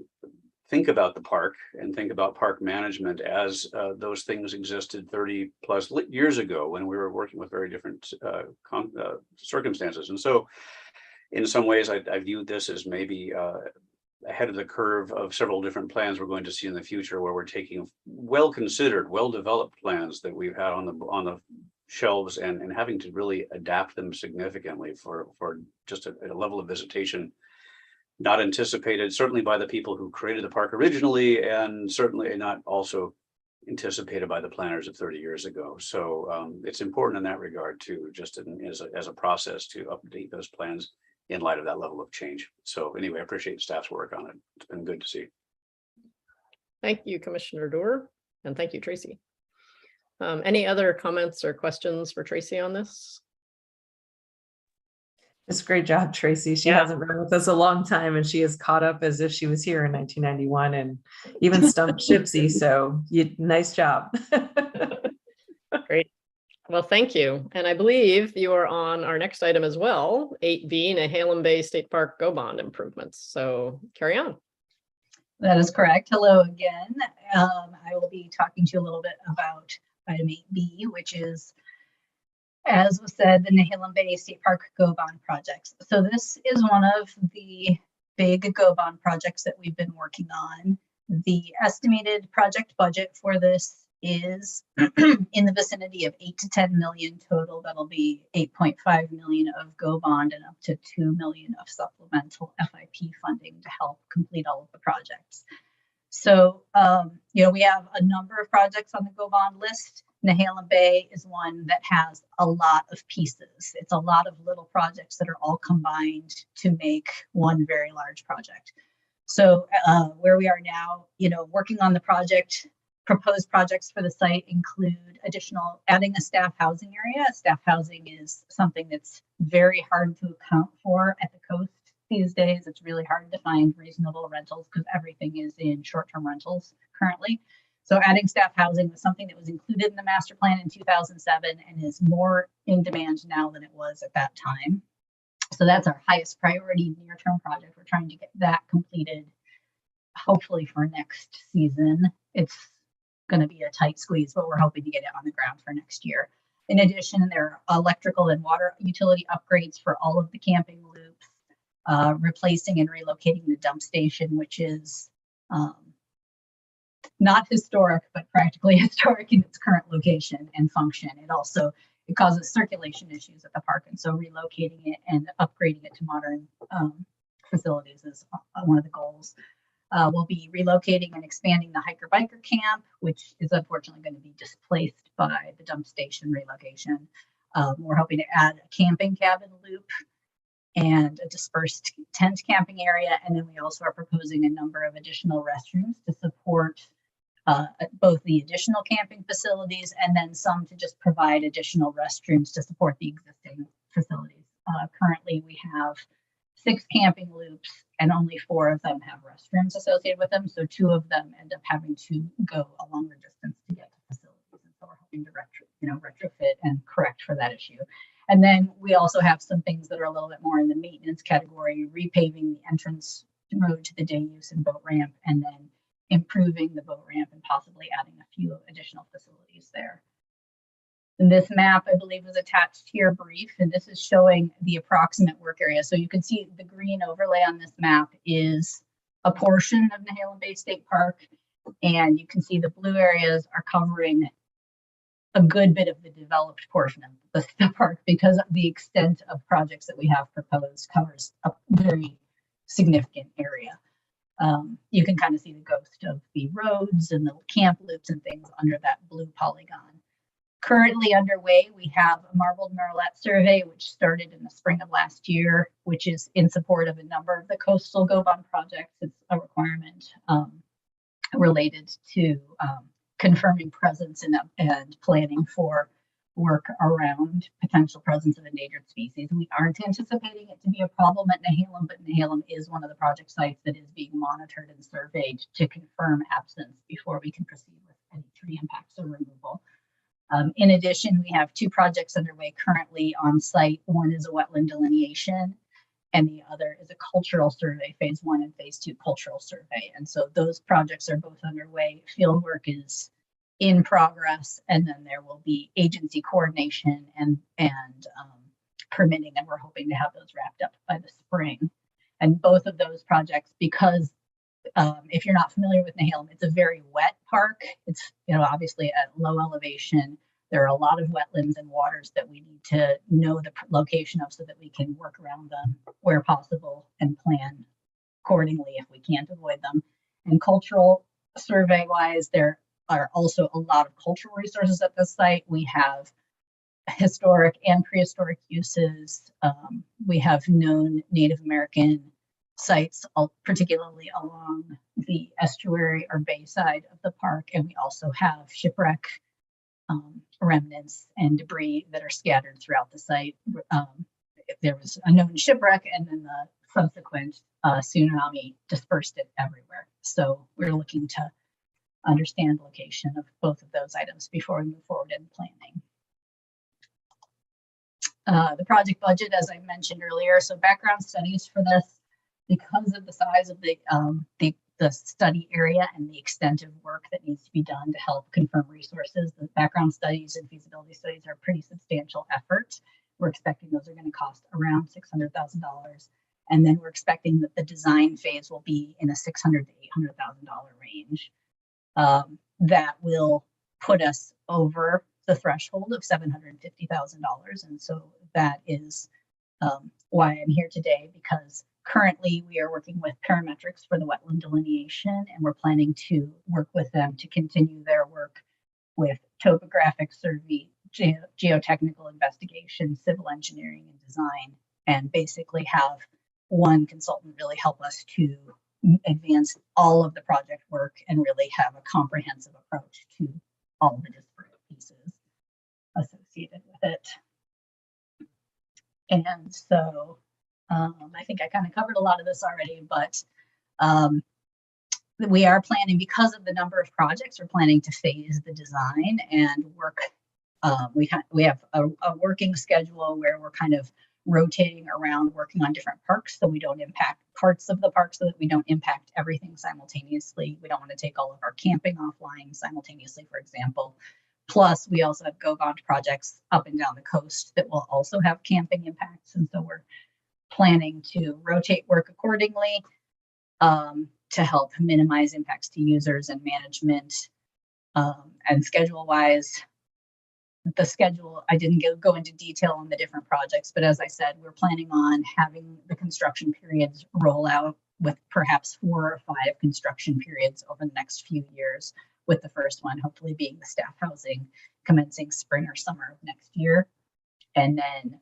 think about the park and think about park management as those things existed 30 plus years ago when we were working with very different circumstances. And so in some ways, I viewed this as maybe ahead of the curve of several different plans we're going to see in the future, where we're taking well-considered, well-developed plans that we've had on the shelves and having to really adapt them significantly for just a level of visitation not anticipated, certainly by the people who created the park originally, and certainly not also anticipated by the planners of 30 years ago. So it's important in that regard too, just as a process to update those plans in light of that level of change. So anyway, I appreciate staff's work on it. It's been good to see. Thank you, Commissioner Dur, and thank you, Tracy. Any other comments or questions for Tracy on this? It's a great job, Tracy. She hasn't been with us a long time, and she is caught up as if she was here in 1991 and even stumped Shipsy. So nice job. Great. Well, thank you. And I believe you are on our next item as well, 8B, Nehalem Bay State Park Go Bond improvements. So carry on. That is correct. Hello again. I will be talking to you a little bit about item 8B, which is, as was said, the Nehalem Bay State Park Go Bond projects. So this is one of the big Go Bond projects that we've been working on. The estimated project budget for this is in the vicinity of 8 to 10 million total. That'll be 8.5 million of Go Bond and up to 2 million of supplemental FIP funding to help complete all of the projects. So, we have a number of projects on the Go Bond list. Nehalem Bay is one that has a lot of pieces. It's a lot of little projects that are all combined to make one very large project. So where we are now, working on the project, proposed projects for the site include adding a staff housing area. Staff housing is something that's very hard to account for at the coast these days. It's really hard to find reasonable rentals because everything is in short-term rentals currently. So adding staff housing was something that was included in the master plan in 2007 and is more in demand now than it was at that time. So that's our highest priority near-term project. We're trying to get that completed, hopefully for next season. It's going to be a tight squeeze, but we're hoping to get it on the ground for next year. In addition, there are electrical and water utility upgrades for all of the camping loops, replacing and relocating the dump station, which is not historic, but practically historic in its current location and function. It causes circulation issues at the park, and so relocating it and upgrading it to modern facilities is one of the goals. We'll be relocating and expanding the hiker biker camp, which is unfortunately going to be displaced by the dump station relocation. We're hoping to add a camping cabin loop and a dispersed tent camping area. And then we also are proposing a number of additional restrooms to support both the additional camping facilities and then some to just provide additional restrooms to support the existing facilities. Currently, we have 6 camping loops and only 4 of them have restrooms associated with them. So 2 of them end up having to go a longer distance to get to facilities. And so we're hoping to retrofit and correct for that issue. And then we also have some things that are a little bit more in the maintenance category, repaving the entrance road to the day use and boat ramp, and then improving the boat ramp and possibly adding a few additional facilities there. And this map, I believe, was attached to your brief, and this is showing the approximate work area. So you can see the green overlay on this map is a portion of Nehalem Bay State Park, and you can see the blue areas are covering a good bit of the developed portion of the park because the extent of projects that we have proposed covers a very significant area. You can kind of see the ghost of the roads and the camp loops and things under that blue polygon. Currently underway, we have a marbled murrelet survey, which started in the spring of last year, which is in support of a number of the coastal go-bond projects. It's a requirement related to confirming presence and planning for work around potential presence of endangered species. We aren't anticipating it to be a problem at Nehalem, but Nehalem is one of the project sites that is being monitored and surveyed to confirm absence before we can proceed with any tree impacts or removal. In addition, we have 2 projects underway currently on site. One is a wetland delineation, and the other is a cultural survey, phase 1 and phase 2 cultural survey. And so those projects are both underway. Field work is in progress, and then there will be agency coordination and permitting, and we're hoping to have those wrapped up by the spring. And both of those projects, because if you're not familiar with Nehalem, it's a very wet park. It's obviously at low elevation. There are a lot of wetlands and waters that we need to know the location of so that we can work around them where possible and plan accordingly if we can't avoid them. And cultural survey wise, there are also a lot of cultural resources at the site. We have historic and prehistoric uses. We have known Native American sites, particularly along the estuary or bay side of the park. And we also have shipwreck remnants and debris that are scattered throughout the site. There was a known shipwreck, and then the subsequent tsunami dispersed it everywhere. So we're looking to understand the location of both of those items before we move forward in planning. The project budget, as I mentioned earlier, so background studies for this, because of the size of the study area and the extent of work that needs to be done to help confirm resources, the background studies and feasibility studies are a pretty substantial effort. We're expecting those are going to cost around $600,000. And then we're expecting that the design phase will be in a $600,000 to $800,000 range. That will put us over the threshold of $750,000. And so that is why I'm here today, because currently we are working with parametrics for the wetland delineation, and we're planning to work with them to continue their work with topographic survey, geotechnical investigation, civil engineering and design, and basically have one consultant really help us to advance all of the project work and really have a comprehensive approach to all the disparate pieces associated with it. And so I think I kind of covered a lot of this already, but we are planning, because of the number of projects, we're planning to phase the design and work. We have a working schedule where we're kind of rotating around working on different parks so we don't impact parts of the park, so that we don't impact everything simultaneously. We don't want to take all of our camping offline simultaneously, for example. Plus, we also have go-bond projects up and down the coast that will also have camping impacts. And so we're planning to rotate work accordingly. to help minimize impacts to users and management. And schedule-wise, the schedule, I didn't go into detail on the different projects, but as I said, we're planning on having the construction periods roll out with perhaps 4 or 5 construction periods over the next few years, with the first one hopefully being the staff housing commencing spring or summer of next year. And then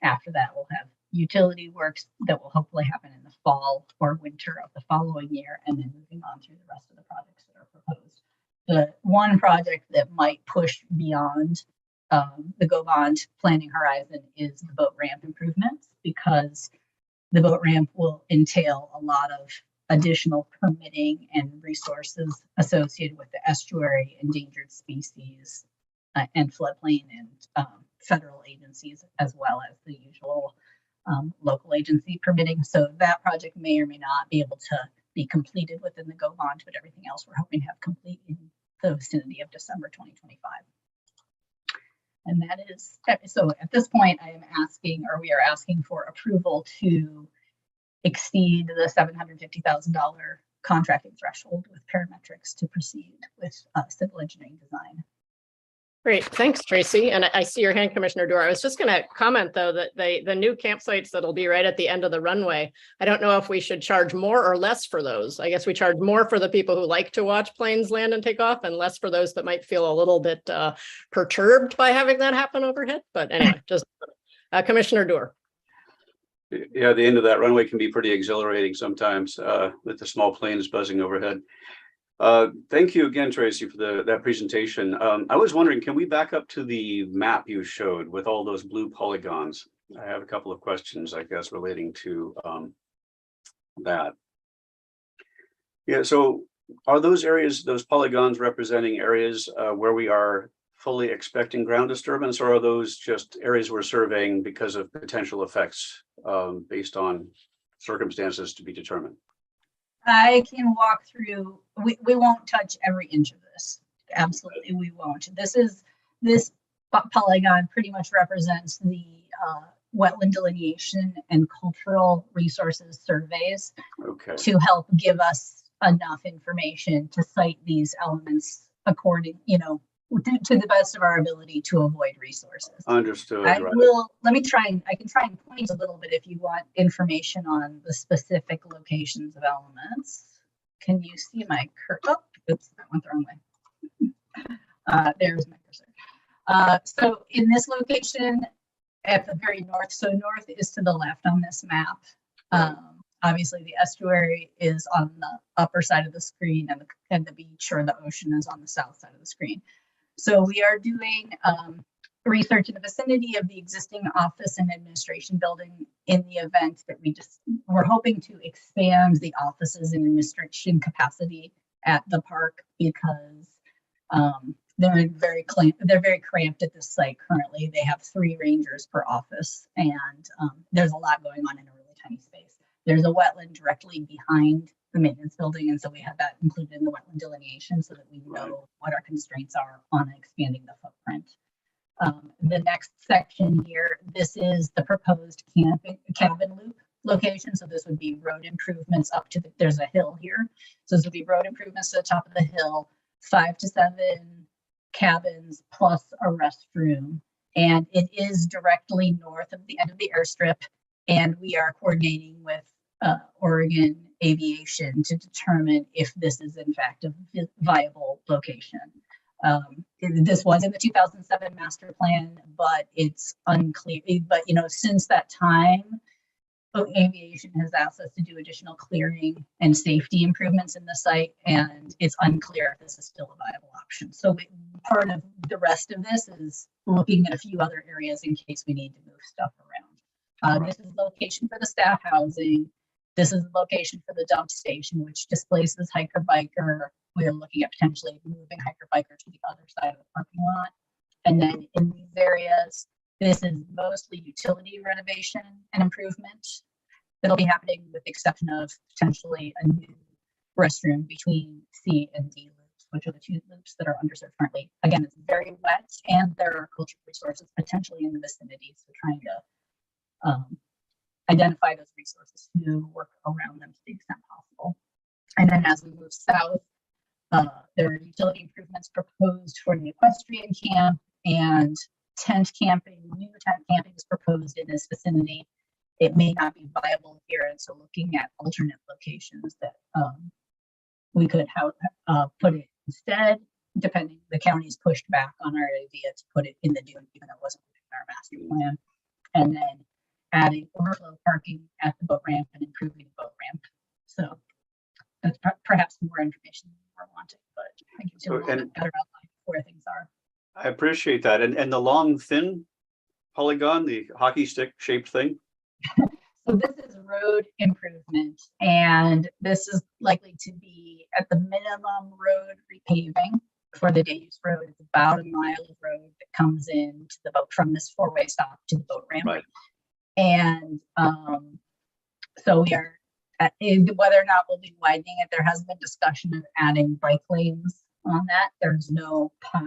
after that, we'll have utility works that will hopefully happen in the fall or winter of the following year, and then moving on through the rest of the projects that are proposed. The one project that might push beyond the Go Bond planning horizon is the boat ramp improvements, because the boat ramp will entail a lot of additional permitting and resources associated with the estuary, endangered species, and floodplain and federal agencies, as well as the usual local agency permitting. So that project may or may not be able to be completed within the Go Bond, but everything else we're hoping to have complete in the vicinity of December 2025. And that is, so at this point, I am asking, or we are asking for approval to exceed the $750,000 contracting threshold with parametrics to proceed with civil engineering design. Great, thanks, Tracy. And I see your hand, Commissioner Dore. I was just going to comment, though, that the new campsites that'll be right at the end of the runway, I don't know if we should charge more or less for those. I guess we charge more for the people who like to watch planes land and take off, and less for those that might feel a little bit perturbed by having that happen overhead. But anyway, just Commissioner Dore. Yeah, the end of that runway can be pretty exhilarating sometimes with the small planes buzzing overhead. Thank you again, Tracy, for that presentation. I was wondering, can we back up to the map you showed with all those blue polygons? I have a couple of questions, I guess, relating to that. Yeah, so are those areas, those polygons representing areas where we are fully expecting ground disturbance, or are those just areas we're surveying because of potential effects based on circumstances to be determined? I can walk through, we won't touch every inch of this. Absolutely, we won't. This polygon pretty much represents the wetland delineation and cultural resources surveys to help give us enough information to cite these elements according, to the best of our ability to avoid resources. Understood. I can try and point a little bit if you want information on the specific locations of elements. Can you see my cursor? Oh, oops, that went the wrong way. There's my cursor. So in this location at the very north, so north is to the left on this map. Obviously the estuary is on the upper side of the screen, and the beach or the ocean is on the south side of the screen. So we are doing research in the vicinity of the existing office and administration building in the event that we're hoping to expand the offices and administration capacity at the park, because they're very cramped at this site currently. They have 3 rangers per office, and there's a lot going on in a really tiny space. There's a wetland directly behind the maintenance building, and so we have that included in the wetland delineation so that we know what our constraints are on expanding the footprint. The next section here, this is the proposed cabin loop location. So this would be road improvements up to there's a hill here. So this would be road improvements to the top of the hill, 5 to 7 cabins plus a restroom. And it is directly north of the end of the airstrip. And we are coordinating with Oregon Aviation to determine if this is in fact a viable location. This was in the 2007 master plan, but it's unclear. But since that time, Aviation has asked us to do additional clearing and safety improvements in the site, and it's unclear if this is still a viable option. So part of the rest of this is looking at a few other areas in case we need to move stuff around. This is the location for the staff housing. This is the location for the dump station, which displaces hiker biker. We're looking at potentially moving hiker biker to the other side of the parking lot. And then in these areas, this is mostly utility renovation and improvement that'll be happening, with the exception of potentially a new restroom between C and D loops, which are the 2 loops that are underserved currently. Again, it's very wet, and there are cultural resources potentially in the vicinity, so trying to identify those resources to work around them to the extent possible. And then as we move south, there are utility improvements proposed for the equestrian camp, and tent camping, new tent camping is proposed in this vicinity. It may not be viable here, and so looking at alternate locations that we could put it instead, depending, the county's pushed back on our idea to put it in the dune, even though it wasn't in our master plan. And then adding overflow parking at the boat ramp and improving the boat ramp. So that's perhaps more information than we're wanting, but I think it's a little bit better outline of where things are. I appreciate that. And the long, thin polygon, the hockey stick shaped thing? So this is road improvement, and this is likely to be at the minimum road repaving for the day use road. It's about a mile of road that comes in to the boat from this four-way stop to the boat ramp. Right. And so we are, whether or not we'll be widening it, there has been discussion of adding bike lanes on that. There's no path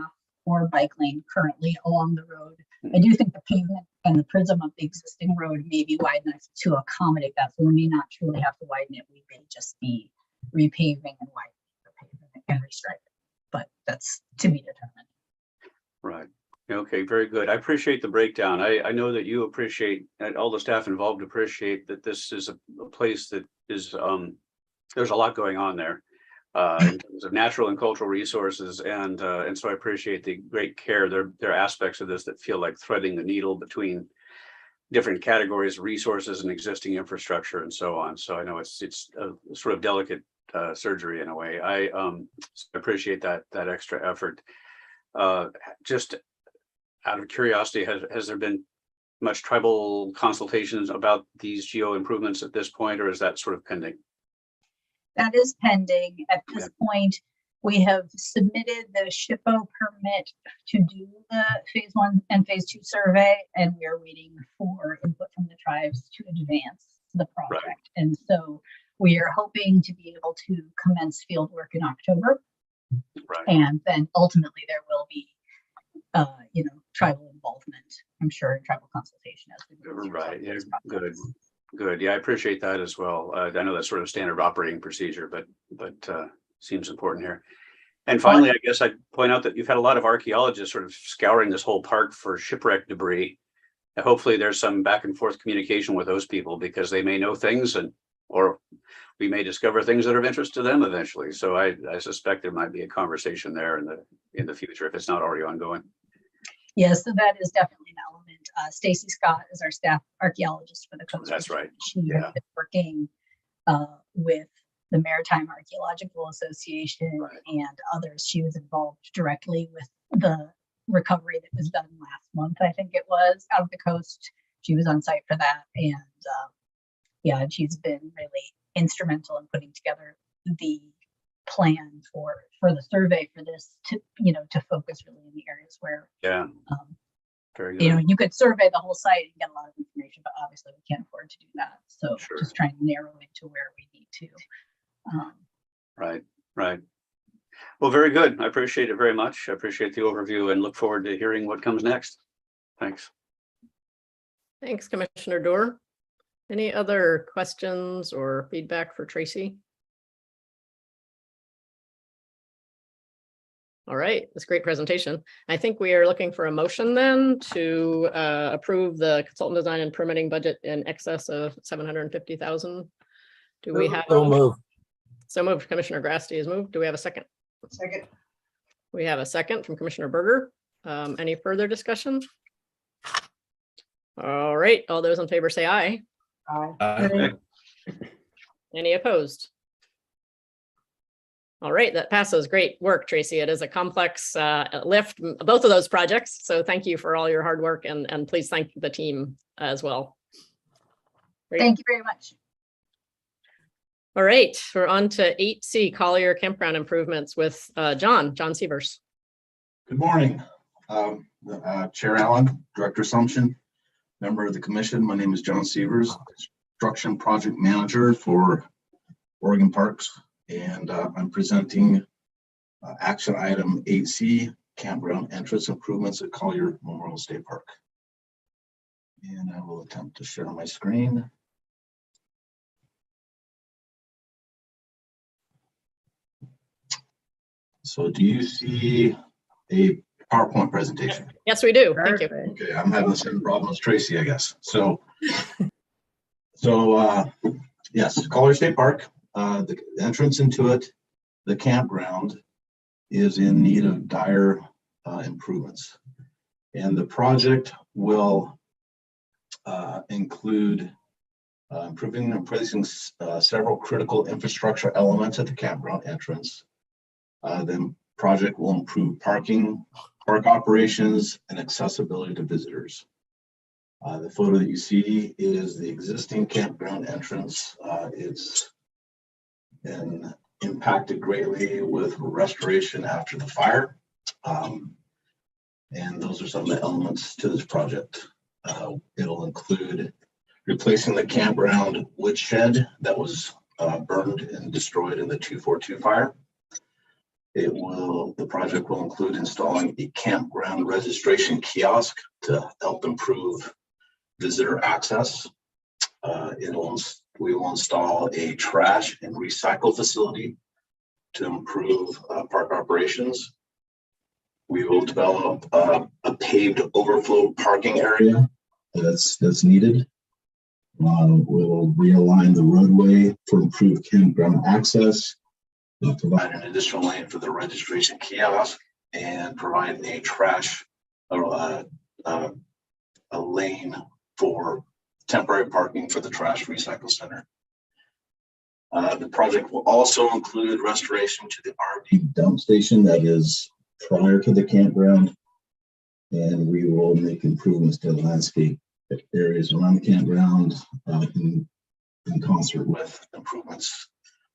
or bike lane currently along the road. I do think the pavement and the prism of the existing road may be wide enough to accommodate that. So we may not truly have to widen it. We may just be repaving and widening the pavement and restriping, but that's to be determined. Right. Okay, very good. I appreciate the breakdown. I know that you appreciate, and all the staff involved appreciate, that this is a place that is, there's a lot going on there in terms of natural and cultural resources. And so I appreciate the great care. There are aspects of this that feel like threading the needle between different categories of resources and existing infrastructure and so on. So I know it's a sort of delicate surgery in a way. I appreciate that extra effort. Just out of curiosity, has there been much tribal consultations about these geo improvements at this point, or is that sort of pending? That is pending. At this point, we have submitted the SHPO permit to do the phase 1 and phase 2 survey, and we are waiting for input from the tribes to advance the project. Right. And so we are hoping to be able to commence field work in October. Right. And then ultimately there will be tribal involvement, I'm sure, in tribal consultation as we move through. Right. Yeah, good. Yeah, I appreciate that as well. I know that's sort of standard operating procedure, but seems important here. And finally, I guess I'd point out that you've had a lot of archaeologists sort of scouring this whole park for shipwreck debris. And hopefully there's some back and forth communication with those people, because they may know things, or we may discover things that are of interest to them eventually. So I suspect there might be a conversation there in the future, if it's not already ongoing. Yes, so that is definitely an element. Stacy Scott is our staff archaeologist for the coast. That's right. She has been working with the Maritime Archaeological Association and others. She was involved directly with the recovery that was done last month, I think it was, out of the coast. She was on site for that, and she's been really instrumental in putting together the plan for the survey for this to focus really in the areas where very good. You could survey the whole site and get a lot of information, but obviously we can't afford to do that. So just trying to narrow it to where we need to. Right. Well, very good. I appreciate it very much. I appreciate the overview and look forward to hearing what comes next. Thanks. Thanks, Commissioner Doerr. Any other questions or feedback for Tracy? All right, that's a great presentation. I think we are looking for a motion then to approve the consultant design and permitting budget in excess of $750,000. Do we have? So moved. So moved. Commissioner Grasty is moved. Do we have a second? Second. We have a second from Commissioner Berger. Any further discussion? All right, all those in favor say aye. Aye. Any opposed? All right, that passes. Great work, Tracy. It is a complex lift, both of those projects. So thank you for all your hard work, and please thank the team as well. Great. Thank you very much. All right, we're on to 8C, Collier Campground Improvements with John Severs. Good morning, Chair Allen, Director Assumption, member of the commission. My name is John Severs, Construction Project Manager for Oregon Parks. And I'm presenting action item 8C, campground entrance improvements at Collier Memorial State Park. And I will attempt to share my screen. So do you see a PowerPoint presentation? Yes, we do. Thank you. Okay, I'm having the same problem as Tracy, I guess. So, yes, Collier State Park, the entrance into it, the campground is in need of dire improvements. And the project will include improving and replacing several critical infrastructure elements at the campground entrance. Then project will improve parking, park operations, and accessibility to visitors. The photo that you see is the existing campground entrance. It's been impacted greatly with restoration after the fire. And those are some of the elements to this project. It'll include replacing the campground woodshed that was burned and destroyed in the 242 fire. The project will include installing a campground registration kiosk to help improve visitor access. We will install a trash and recycle facility to improve park operations. We will develop a paved overflow parking area that's needed. We'll realign the roadway for improved campground access. We'll provide an additional lane for the registration kiosk and provide a trash or a lane for temporary parking for the trash recycle center. The project will also include restoration to the RV dump station that is prior to the campground, and we will make improvements to the landscape areas around the campground in concert with improvements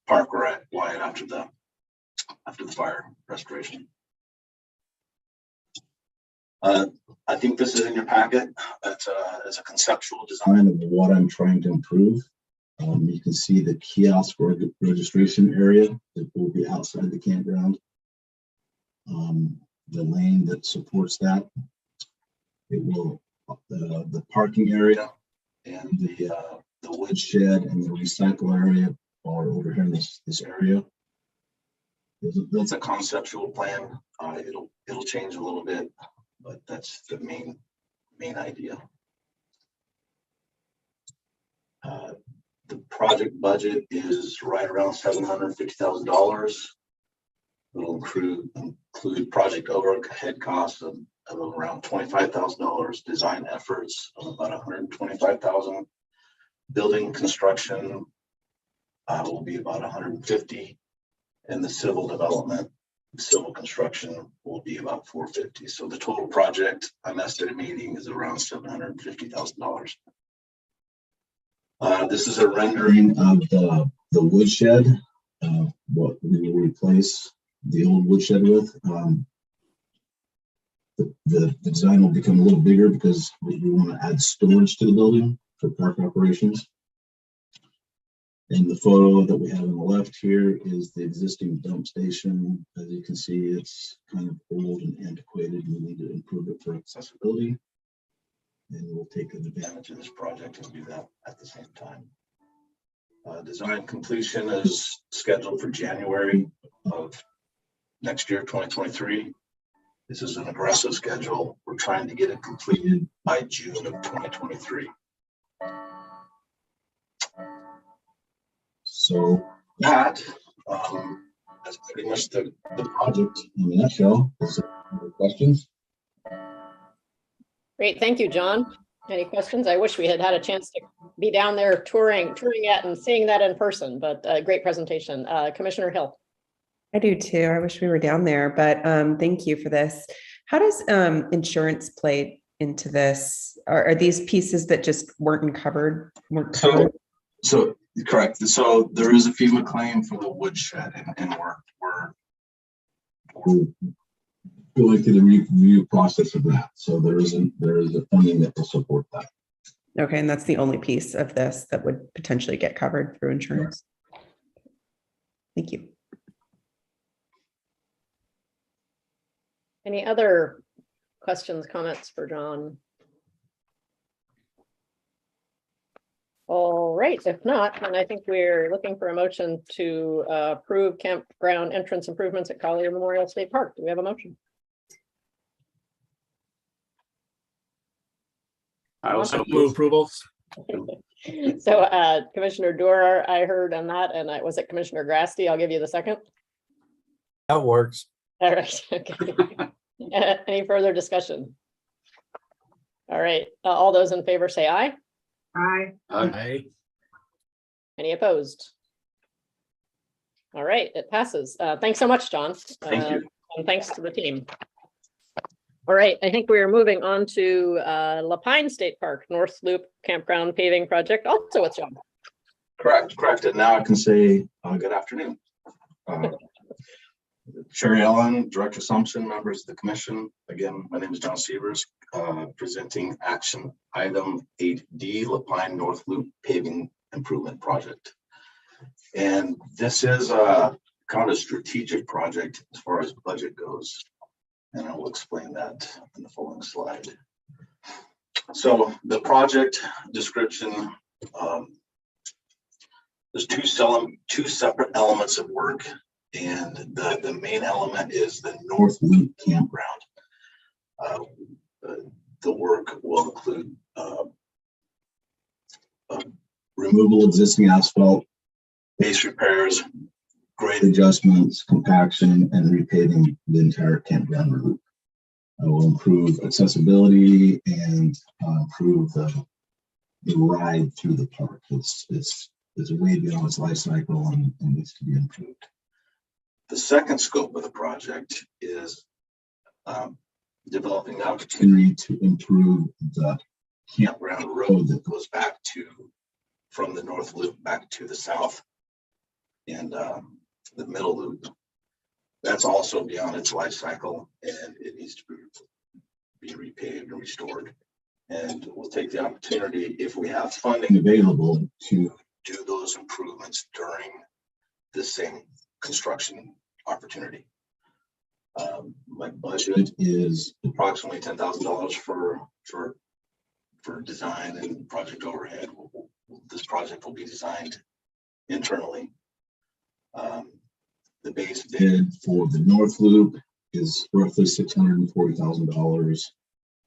park wide after the fire restoration. I think this is in your packet. It's a conceptual design of what I'm trying to improve. You can see the kiosk registration area that will be outside the campground. The lane that supports that. It will the parking area and the woodshed and the recycle area are over here in this area. That's a conceptual plan. It'll change a little bit, but that's the main idea. The project budget is right around $750,000. It'll include project overhead costs of around $25,000, design efforts of about $125,000, building construction will be about $150,000, and the civil development, civil construction will be about $450,000. So the total project I'm estimating is around $750,000. This is a rendering of the woodshed, what we will replace the old woodshed with. The design will become a little bigger because we want to add storage to the building for park operations. And the photo that we have on the left here is the existing dump station. As you can see, it's kind of old and antiquated. We need to improve it for accessibility. And we'll take advantage of this project and do that at the same time. Design completion is scheduled for January of next year, 2023. This is an aggressive schedule. We're trying to get it completed by June of 2023. So that's pretty much the project in a nutshell. Is there any questions? Great, thank you, John. Any questions? I wish we had had a chance to be down there touring it and seeing that in person, but great presentation. Commissioner Hill. I do too. I wish we were down there, but thank you for this. How does insurance play into this? Are these pieces that just weren't covered? So correct. So there is a FEMA claim for the woodshed, and we're going through the review process of that. So there is a funding that will support that. Okay, and that's the only piece of this that would potentially get covered through insurance. Thank you. Any other questions, comments for John? All right, if not, then I think we're looking for a motion to approve campground entrance improvements at Collier Memorial State Park. Do we have a motion? I also Move approval. So Commissioner Durer, I heard on that, and was it Commissioner Grasty? I'll give you the second. That works. All right, okay. Any further discussion? All right, all those in favor say aye. Aye. Aye. Any opposed? All right, it passes. Thanks so much, John. Thank you. And thanks to the team. All right, I think we are moving on to Lapine State Park, North Loop Campground Paving Project, also with John. Correct. And now I can say good afternoon. Sherry Ellen, Director Assumption, members of the commission. Again, my name is John Severs, presenting action item 8D, Lapine North Loop Paving Improvement Project. And this is kind of a strategic project as far as budget goes. And I will explain that in the following slide. So the project description, there's two separate elements of work. And the main element is the North Loop Campground. The work will include removal of existing asphalt, base repairs, grade adjustments, compaction, and repaving the entire campground route. It will improve accessibility and improve the ride through the park. It's way beyond its life cycle and needs to be improved. The second scope of the project is developing the opportunity to improve the campground road that goes back from the North Loop back to the south and the middle loop. That's also beyond its life cycle and it needs to be repaved and restored. And we'll take the opportunity, if we have funding available, to do those improvements during the same construction opportunity. My budget is approximately $10,000 for design and project overhead. This project will be designed internally. The base bid for the North Loop is roughly $640,000.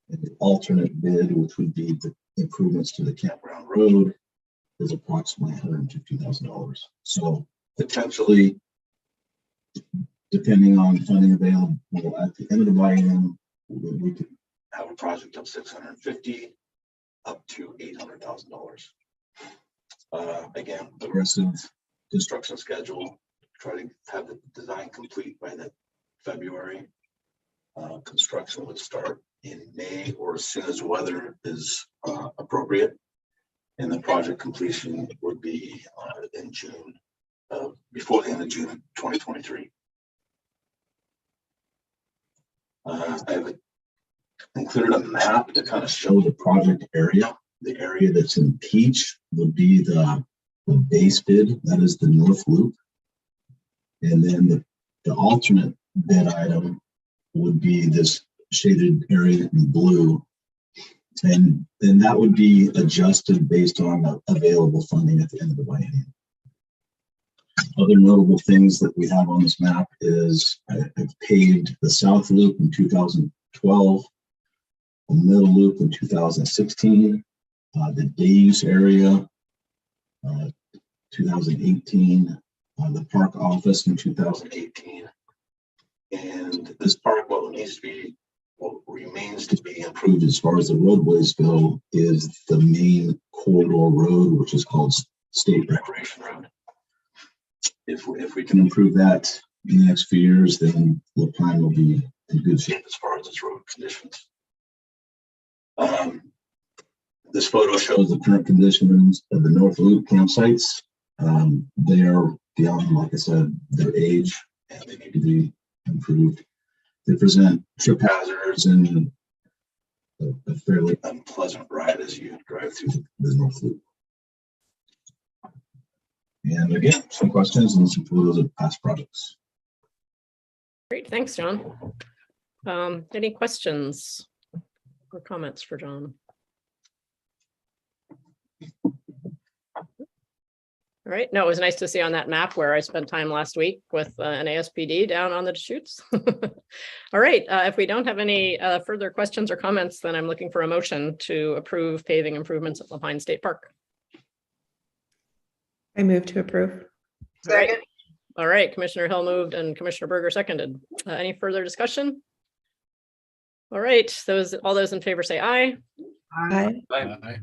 And the alternate bid, which would be the improvements to the campground road, is approximately $150,000. So potentially, depending on funding available at the end of the biennium, we could have a project of $650,000 up to $800,000. Again, aggressive construction schedule. Try to have the design complete by the February. Construction would start in May or as soon as weather is appropriate, and the project completion would be in June, before the end of June 2023. I've included a map to kind of show the project area. The area that's in peach would be the base bid, that is the North Loop. And then the alternate bid item would be this shaded area in blue. And then that would be adjusted based on the available funding at the end of the biennium. Other notable things that we have on this map is I've paved the South Loop in 2012, the Middle Loop in 2016, the day use area 2018, the park office in 2018, and this park, what remains to be improved as far as the roadways go is the main corridor road, which is called State Recreation Road. If we can improve that in the next few years, then Lapine will be in good shape as far as its road conditions. This photo shows the current conditions of the North Loop campsites. They are beyond, like I said, their age, and they need to be improved. They present trip hazards and a fairly unpleasant ride as you drive through the North Loop. And again, some questions and some photos of past projects. Great, thanks, John. Any questions or comments for John? All right. No, it was nice to see on that map where I spent time last week with an ASPD down on the Deschutes. All right. If we don't have any further questions or comments, then I'm looking for a motion to approve paving improvements at Lapine State Park. I move to approve. Second. All right. Commissioner Hill moved and Commissioner Berger seconded. Any further discussion? All right. All those in favor say aye. Aye. Aye.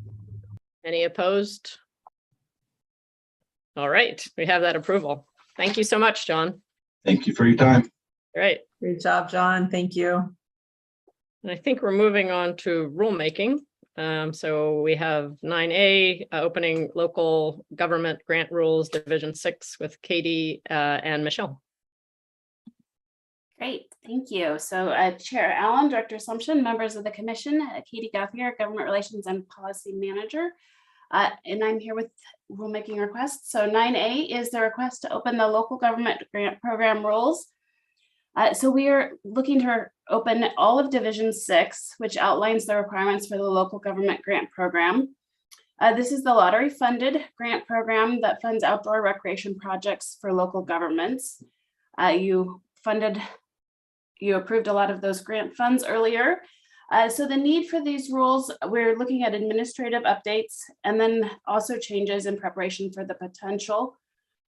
Any opposed? All right, we have that approval. Thank you so much, John. Thank you for your time. All right. Great job, John. Thank you. And I think we're moving on to rulemaking. So we have 9A, opening local government grant rules, Division 6 with Katie and Michelle. Great, thank you. So Chair Allen, Director Assumption, members of the commission, Katie Gauthier, Government Relations and Policy Manager. And I'm here with rulemaking requests. So 9A is the request to open the local government grant program rules. So we are looking to open all of Division 6, which outlines the requirements for the local government grant program. This is the lottery funded grant program that funds outdoor recreation projects for local governments. You approved a lot of those grant funds earlier. So the need for these rules, we're looking at administrative updates and then also changes in preparation for the potential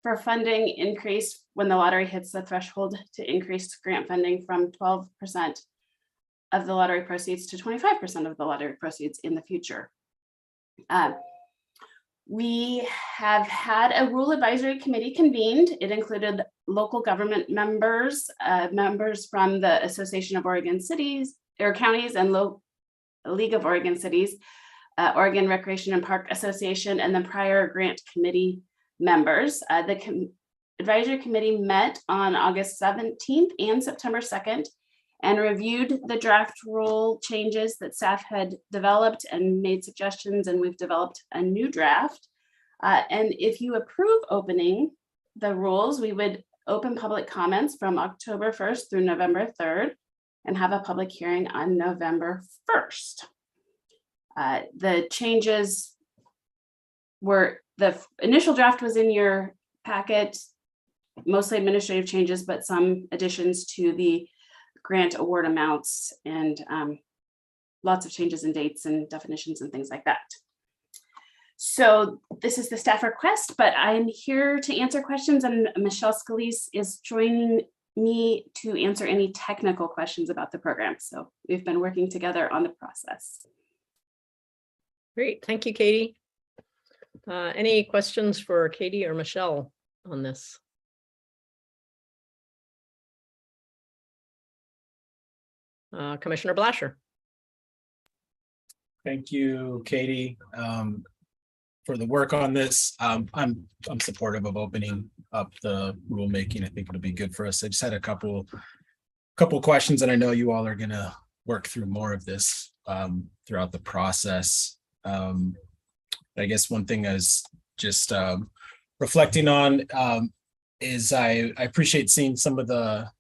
for funding increase when the lottery hits the threshold to increase grant funding from 12% of the lottery proceeds to 25% of the lottery proceeds in the future. We have had a rule advisory committee convened. It included local government members, members from the Association of Oregon Cities or Counties and League of Oregon Cities, Oregon Recreation and Park Association, and the prior grant committee members. The advisory committee met on August 17th and September 2nd and reviewed the draft rule changes that staff had developed and made suggestions, and we've developed a new draft. And if you approve opening the rules, we would open public comments from October 1st through November 3rd and have a public hearing on November 1st. The changes were, the initial draft was in your packet, mostly administrative changes, but some additions to the grant award amounts and lots of changes in dates and definitions and things like that. So this is the staff request, but I'm here to answer questions, and Michelle Scalise is joining me to answer any technical questions about the program. So we've been working together on the process. Great, thank you, Katie. Any questions for Katie or Michelle on this? Commissioner Blasher. Thank you, Katie, for the work on this. I'm supportive of opening up the rulemaking. I think it'll be good for us. I just had a couple questions, and I know you all are going to work through more of this throughout the process. I guess one thing I was just reflecting on is I appreciate seeing some of the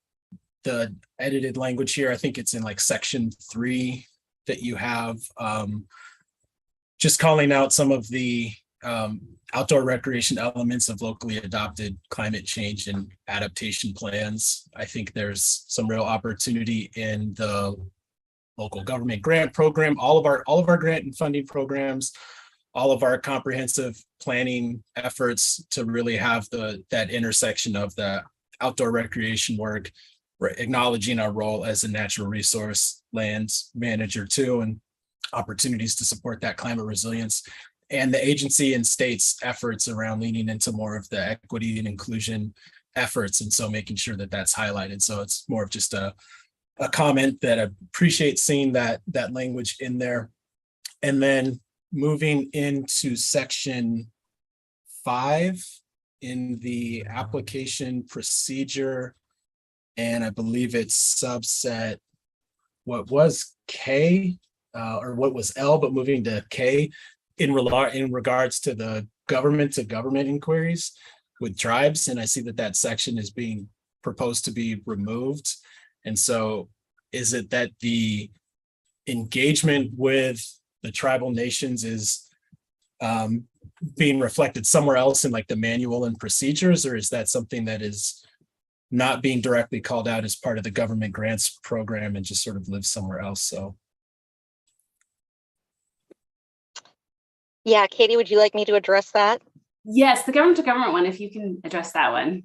edited language here. I think it's in like section 3 that you have just calling out some of the outdoor recreation elements of locally adopted climate change and adaptation plans. I think there's some real opportunity in the local government grant program, all of our grant and funding programs, all of our comprehensive planning efforts to really have that intersection of the outdoor recreation work, acknowledging our role as a natural resource lands manager too, and opportunities to support that climate resilience, and the agency and states efforts around leaning into more of the equity and inclusion efforts. And so making sure that that's highlighted. So it's more of just a comment that I appreciate seeing that language in there. And then moving into section 5 in the application procedure, and I believe it's subset, what was K or what was L, but moving to K in regards to the government to government inquiries with tribes. And I see that section is being proposed to be removed. And so is it that the engagement with the tribal nations is being reflected somewhere else in like the manual and procedures, or is that something that is not being directly called out as part of the government grants program and just sort of lives somewhere else? So. Yeah, Katie, would you like me to address that? Yes, the government to government one, if you can address that one.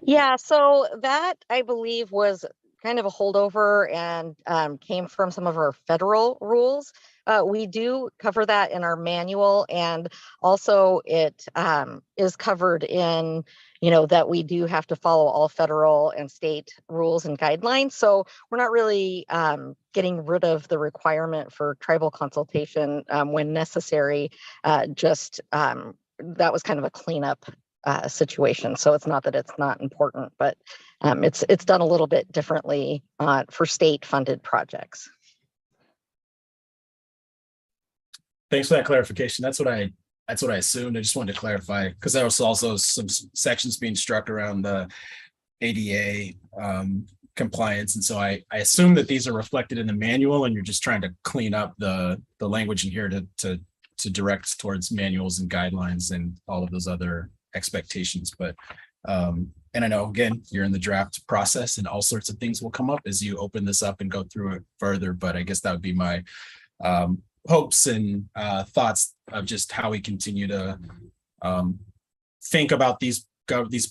Yeah, so that I believe was kind of a holdover and came from some of our federal rules. We do cover that in our manual, and also it is covered in, that we do have to follow all federal and state rules and guidelines. So we're not really getting rid of the requirement for tribal consultation when necessary. That was kind of a cleanup situation. So it's not that it's not important, but it's done a little bit differently for state funded projects. Thanks for that clarification. That's what I assumed. I just wanted to clarify because there was also some sections being struck around the ADA compliance. And so I assume that these are reflected in the manual and you're just trying to clean up the language in here to direct towards manuals and guidelines and all of those other expectations. But and I know, again, you're in the draft process and all sorts of things will come up as you open this up and go through it further. But I guess that would be my hopes and thoughts of just how we continue to think about these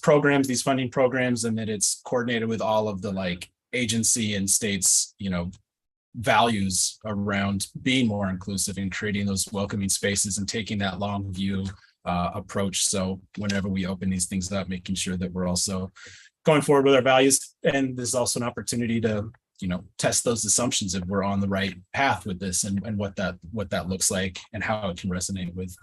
programs, these funding programs, and that it's coordinated with all of the like agency and states, values around being more inclusive and creating those welcoming spaces and taking that long view approach. So whenever we open these things up, making sure that we're also going forward with our values. And there's also an opportunity to, test those assumptions if we're on the right path with this and what that looks like and how it can resonate with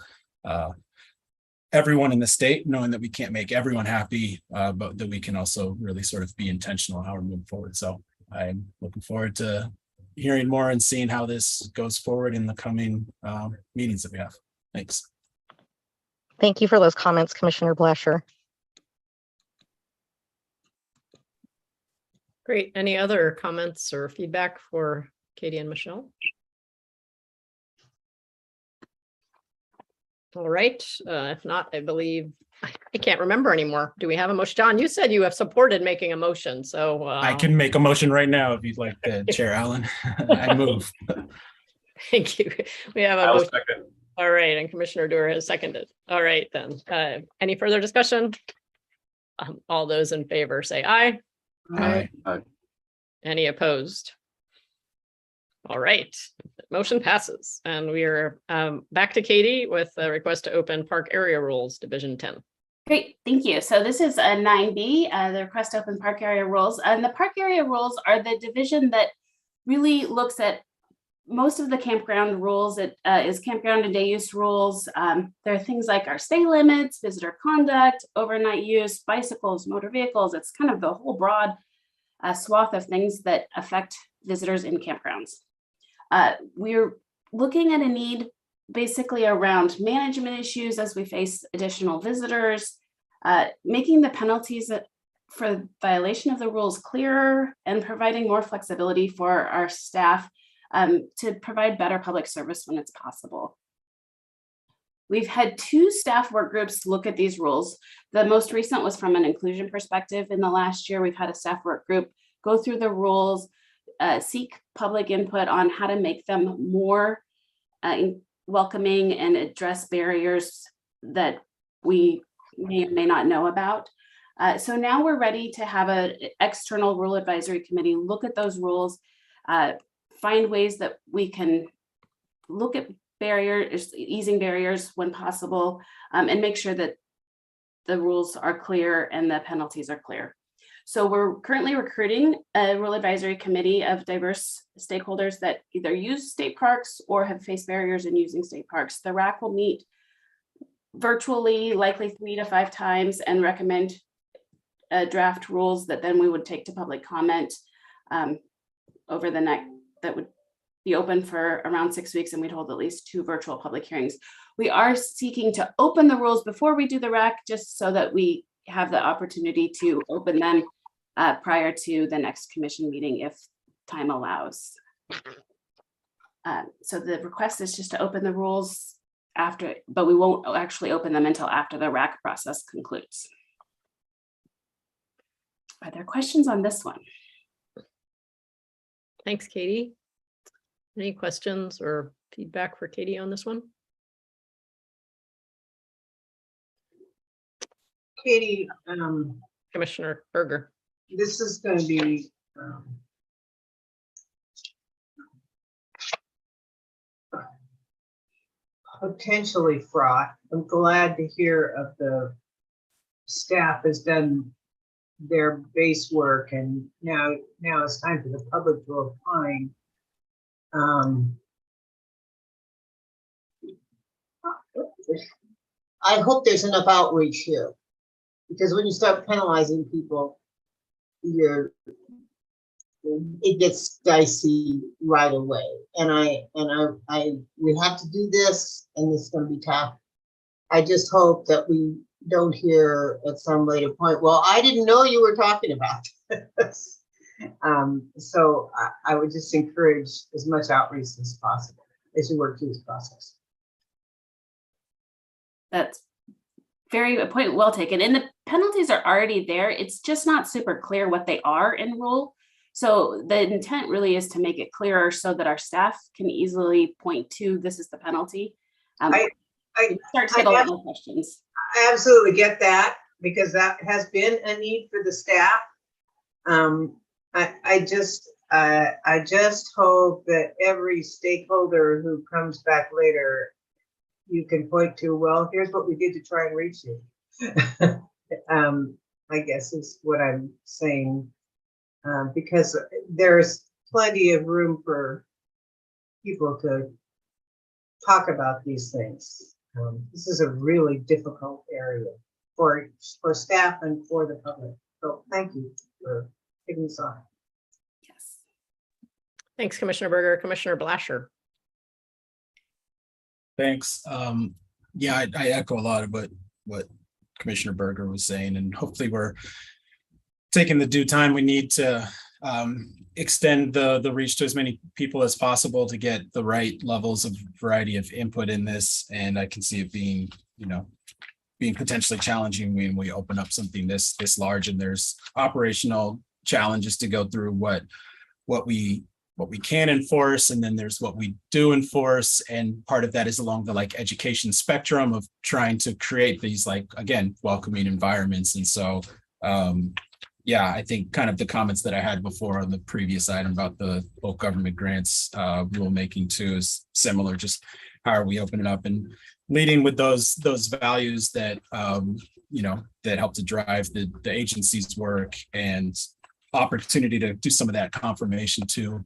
everyone in the state, knowing that we can't make everyone happy, but that we can also really sort of be intentional how we're moving forward. So I'm looking forward to hearing more and seeing how this goes forward in the coming meetings that we have. Thanks. Thank you for those comments, Commissioner Blasher. Great. Any other comments or feedback for Katie and Michelle? All right. If not, I believe I can't remember anymore. Do we have a motion? John, you said you have supported making a motion. So I can make a motion right now if you'd like to, Chair Allen. I move. Thank you. We have a motion. All right. And Commissioner Dewar has seconded. All right, then. Any further discussion? All those in favor say aye. Aye. Any opposed? All right, motion passes. And we are back to Katie with a request to open park area rules, Division 10. Great, thank you. So this is a 9B, the request to open park area rules. And the park area rules are the division that really looks at most of the campground rules. It is campground and day use rules. There are things like our stay limits, visitor conduct, overnight use, bicycles, motor vehicles. It's kind of the whole broad swath of things that affect visitors in campgrounds. We're looking at a need basically around management issues as we face additional visitors, making the penalties for violation of the rules clearer and providing more flexibility for our staff to provide better public service when it's possible. We've had 2 staff work groups look at these rules. The most recent was from an inclusion perspective. In the last year, we've had a staff work group go through the rules, seek public input on how to make them more welcoming and address barriers that we may or may not know about. So now we're ready to have an external rule advisory committee look at those rules, find ways that we can look at barriers, easing barriers when possible, and make sure that the rules are clear and the penalties are clear. So we're currently recruiting a rule advisory committee of diverse stakeholders that either use state parks or have faced barriers in using state parks. The RAC will meet virtually, likely 3 to 5 times, and recommend draft rules that then we would take to public comment over the next, that would be open for around 6 weeks, and we'd hold at least 2 virtual public hearings. We are seeking to open the rules before we do the RAC, just so that we have the opportunity to open them prior to the next commission meeting if time allows. So the request is just to open the rules after, but we won't actually open them until after the RAC process concludes. Are there questions on this one? Thanks, Katie. Any questions or feedback for Katie on this one? Katie, Commissioner Berger. this is going to be potentially fraught. I'm glad to hear of the staff has done their base work, and now it's time for the public to opine. I hope there's enough outreach here, because when you start penalizing people, it gets dicey right away. And we have to do this, and this is going to be tough. I just hope that we don't hear at some later point, well, I didn't know you were talking about this. So I would just encourage as much outreach as possible as you work through this process. That's very a point well taken. And the penalties are already there. It's just not super clear what they are in rule. So the intent really is to make it clearer so that our staff can easily point to this is the penalty. I start to get a lot more questions. I absolutely get that, because that has been a need for the staff. I just hope that every stakeholder who comes back later, you can point to, well, here's what we did to try and reach you. I guess is what I'm saying, because there's plenty of room for people to talk about these things. This is a really difficult area for staff and for the public. So thank you for taking this on. Yes. Thanks, Commissioner Berger. Commissioner Blasher. Thanks. Yeah, I echo a lot of what Commissioner Berger was saying, and hopefully we're taking the due time we need to extend the reach to as many people as possible to get the right levels of variety of input in this. And I can see it being, being potentially challenging when we open up something this large, and there's operational challenges to go through what we can enforce, and then there's what we do enforce, and part of that is along the education spectrum of trying to create these again, welcoming environments. And so yeah, I think kind of the comments that I had before on the previous item about the bulk government grants rulemaking too is similar. Just how are we opening up and leading with those values that that help to drive the agency's work, and opportunity to do some of that confirmation too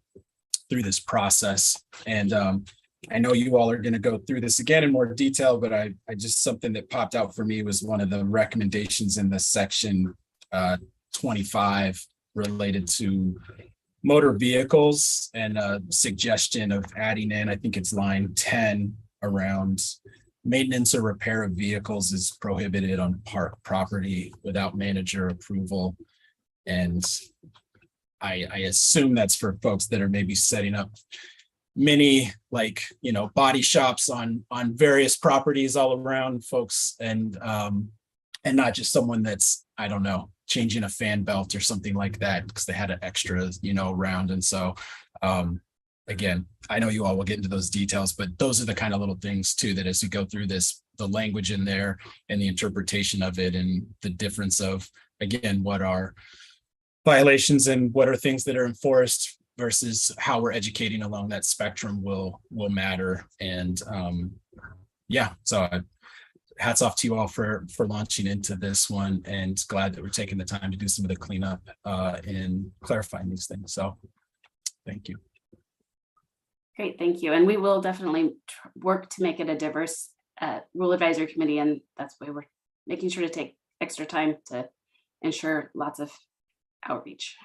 through this process. And I know you all are going to go through this again in more detail, but I just, something that popped out for me was one of the recommendations in the section 25 related to motor vehicles, and a suggestion of adding in, I think it's line 10, around maintenance or repair of vehicles is prohibited on park property without manager approval. And I assume that's for folks that are maybe setting up many body shops on various properties all around folks, and not just someone that's, I don't know, changing a fan belt or something like that because they had an extra around. And so again, I know you all will get into those details, but those are the kind of little things too that as we go through this, the language in there and the interpretation of it, and the difference of, again, what are violations and what are things that are enforced versus how we're educating along that spectrum will matter. And yeah, so hats off to you all for launching into this one, and glad that we're taking the time to do some of the cleanup and clarifying these things. So thank you. Great, thank you. And we will definitely work to make it a diverse rule advisory committee, and that's why we're making sure to take extra time to ensure lots of outreach.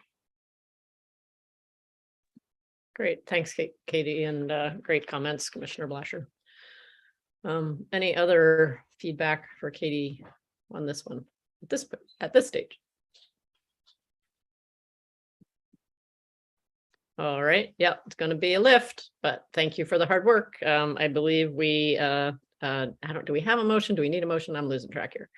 Great, thanks, Katie, and great comments, Commissioner Blasher. Any other feedback for Katie on this one at this stage? All right, yeah, it's going to be a lift, but thank you for the hard work. I believe we do we have a motion? Do we need a motion? I'm losing track here.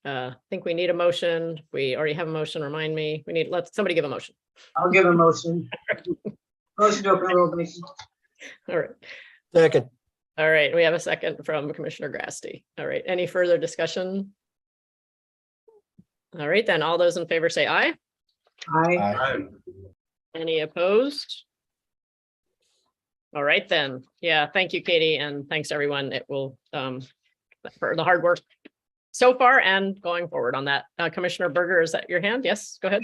I think we need a motion. We already have a motion. Remind me. Let somebody give a motion. I'll give a motion. Motion to open roll. All right. Second. All right. We have a second from Commissioner Grasty. All right. Any further discussion? All right, then all those in favor say aye. Aye. Any opposed? All right, then. Yeah, thank you, Katie, and thanks everyone. It will for the hard work so far and going forward on that. Commissioner Berger, is that your hand? Yes, go ahead.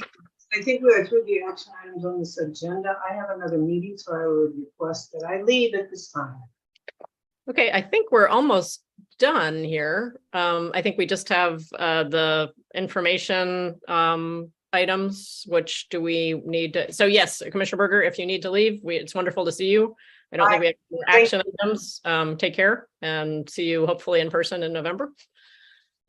I think we are through the action items on this agenda. I have another meeting, so I would request that I leave at this time. Okay, I think we're almost done here. I think we just have the information items, which do we need to, so yes, Commissioner Berger, if you need to leave, it's wonderful to see you. I don't think we have more action items. Take care and see you hopefully in person in November.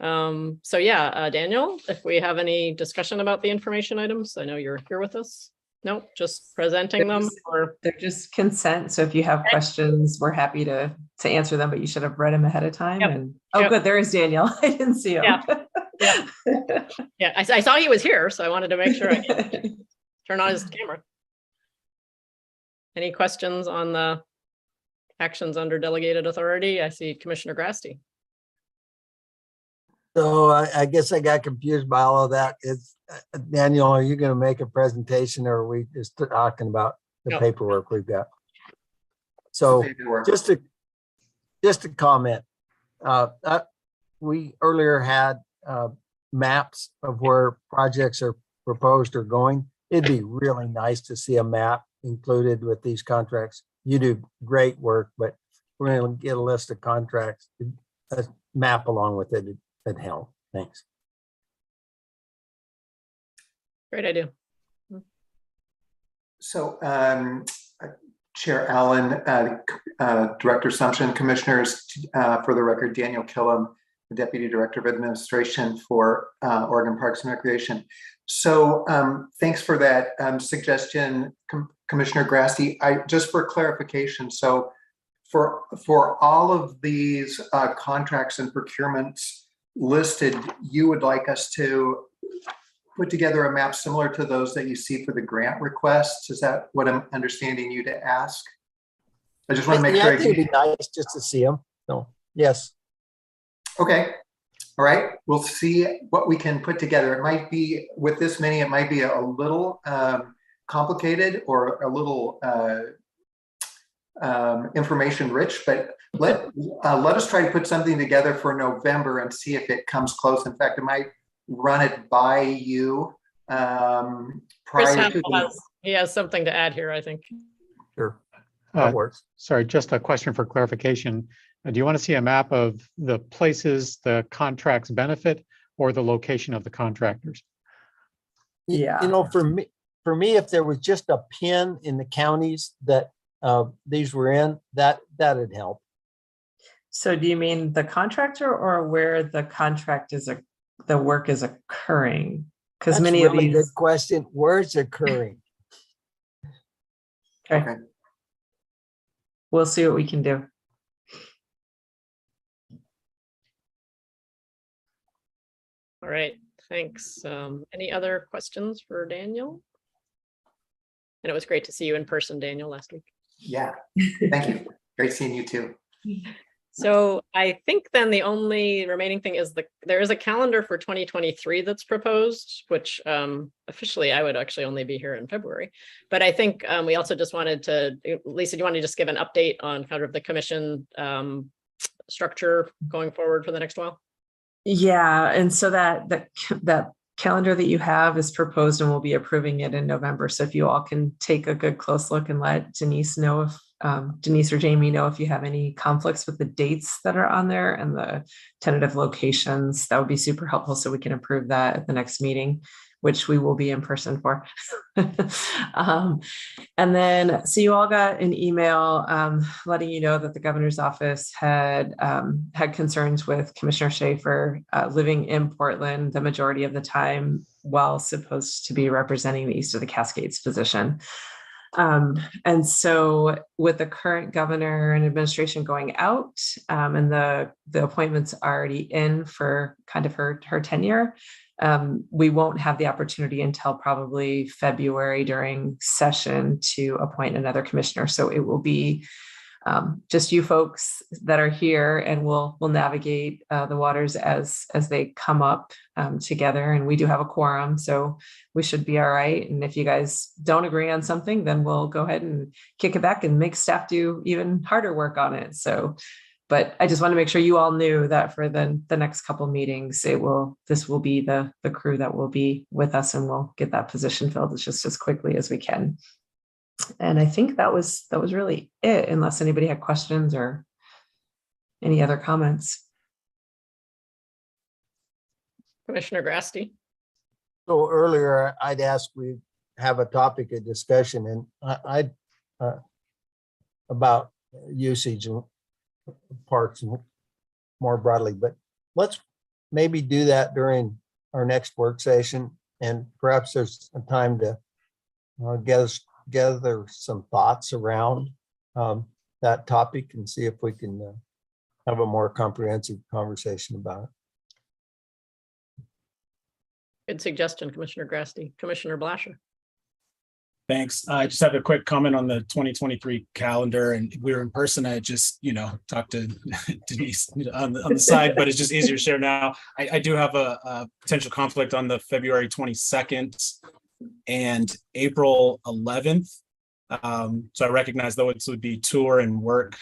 So yeah, Daniel, if we have any discussion about the information items, I know you're here with us. No, just presenting them, or they're just consent. So if you have questions, we're happy to answer them, but you should have read them ahead of time. Yep. And good, there is Daniel. I didn't see him. Yeah, I saw he was here, so I wanted to make sure I could turn on his camera. Any questions on the actions under delegated authority? I see Commissioner Grasty. So I guess I got confused by all of that. Daniel, are you going to make a presentation, or are we just talking about the paperwork we've got? So just to comment, we earlier had maps of where projects are proposed or going. It'd be really nice to see a map included with these contracts. You do great work, but we're going to get a list of contracts, a map along with it. That'd help. Thanks. Great idea. So, Chair Allen, Director Assumption, Commissioners, for the record, Daniel Killam, the Deputy Director of Administration for Oregon Parks and Recreation. So thanks for that suggestion, Commissioner Grasty. Just for clarification, so for all of these contracts and procurements listed, you would like us to put together a map similar to those that you see for the grant requests? Is that what I'm understanding you to ask? I just want to make sure. I think it'd be nice just to see them. So yes. Okay. All right. We'll see what we can put together. It might be with this many, it might be a little complicated or a little information rich, but let us try to put something together for November and see if it comes close. In fact, it might run it by you prior to he has something to add here, I think. Sure. That works. Sorry, just a question for clarification. Do you want to see a map of the places the contracts benefit or the location of the contractors? Yeah. You know, for me, if there was just a pin in the counties that these were in, that'd help. So do you mean the contractor or where the contract is the work is occurring? Because many of these. Good question. Where it's occurring. Okay. We'll see what we can do. All right, thanks. Any other questions for Daniel? And it was great to see you in person, Daniel, last week. Yeah, thank you. Great seeing you too. So I think then the only remaining thing is there is a calendar for 2023 that's proposed, which officially I would actually only be here in February. But I think we also just wanted to, Lisa, do you want to just give an update on kind of the commission structure going forward for the next while? Yeah, and so that calendar that you have is proposed and we'll be approving it in November. So if you all can take a good close look and let Denise know if Denise or Jamie know if you have any conflicts with the dates that are on there and the tentative locations, that would be super helpful so we can approve that at the next meeting, which we will be in person for. And then, so you all got an email letting you know that the governor's office had concerns with Commissioner Schaefer living in Portland the majority of the time while supposed to be representing the East of the Cascades position. And so with the current governor and administration going out, and the appointments already in for kind of her tenure, we won't have the opportunity until probably February during session to appoint another commissioner. So it will be just you folks that are here, and we'll navigate the waters as they come up together. And we do have a quorum, so we should be all right. And if you guys don't agree on something, then we'll go ahead and kick it back and make staff do even harder work on it. So, but I just want to make sure you all knew that for the next couple meetings, this will be the crew that will be with us, and we'll get that position filled just as quickly as we can. And I think that was really it, unless anybody had questions or any other comments. Commissioner Grasty. So earlier I'd asked we have a topic of discussion, and I'd about usage of parks more broadly, but let's maybe do that during our next work session, and perhaps there's a time to gather some thoughts around that topic and see if we can have a more comprehensive conversation about it. Good suggestion, Commissioner Grasty. Commissioner Blasher. Thanks. I just have a quick comment on the 2023 calendar, and we were in person. I just, talked to Denise on the side, but it's just easier to share now. I do have a potential conflict on the February 22nd and April 11th. So I recognize those would be tour and work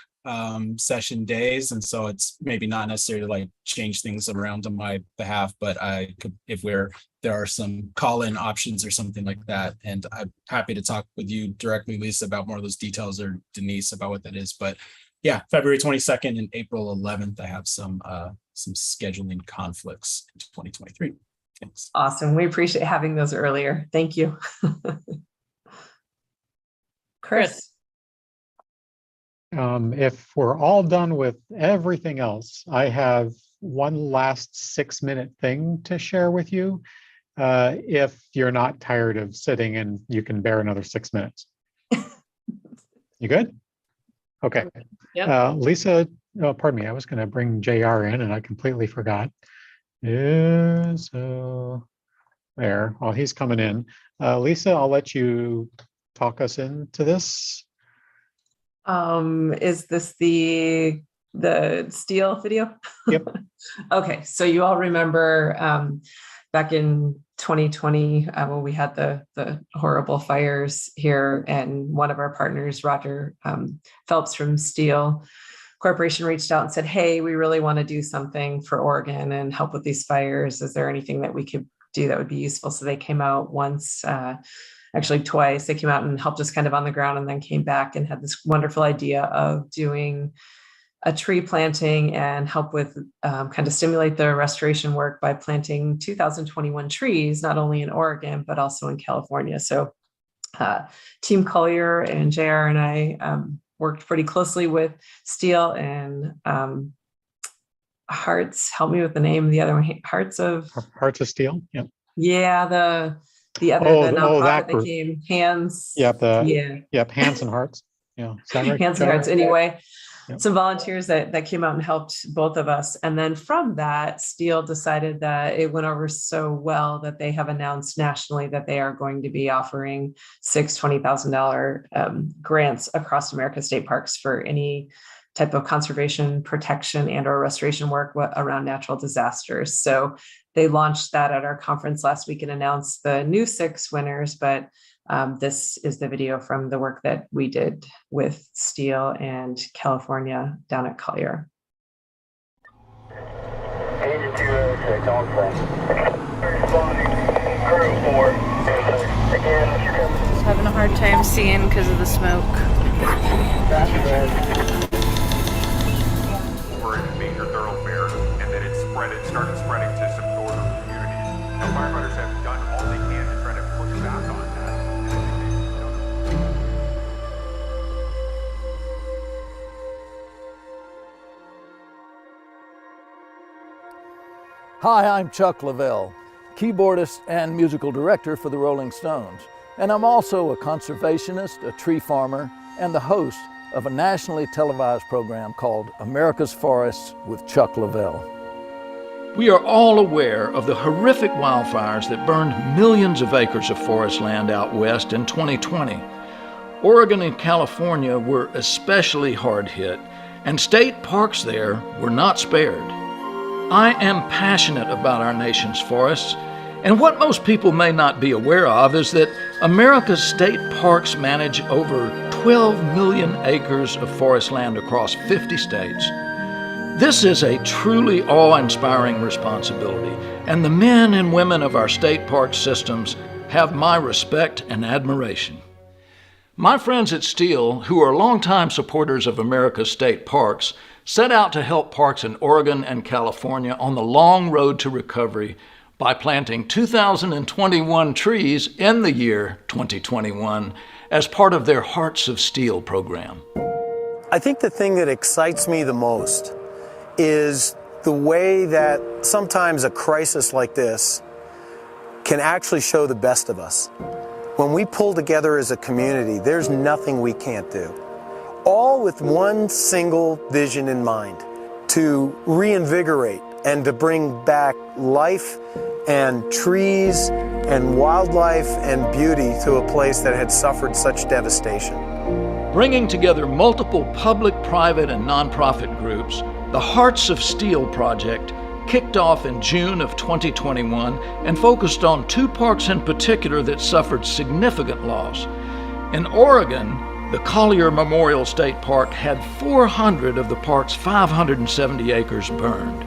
session days, and so it's maybe not necessary to like change things around on my behalf, but I could, if there are some call-in options or something like that, and I'm happy to talk with you directly, Lisa, about more of those details, or Denise about what that is. But yeah, February 22nd and April 11th, I have some scheduling conflicts in 2023. Thanks. Awesome. We appreciate having those earlier. Thank you. Chris. If we're all done with everything else, I have one last 6-minute thing to share with you. If you're not tired of sitting and you can bear another 6 minutes. You good? Okay. Yep. Lisa, pardon me, I was going to bring JR in and I completely forgot. There, while he's coming in. Lisa, I'll let you talk us into this. Is this the Steel video? Yep. Okay, so you all remember back in 2020 when we had the horrible fires here, and one of our partners, Roger Phelps from Steel Corporation, reached out and said, hey, we really want to do something for Oregon and help with these fires. Is there anything that we could do that would be useful? So they came out once, actually twice. They came out and helped us kind of on the ground, and then came back and had this wonderful idea of doing a tree planting and help with kind of stimulate the restoration work by planting 2021 trees, not only in Oregon, but also in California. So Team Collier and JR and I worked pretty closely with Steel and Hearts, help me with the name of the other one, Hearts of Steel. Yep. Yeah, the other the nonprofit that came, Hands. Yep. Yep. Hands and Hearts. Yeah. Is that right? Hands and Hearts. Anyway, yep. Some volunteers that came out and helped both of us. And then from that, Steel decided that it went over so well that they have announced nationally that they are going to be offering 6 $20,000 grants across America state parks for any type of conservation, protection, and or restoration work around natural disasters. So they launched that at our conference last week and announced the new 6 winners, but this is the video from the work that we did with Steel and California down at Collier. Just having a hard time seeing because of the smoke. We're in major thoroughfares, and then it started spreading to some northern communities. Now, firefighters have done all they can to try to push back on that. Hi, I'm Chuck Lavelle, keyboardist and musical director for the Rolling Stones. And I'm also a conservationist, a tree farmer, and the host of a nationally televised program called America's Forests with Chuck Lavelle. We are all aware of the horrific wildfires that burned millions of acres of forest land out west in 2020. Oregon and California were especially hard hit, and state parks there were not spared. I am passionate about our nation's forests, and what most people may not be aware of is that America's state parks manage over 12 million acres of forest land across 50 states. This is a truly awe-inspiring responsibility, and the men and women of our state park systems have my respect and admiration. My friends at Steele, who are longtime supporters of America's state parks, set out to help parks in Oregon and California on the long road to recovery by planting 2,021 trees in the year 2021 as part of their Hearts of Steel program. I think the thing that excites me the most is the way that sometimes a crisis like this can actually show the best of us. When we pull together as a community, there's nothing we can't do. All with one single vision in mind, to reinvigorate and to bring back life and trees and wildlife and beauty to a place that had suffered such devastation. Bringing together multiple public, private, and nonprofit groups, the Hearts of Steel project kicked off in June of 2021 and focused on two parks in particular that suffered significant loss. In Oregon, the Collier Memorial State Park had 400 of the park's 570 acres burned.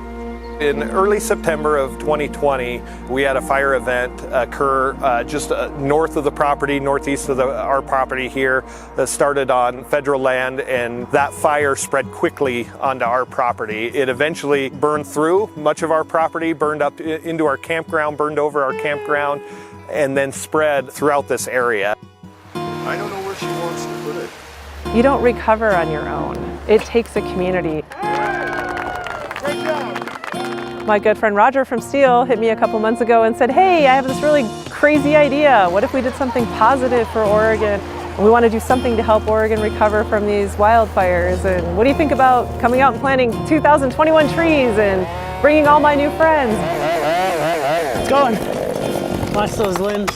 In early September of 2020, we had a fire event occur just north of the property, northeast of our property here, that started on federal land, and that fire spread quickly onto our property. It eventually burned through much of our property, burned up into our campground, burned over our campground, and then spread throughout this area. I don't know where she wants to put it. You don't recover on your own. It takes a community. Great job. My good friend Roger from Steele hit me a couple months ago and said, hey, I have this really crazy idea. What if we did something positive for Oregon? We want to do something to help Oregon recover from these wildfires. And what do you think about coming out and planting 2,021 trees and bringing all my new friends? It's going. Watch those limbs.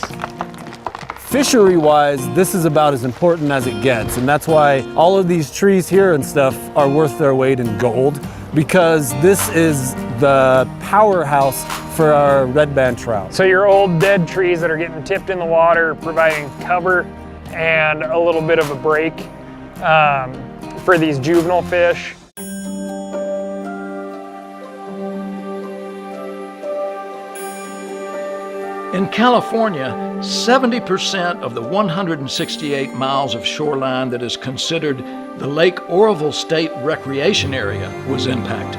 Fishery-wise, this is about as important as it gets, and that's why all of these trees here and stuff are worth their weight in gold, because this is the powerhouse for our red band trout. So your old dead trees that are getting tipped in the water, providing cover and a little bit of a break for these juvenile fish. In California, 70% of the 168 miles of shoreline that is considered the Lake Oroville State Recreation Area was impacted.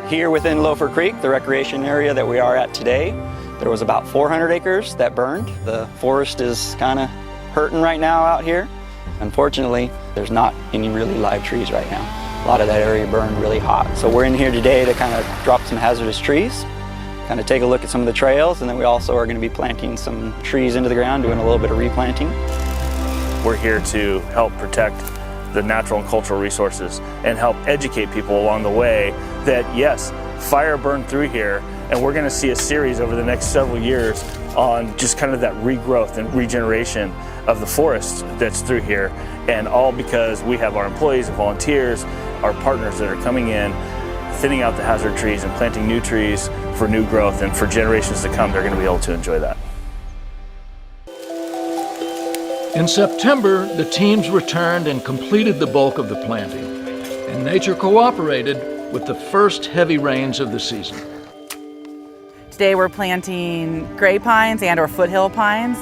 Here within Loafer Creek, the recreation area that we are at today, there was about 400 acres that burned. The forest is kind of hurting right now out here. Unfortunately, there's not any really live trees right now. A lot of that area burned really hot. So we're in here today to kind of drop some hazardous trees, kind of take a look at some of the trails, and then we also are going to be planting some trees into the ground, doing a little bit of replanting. We're here to help protect the natural and cultural resources and help educate people along the way that yes, fire burned through here, and we're going to see a series over the next several years on just kind of that regrowth and regeneration of the forest that's through here, and all because we have our employees and volunteers, our partners that are coming in, thinning out the hazard trees and planting new trees for new growth, and for generations to come, they're going to be able to enjoy that. In September, the teams returned and completed the bulk of the planting, and nature cooperated with the first heavy rains of the season. Today we're planting gray pines and or foothill pines.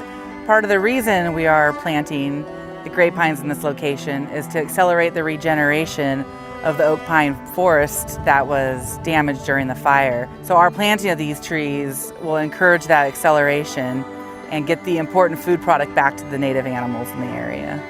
Part of the reason we are planting the gray pines in this location is to accelerate the regeneration of the oak pine forest that was damaged during the fire. So our planting of these trees will encourage that acceleration and get the important food product back to the native animals in the area.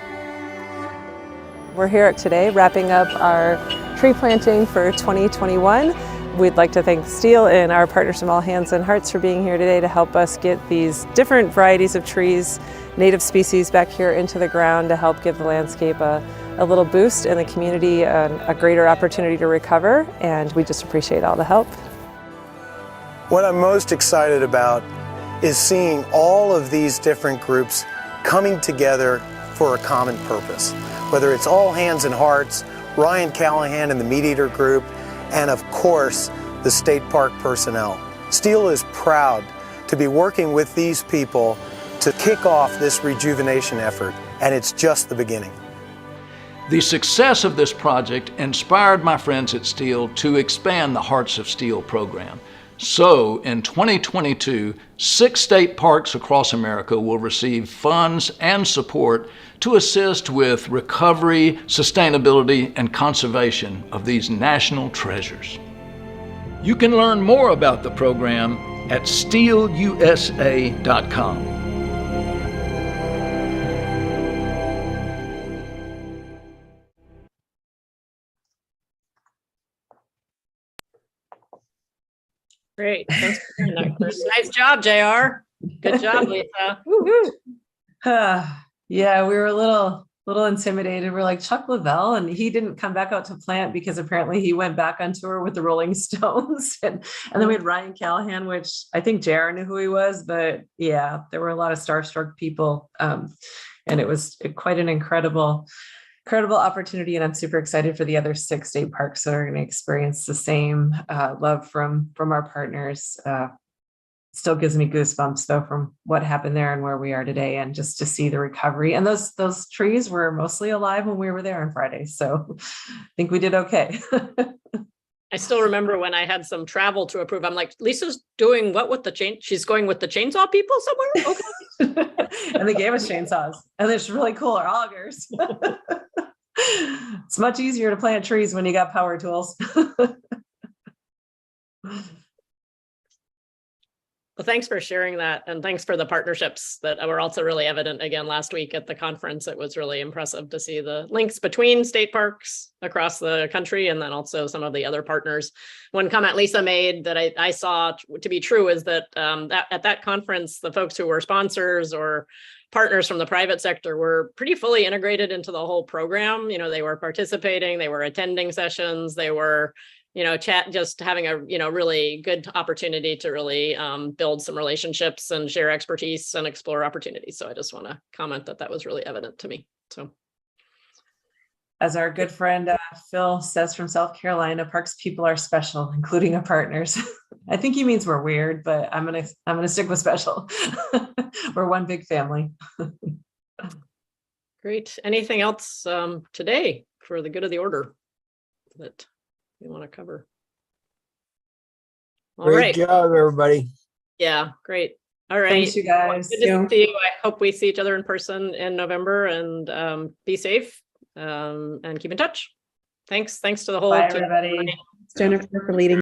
We're here today wrapping up our tree planting for 2021. We'd like to thank Steel and our partners from All Hands and Hearts for being here today to help us get these different varieties of trees, native species back here into the ground to help give the landscape a little boost and the community a greater opportunity to recover. And we just appreciate all the help. What I'm most excited about is seeing all of these different groups coming together for a common purpose. Whether it's All Hands and Hearts, Ryan Callahan and the Meat Eater Group, and of course, the state park personnel. Steel is proud to be working with these people to kick off this rejuvenation effort, and it's just the beginning. The success of this project inspired my friends at Steel to expand the Hearts of Steel program. So in 2022, 6 state parks across America will receive funds and support to assist with recovery, sustainability, and conservation of these national treasures. You can learn more about the program at steelusa.com. Great. Thanks for sharing that, Chris. Nice job, JR. Good job, Lisa. Woo-hoo. Yeah, we were a little intimidated. We're like Chuck Lavelle, and he didn't come back out to plant because apparently he went back on tour with the Rolling Stones. And then we had Ryan Callahan, which I think JR knew who he was, but yeah, there were a lot of starstruck people. And it was quite an incredible opportunity, and I'm super excited for the other 6 state parks that are going to experience the same love from our partners. Still gives me goosebumps though from what happened there and where we are today, and just to see the recovery. And those trees were mostly alive when we were there on Friday, so I think we did okay. I still remember when I had some travel to approve. I'm like, Lisa's doing what with the chain? She's going with the chainsaw people somewhere? Okay. And they gave us chainsaws, and it's really cool, our augers. It's much easier to plant trees when you got power tools. Well, thanks for sharing that. And thanks for the partnerships that were also really evident again last week at the conference. It was really impressive to see the links between state parks across the country and then also some of the other partners. One comment Lisa made that I saw to be true is that, at that conference, the folks who were sponsors or partners from the private sector were pretty fully integrated into the whole program. You know, they were participating, they were attending sessions, they were, just having a, really good opportunity to really build some relationships and share expertise and explore opportunities. So I just want to comment that was really evident to me. So, as our good friend Phil says from South Carolina, parks people are special, including our partners. I think he means we're weird, but I'm gonna stick with special. We're one big family. Great. Anything else today for the good of the order that we want to cover? Great job, everybody. Yeah, great. All right. Thanks, you guys. Good to see you. I hope we see each other in person in November, and be safe and keep in touch. Thanks to the whole Bye, team. everybody. Jennifer for leading.